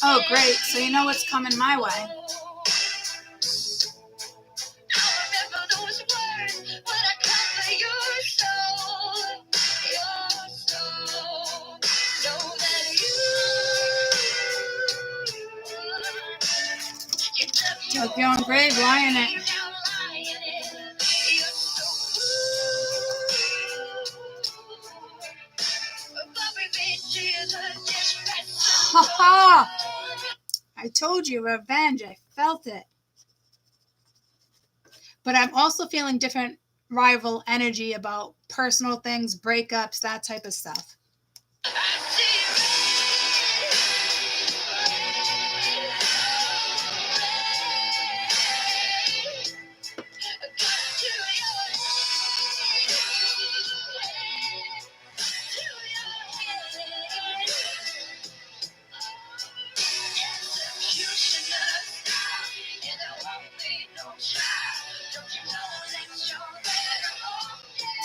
Speaker 1: Oh, great. So you know what's coming my way. Hope you're on grave lying it. Ha ha! I told you, revenge. I felt it. But I'm also feeling different rival energy about personal things, breakups, that type of stuff.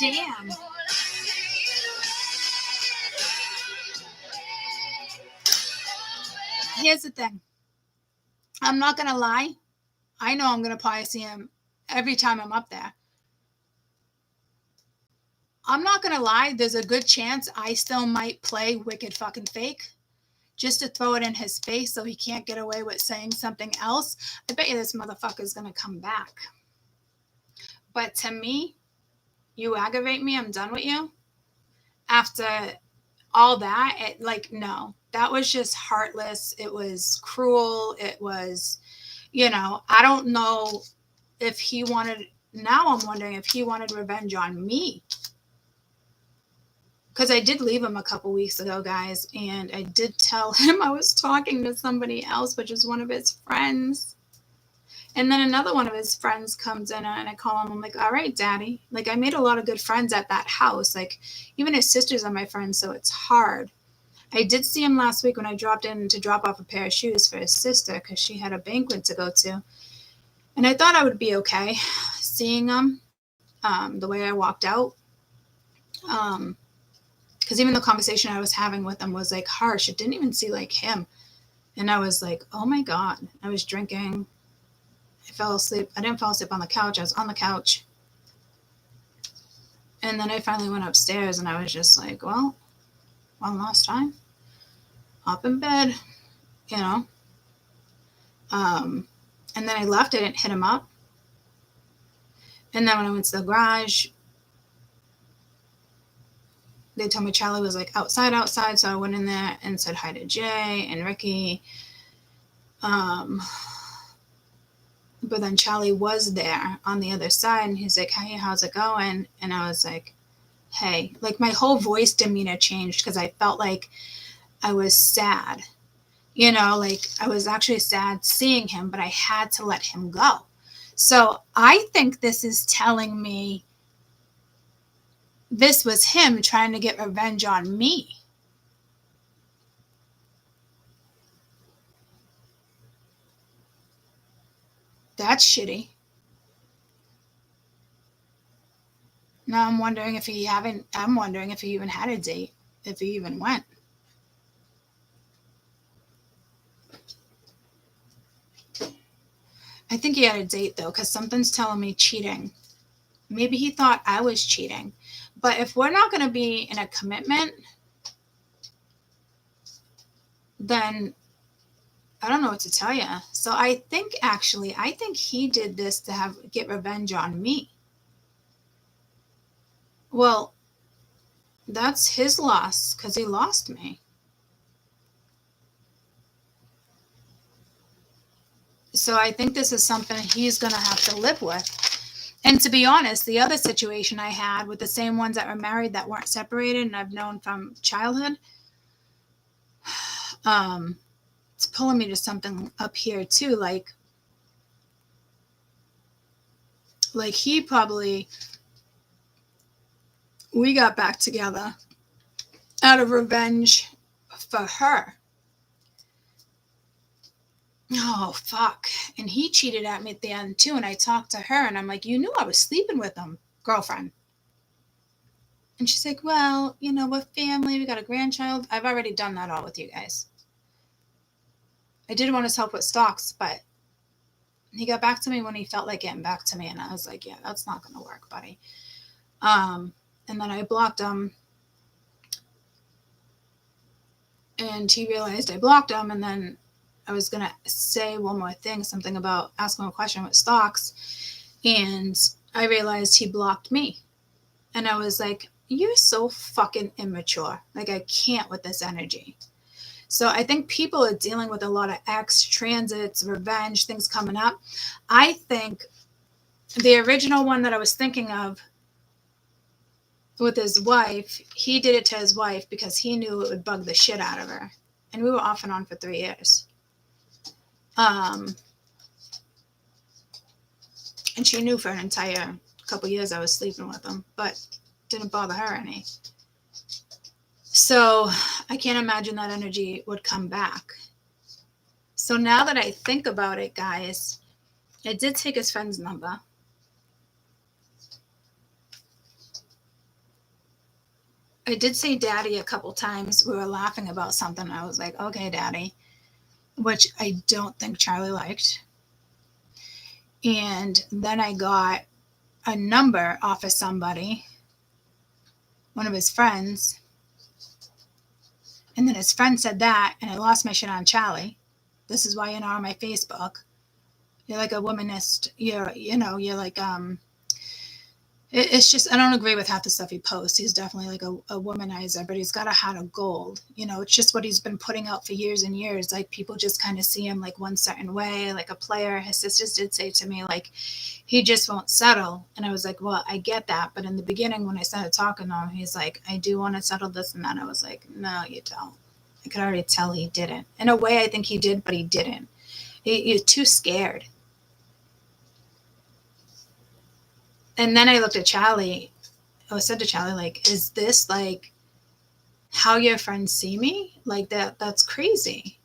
Speaker 1: Damn. Here's the thing. I'm not going to lie. I know I'm going to probably see him every time I'm up there. I'm not going to lie. There's a good chance I still might play wicked fucking fake just to throw it in his face so he can't get away with saying something else. I bet you this motherfucker's going to come back. But to me, you aggravate me, I'm done with you. After all that, no. That was just heartless. It was cruel. It was, I don't know if he wanted, now I'm wondering if he wanted revenge on me. Because I did leave him a couple weeks ago, guys, and I did tell him I was talking to somebody else, which is one of his friends. And then another one of his friends comes in and I call him. I'm like, all right, daddy. Like, I made a lot of good friends at that house. Like, even his sisters are my friends, so it's hard. I did see him last week when I dropped in to drop off a pair of shoes for his sister because she had a banquet to go to. And I thought I would be okay seeing him the way I walked out. Because even the conversation I was having with him was like harsh. It didn't even seem like him. And I was like, oh my God. I was drinking. I fell asleep. I didn't fall asleep on the couch. I was on the couch. And then I finally went upstairs and I was just like, well, one last time. Up in bed, And then I left. I didn't hit him up. And then when I went to the garage, they told me Charlie was like outside. So I went in there and said hi to Jay and Ricky. But then Charlie was there on the other side and he's like, hey, how's it going? And I was like, hey, like my whole voice demeanor changed because I felt like I was sad, like I was actually sad seeing him, but I had to let him go. So I think this is telling me this was him trying to get revenge on me. That's shitty. Now I'm wondering if he even had a date, if he even went. I think he had a date though, because something's telling me cheating. Maybe he thought I was cheating. But if we're not going to be in a commitment, then I don't know what to tell you. So I think he did this to get revenge on me. Well, that's his loss because he lost me. So I think this is something he's going to have to live with. And to be honest, the other situation I had with the same ones that were married that weren't separated and I've known from childhood, it's pulling me to something up here too. Like he probably, we got back together out of revenge for her. Oh, fuck. And he cheated at me at the end, too. And I talked to her, and I'm like, you knew I was sleeping with him, girlfriend. And she's like, well, we're family. We got a grandchild. I've already done that all with you guys. I did want his help with stocks, but he got back to me when he felt like getting back to me. And I was like, yeah, that's not going to work, buddy. And then I blocked him. And he realized I blocked him, and then I was going to say one more thing, something about asking a question with stocks. And I realized he blocked me. And I was like, you're so fucking immature. Like, I can't with this energy. So I think people are dealing with a lot of transits, revenge, things coming up. I think the original one that I was thinking of with his wife, he did it to his wife because he knew it would bug the shit out of her. And we were off and on for 3 years. And she knew for an entire couple years I was sleeping with him, but didn't bother her any. So I can't imagine that energy would come back. So now that I think about it, guys, I did take his friend's number. I did say daddy a couple times. We were laughing about something. I was like, okay, daddy. Which I don't think Charlie liked. And then I got a number off of somebody, one of his friends. And then his friend said that, and I lost my shit on Charlie. This is why you're not on my Facebook. You're like a womanist. You're like, it's just, I don't agree with half the stuff he posts. He's definitely like a womanizer, but he's got a heart of gold. It's just what he's been putting out for years and years. Like, people just kind of see him like one certain way, like a player. His sisters did say to me, like, he just won't settle. And I was like, well, I get that. But in the beginning, when I started talking to him, he's like, I do want to settle this and that. I was like, no, you don't. I could already tell he didn't. In a way, I think he did, but he didn't. You're too scared. And then I looked at Charlie. I said to Charlie, like, is this like how your friends see me? Like, that's crazy.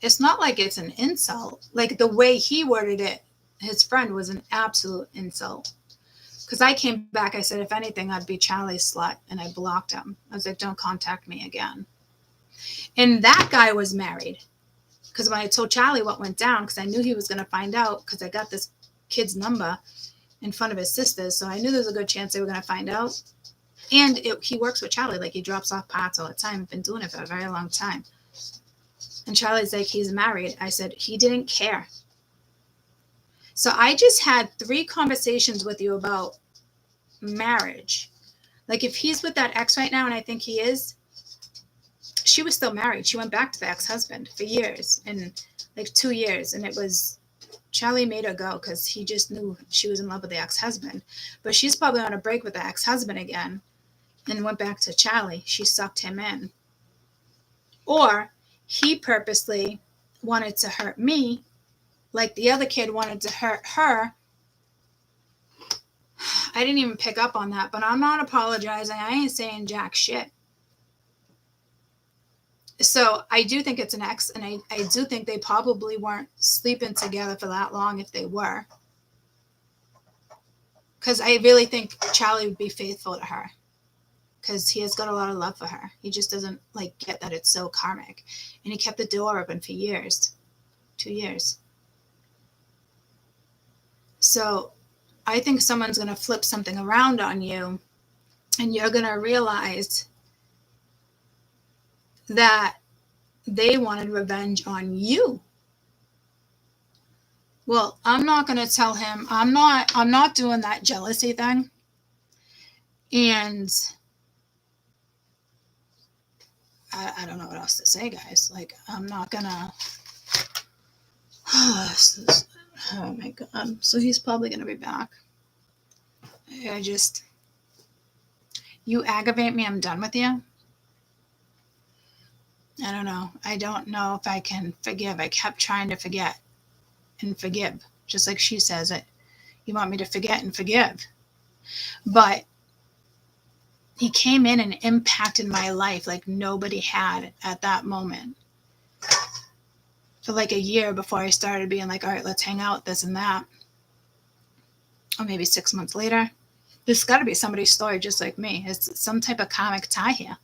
Speaker 1: It's not like it's an insult. Like, the way he worded it, his friend, was an absolute insult. Because I came back, I said, if anything, I'd be Charlie's slut. And I blocked him. I was like, don't contact me again. And that guy was married. Because when I told Charlie what went down, because I knew he was going to find out, because I got this kid's number in front of his sisters, so I knew there was a good chance they were going to find out. And he works with Charlie. Like, he drops off parts all the time. I've been doing it for a very long time. And Charlie's like, he's married. I said, he didn't care. So I just had 3 conversations with you about marriage. Like, if he's with that ex right now, and I think he is, she was still married. She went back to the ex-husband for years, and like 2 years. And it was, Charlie made her go because he just knew she was in love with the ex-husband. But she's probably on a break with the ex-husband again and went back to Charlie. She sucked him in. Or he purposely wanted to hurt me like the other kid wanted to hurt her. I didn't even pick up on that, but I'm not apologizing. I ain't saying jack shit. So I do think it's an ex, and I do think they probably weren't sleeping together for that long if they were. Because I really think Charlie would be faithful to her. Because he has got a lot of love for her. He just doesn't like get that it's so karmic. And he kept the door open for years. 2 years. So I think someone's going to flip something around on you, and you're going to realize that they wanted revenge on you. Well, I'm not going to tell him. I'm not doing that jealousy thing. And I don't know what else to say, guys. Like, I'm not going to. Oh my God. So he's probably going to be back. You aggravate me, I'm done with you. I don't know. I don't know if I can forgive. I kept trying to forget and forgive, just like she says it. You want me to forget and forgive. But he came in and impacted my life like nobody had at that moment. For like a year before I started being like, all right, let's hang out, this and that. Or maybe 6 months later. There's got to be somebody's story just like me. It's some type of karmic tie here.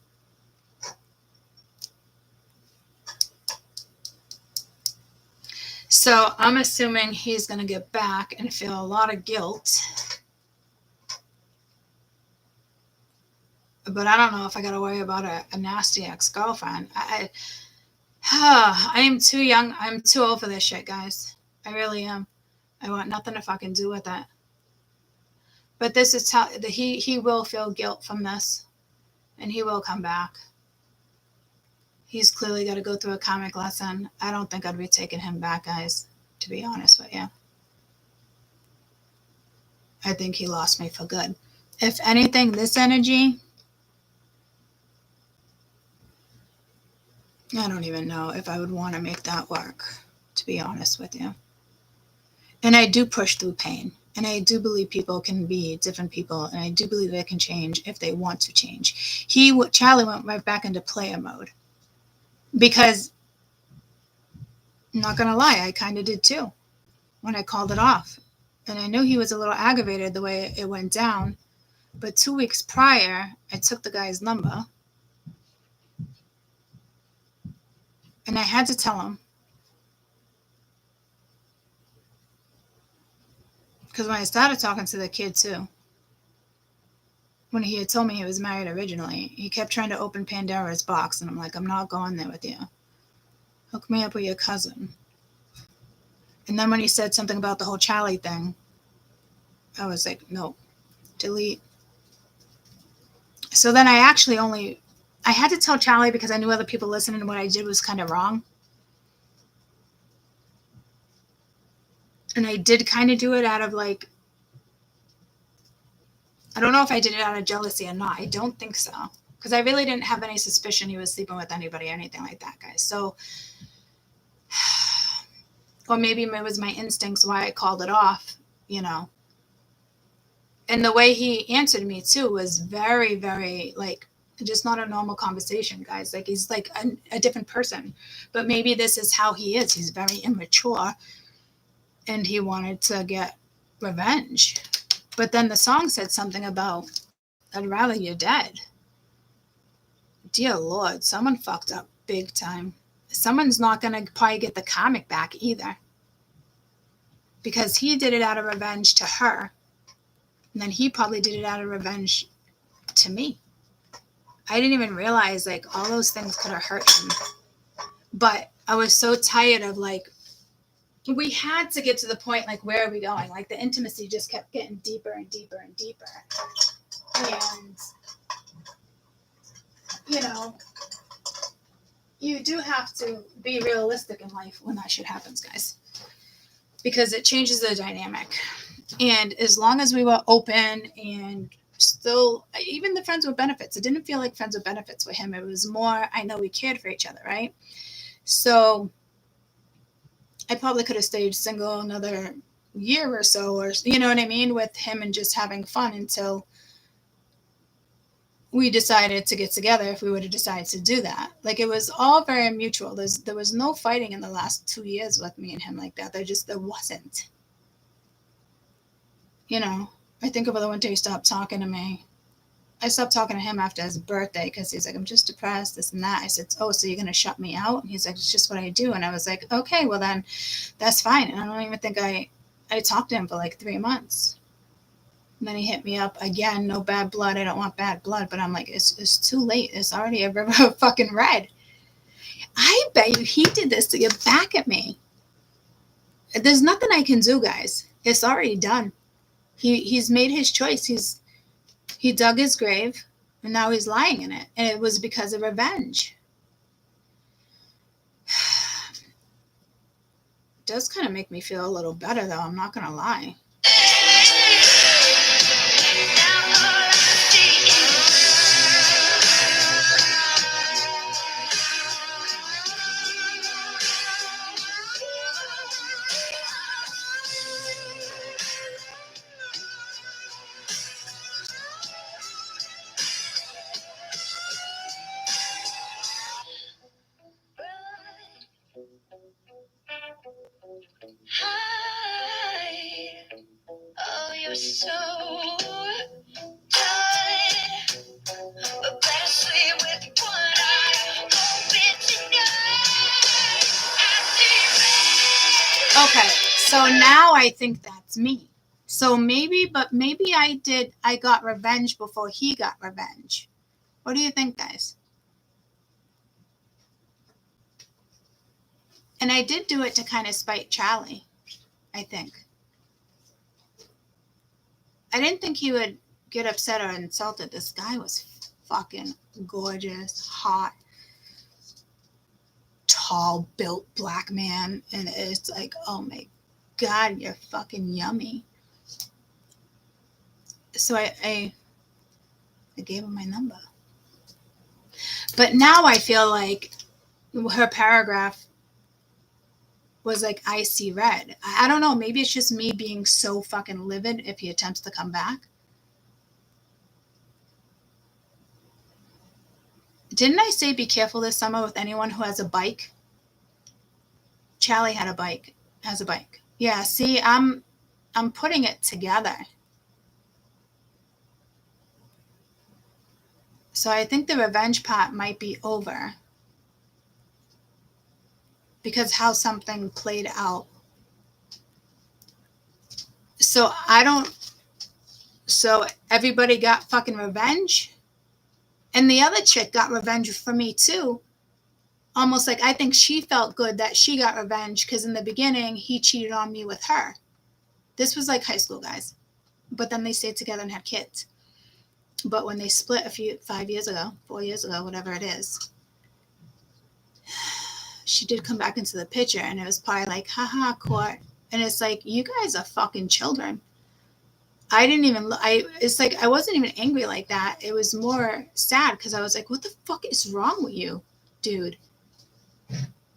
Speaker 1: So I'm assuming he's going to get back and feel a lot of guilt. But I don't know if I got to worry about a nasty ex-girlfriend. I am too young. I'm too old for this shit, guys. I really am. I want nothing to fucking do with it. But this is how he will feel guilt from this, and he will come back. He's clearly got to go through a karmic lesson. I don't think I'd be taking him back, guys, to be honest with you. I think he lost me for good. If anything, this energy, I don't even know if I would want to make that work, to be honest with you. And I do push through pain. And I do believe people can be different people. And I do believe they can change if they want to change. Charlie went right back into player mode. Because, I'm not going to lie, I kind of did too. When I called it off. And I knew he was a little aggravated the way it went down. But 2 weeks prior, I took the guy's number. And I had to tell him. Because when I started talking to the kid too, when he had told me he was married originally, he kept trying to open Pandora's box. And I'm like, I'm not going there with you. Hook me up with your cousin. And then when he said something about the whole Charlie thing, I was like, no, delete. So then I had to tell Charlie because I knew other people listening and what I did was kind of wrong. And I did kind of do it out of like, I don't know if I did it out of jealousy or not. I don't think so. Because I really didn't have any suspicion he was sleeping with anybody or anything like that, guys. So, or maybe it was my instincts why I called it off, you know. And the way he answered me too was very, very like, just not a normal conversation, guys. Like he's like a different person. But maybe this is how he is. He's very immature. And he wanted to get revenge. But then the song said something about, I'd rather you're dead. Dear Lord, someone fucked up big time. Someone's not going to probably get the karmic back either. Because he did it out of revenge to her. And then he probably did it out of revenge to me. I didn't even realize like all those things could have hurt him. But I was so tired of like, we had to get to the point, like, where are we going? Like, the intimacy just kept getting deeper and deeper and deeper. And, you know, you do have to be realistic in life when that shit happens, guys. Because it changes the dynamic. And as long as we were open and still, even the friends with benefits, it didn't feel like friends with benefits with him. It was more, I know we cared for each other, right? So I probably could have stayed single another year or so, or you know what I mean, with him and just having fun until we decided to get together, if we would have decided to do that. Like, it was all very mutual. There was no fighting in the last 2 years with me and him like that. There wasn't. You know, I think over the winter he stopped talking to me. I stopped talking to him after his birthday because he's like, I'm just depressed, this and that. I said, oh, so you're going to shut me out? And he's like, it's just what I do. And I was like, okay, well then that's fine. And I don't even think I talked to him for like 3 months. And then he hit me up again, no bad blood. I don't want bad blood. But I'm like, it's too late. It's already a river of fucking red. I bet you he did this to get back at me. There's nothing I can do, guys. It's already done. He's made his choice. He dug his grave, and now he's lying in it. And it was because of revenge. It does kind of make me feel a little better, though. I'm not going to lie.
Speaker 5: Hi. Oh, you're so tired. But better sleep with one eye open tonight. I see red.
Speaker 1: Okay, so now I think that's me. So maybe I got revenge before he got revenge. What do you think, guys? And I did do it to kind of spite Charlie, I think. I didn't think he would get upset or insulted. This guy was fucking gorgeous, hot, tall, built black man. And it's like, oh my God, you're fucking yummy. So I gave him my number. But now I feel like her paragraph was like, I see red. I don't know. Maybe it's just me being so fucking livid if he attempts to come back. Didn't I say be careful this summer with anyone who has a bike? Charlie had a bike, has a bike. Yeah, see, I'm putting it together. So I think the revenge part might be over. Because how something played out. So everybody got fucking revenge. And the other chick got revenge for me too. Almost like I think she felt good that she got revenge because in the beginning he cheated on me with her. This was like high school, guys. But then they stayed together and had kids. But when they split 4 years ago, whatever it is, she did come back into the picture and it was probably like, haha, court. And it's like, you guys are fucking children. It's like, I wasn't even angry like that. It was more sad because I was like, what the fuck is wrong with you, dude?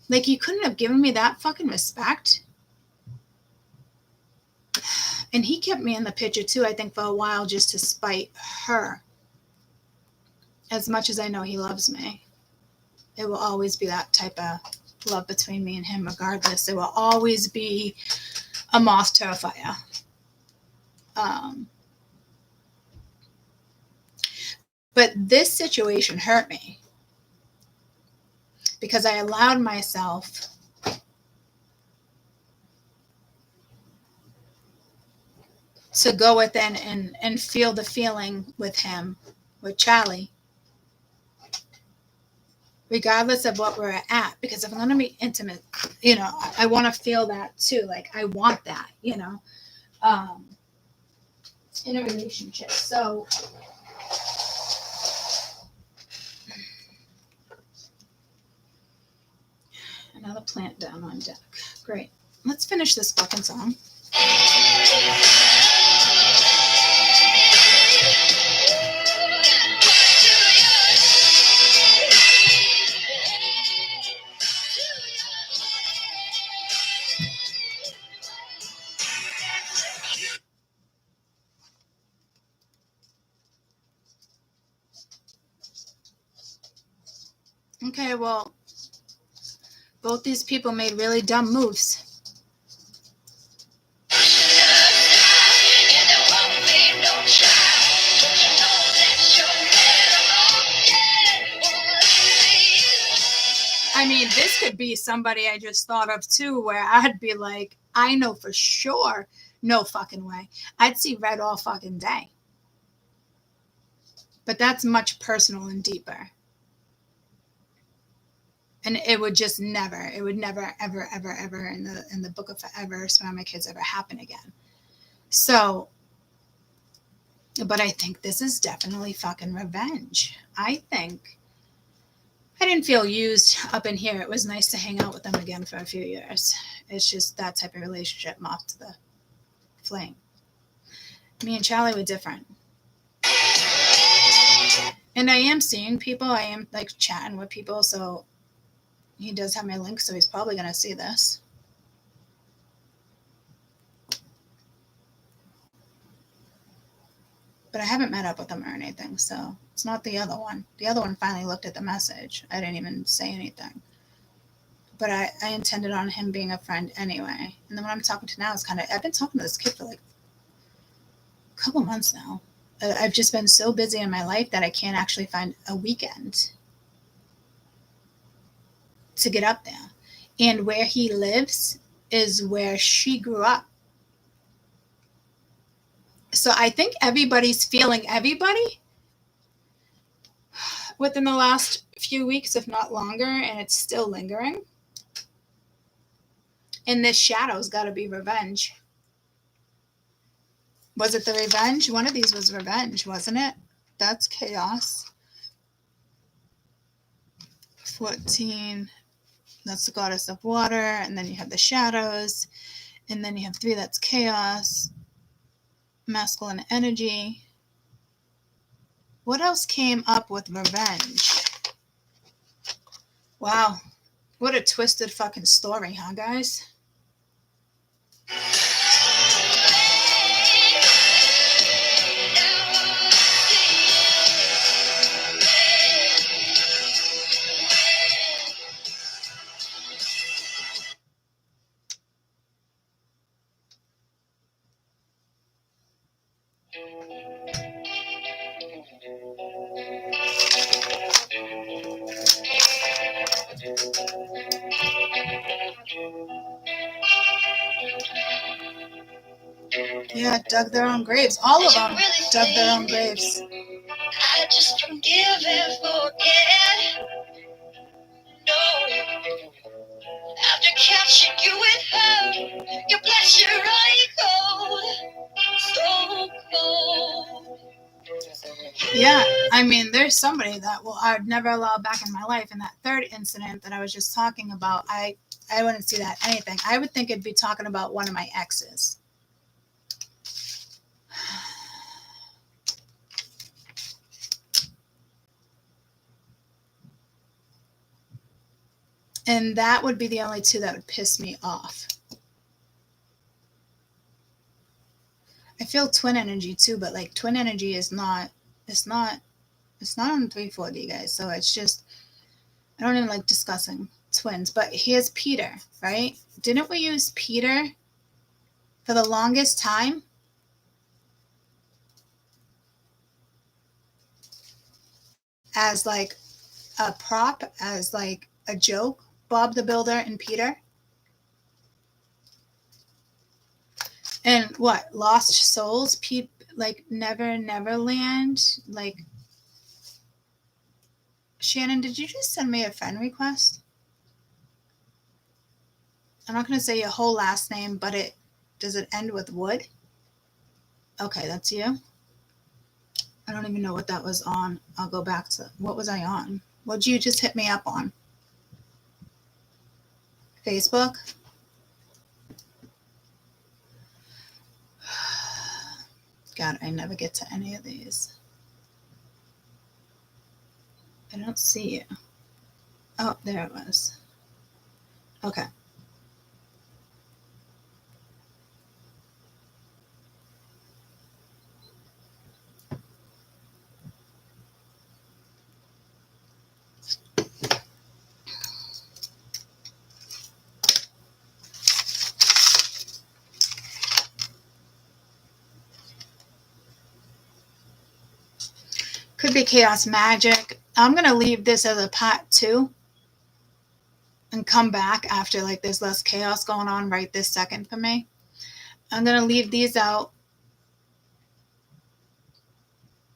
Speaker 1: Like, you couldn't have given me that fucking respect. And he kept me in the picture too, I think, for a while just to spite her. As much as I know he loves me. It will always be that type of love between me and him regardless. There will always be a moth to a fire. But this situation hurt me because I allowed myself to go within and feel the feeling with him, with Charlie, regardless of what we're at. Because if I'm going to be intimate, I want to feel that too. Like, I want that, in a relationship. So another plant down on deck. Great. Let's finish this fucking song. Okay, well, both these people made really dumb moves. I mean, this could be somebody I just thought of too, where I'd be like, I know for sure, no fucking way. I'd see red all fucking day. But that's much personal and deeper. And it would just never, ever, ever, ever in the book of forever surround my kids ever happen again. So, but I think this is definitely fucking revenge. I think I didn't feel used up in here. It was nice to hang out with them again for a few years. It's just that type of relationship moth to the flame. Me and Charlie were different. And I am seeing people. I am like chatting with people. So he does have my link. So he's probably going to see this. But I haven't met up with him or anything. So it's not the other one. The other one finally looked at the message. I didn't even say anything. But I intended on him being a friend anyway. And the one I'm talking to now is kind of, I've been talking to this kid for like a couple months now. I've just been so busy in my life that I can't actually find a weekend to get up there. And where he lives is where she grew up. So I think everybody's feeling everybody within the last few weeks, if not longer, and it's still lingering. And this shadow's got to be revenge. Was it the revenge? One of these was revenge, wasn't it? That's chaos. 14, that's the goddess of water. And then you have the shadows. And then you have 3, that's chaos. Masculine energy. What else came up with revenge? Wow. What a twisted fucking story, huh, guys? Yeah, dug their own graves. All of them dug their own graves.
Speaker 5: I just forgive and forget. No. After catching you with her, you bless your eye cold. So cold.
Speaker 1: Yeah, I mean, there's somebody that I'd never allow back in my life. And that third incident that I was just talking about, I wouldn't see that anything. I would think it'd be talking about one of my exes. And that would be the only 2 that would piss me off. I feel twin energy too, but like twin energy is not, it's not on 340, guys. So it's just, I don't even like discussing twins. But here's Peter, right? Didn't we use Peter for the longest time? As like a prop, as like a joke? Bob the Builder and Peter? And what? Lost Souls? Like Neverland? Like, Shannon, did you just send me a friend request? I'm not going to say your whole last name, but does it end with Wood? Okay, that's you. I don't even know what that was on. I'll go back to, what was I on? What'd you just hit me up on? Facebook? God, I never get to any of these. I don't see you. Oh, there it was. Okay. Could be chaos magic. I'm going to leave this as a part 2. and come back after like there's less chaos going on right this second for me. I'm going to leave these out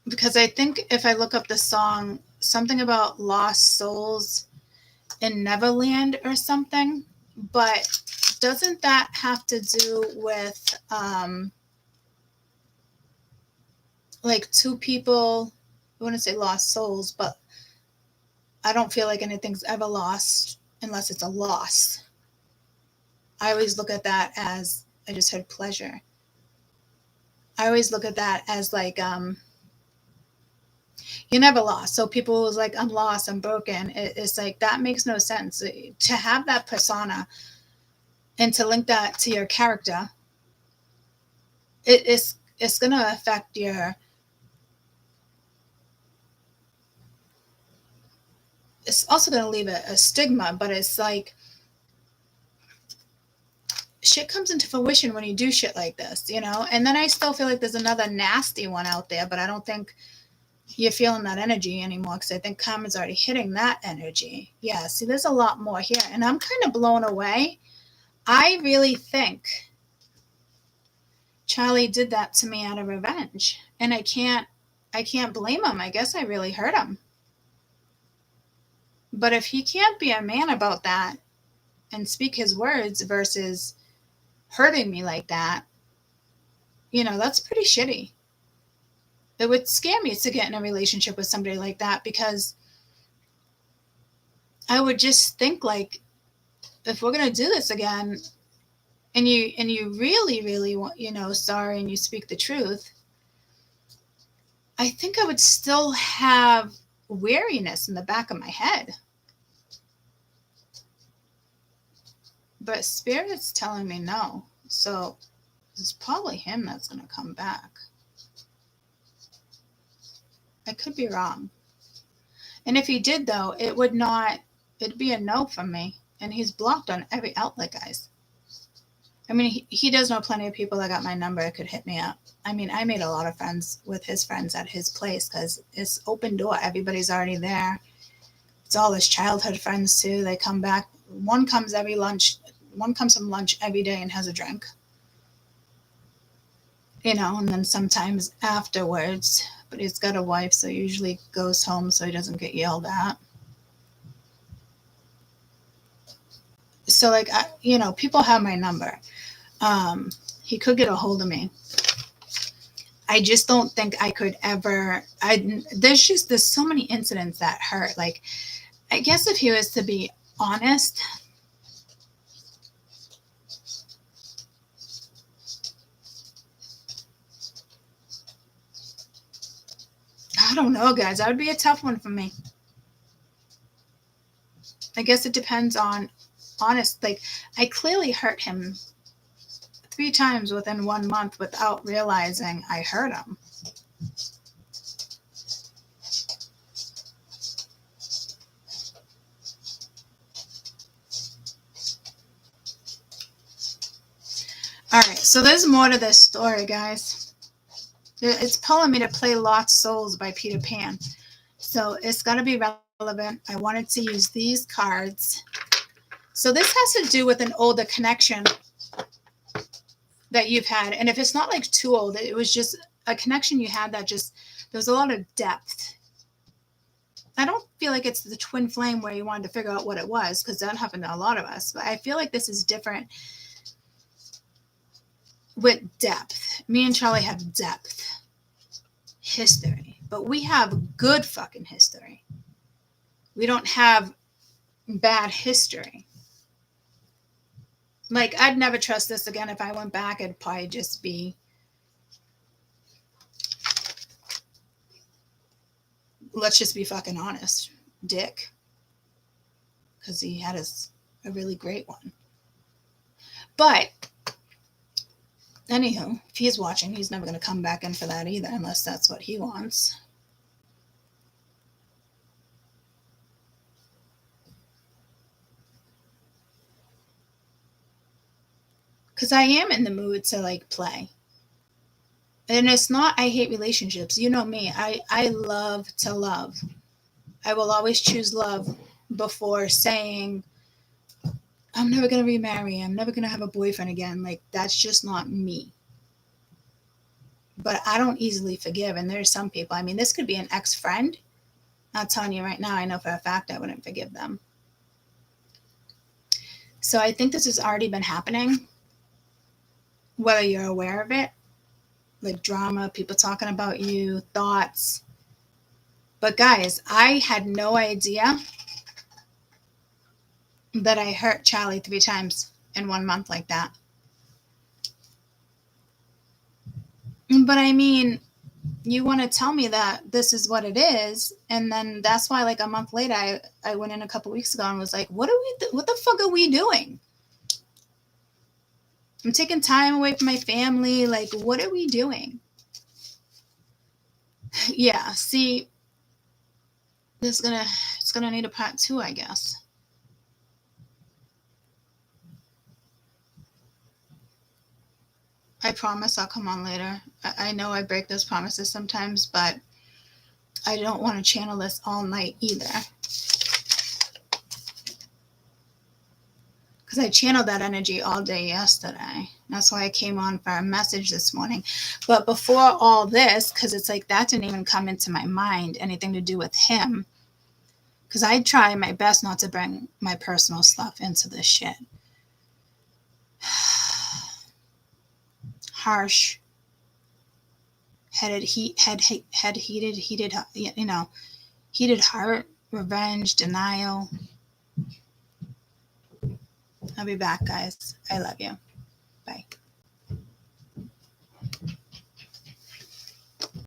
Speaker 1: because I think if I look up the song, something about lost souls in Neverland or something, but doesn't that have to do with like two people? I wouldn't say lost souls, but I don't feel like anything's ever lost unless it's a loss. I always look at that as, I just heard pleasure. I always look at that as like you never lost. So people was like, I'm lost, I'm broken. It's like that makes no sense. To have that persona and to link that to your character, it's gonna affect your, it's also gonna leave a stigma, but it's like shit comes into fruition when you do shit like this, you know? And then I still feel like there's another nasty one out there, but I don't think you're feeling that energy anymore because I think karma's already hitting that energy. Yeah, see, there's a lot more here. And I'm kind of blown away. I really think Charlie did that to me out of revenge. And I can't blame him. I guess I really hurt him. But if he can't be a man about that and speak his words versus hurting me like that, you know, that's pretty shitty. It would scare me to get in a relationship with somebody like that because I would just think like, if we're going to do this again and you really, really want, you know, sorry, and you speak the truth, I think I would still have weariness in the back of my head. But Spirit's telling me no. So it's probably him that's going to come back. I could be wrong. And if he did, though, it'd be a no from me. And he's blocked on every outlet, guys. I mean, he does know plenty of people that got my number could hit me up. I mean, I made a lot of friends with his friends at his place because it's open door. Everybody's already there. It's all his childhood friends, too. They come back. One comes from lunch every day and has a drink. You know, and then sometimes afterwards, but he's got a wife, so he usually goes home so he doesn't get yelled at. So, like, you know, people have my number. He could get a hold of me. I just don't think I could ever. There's so many incidents that hurt. Like, I guess if he was to be honest, I don't know, guys. That would be a tough one for me. I guess it depends on honest. Like, I clearly hurt him 3 times within 1 month without realizing I hurt him. All right, so there's more to this story, guys. It's pulling me to play Lost Souls by Peter Pan. So it's got to be relevant. I wanted to use these cards. So this has to do with an older connection that you've had. And if it's not like too old, it was just a connection you had that just, there was a lot of depth. I don't feel like it's the twin flame where you wanted to figure out what it was, because that happened to a lot of us. But I feel like this is different with depth. Me and Charlie have depth. History. But we have good fucking history. We don't have bad history. Like, I'd never trust this again. If I went back, it'd probably just be, let's just be fucking honest, dick. Because he had a really great one. But anywho, if he's watching, he's never going to come back in for that either, unless that's what he wants. Because I am in the mood to, like, play. And it's not, I hate relationships. You know me. I love to love. I will always choose love before saying I'm never going to remarry. I'm never going to have a boyfriend again. Like, that's just not me. But I don't easily forgive. And there's some people, I mean, this could be an ex-friend. I'm telling you right now, I know for a fact I wouldn't forgive them. So I think this has already been happening, whether you're aware of it, like drama, people talking about you, thoughts. But guys, I had no idea that I hurt Charlie 3 times in 1 month like that. But I mean, you want to tell me that this is what it is, and then that's why, like, a month later, I went in a couple weeks ago and was like, what the fuck are we doing? I'm taking time away from my family. Like, what are we doing? Yeah, see, it's gonna need a part 2, I guess. I promise I'll come on later. I know I break those promises sometimes, but I don't want to channel this all night either. Because I channeled that energy all day yesterday. That's why I came on for a message this morning. But before all this, because it's like that didn't even come into my mind, anything to do with him. Because I try my best not to bring my personal stuff into this shit. Harsh, heated heart, revenge, denial. I'll be back, guys. I love you. Bye.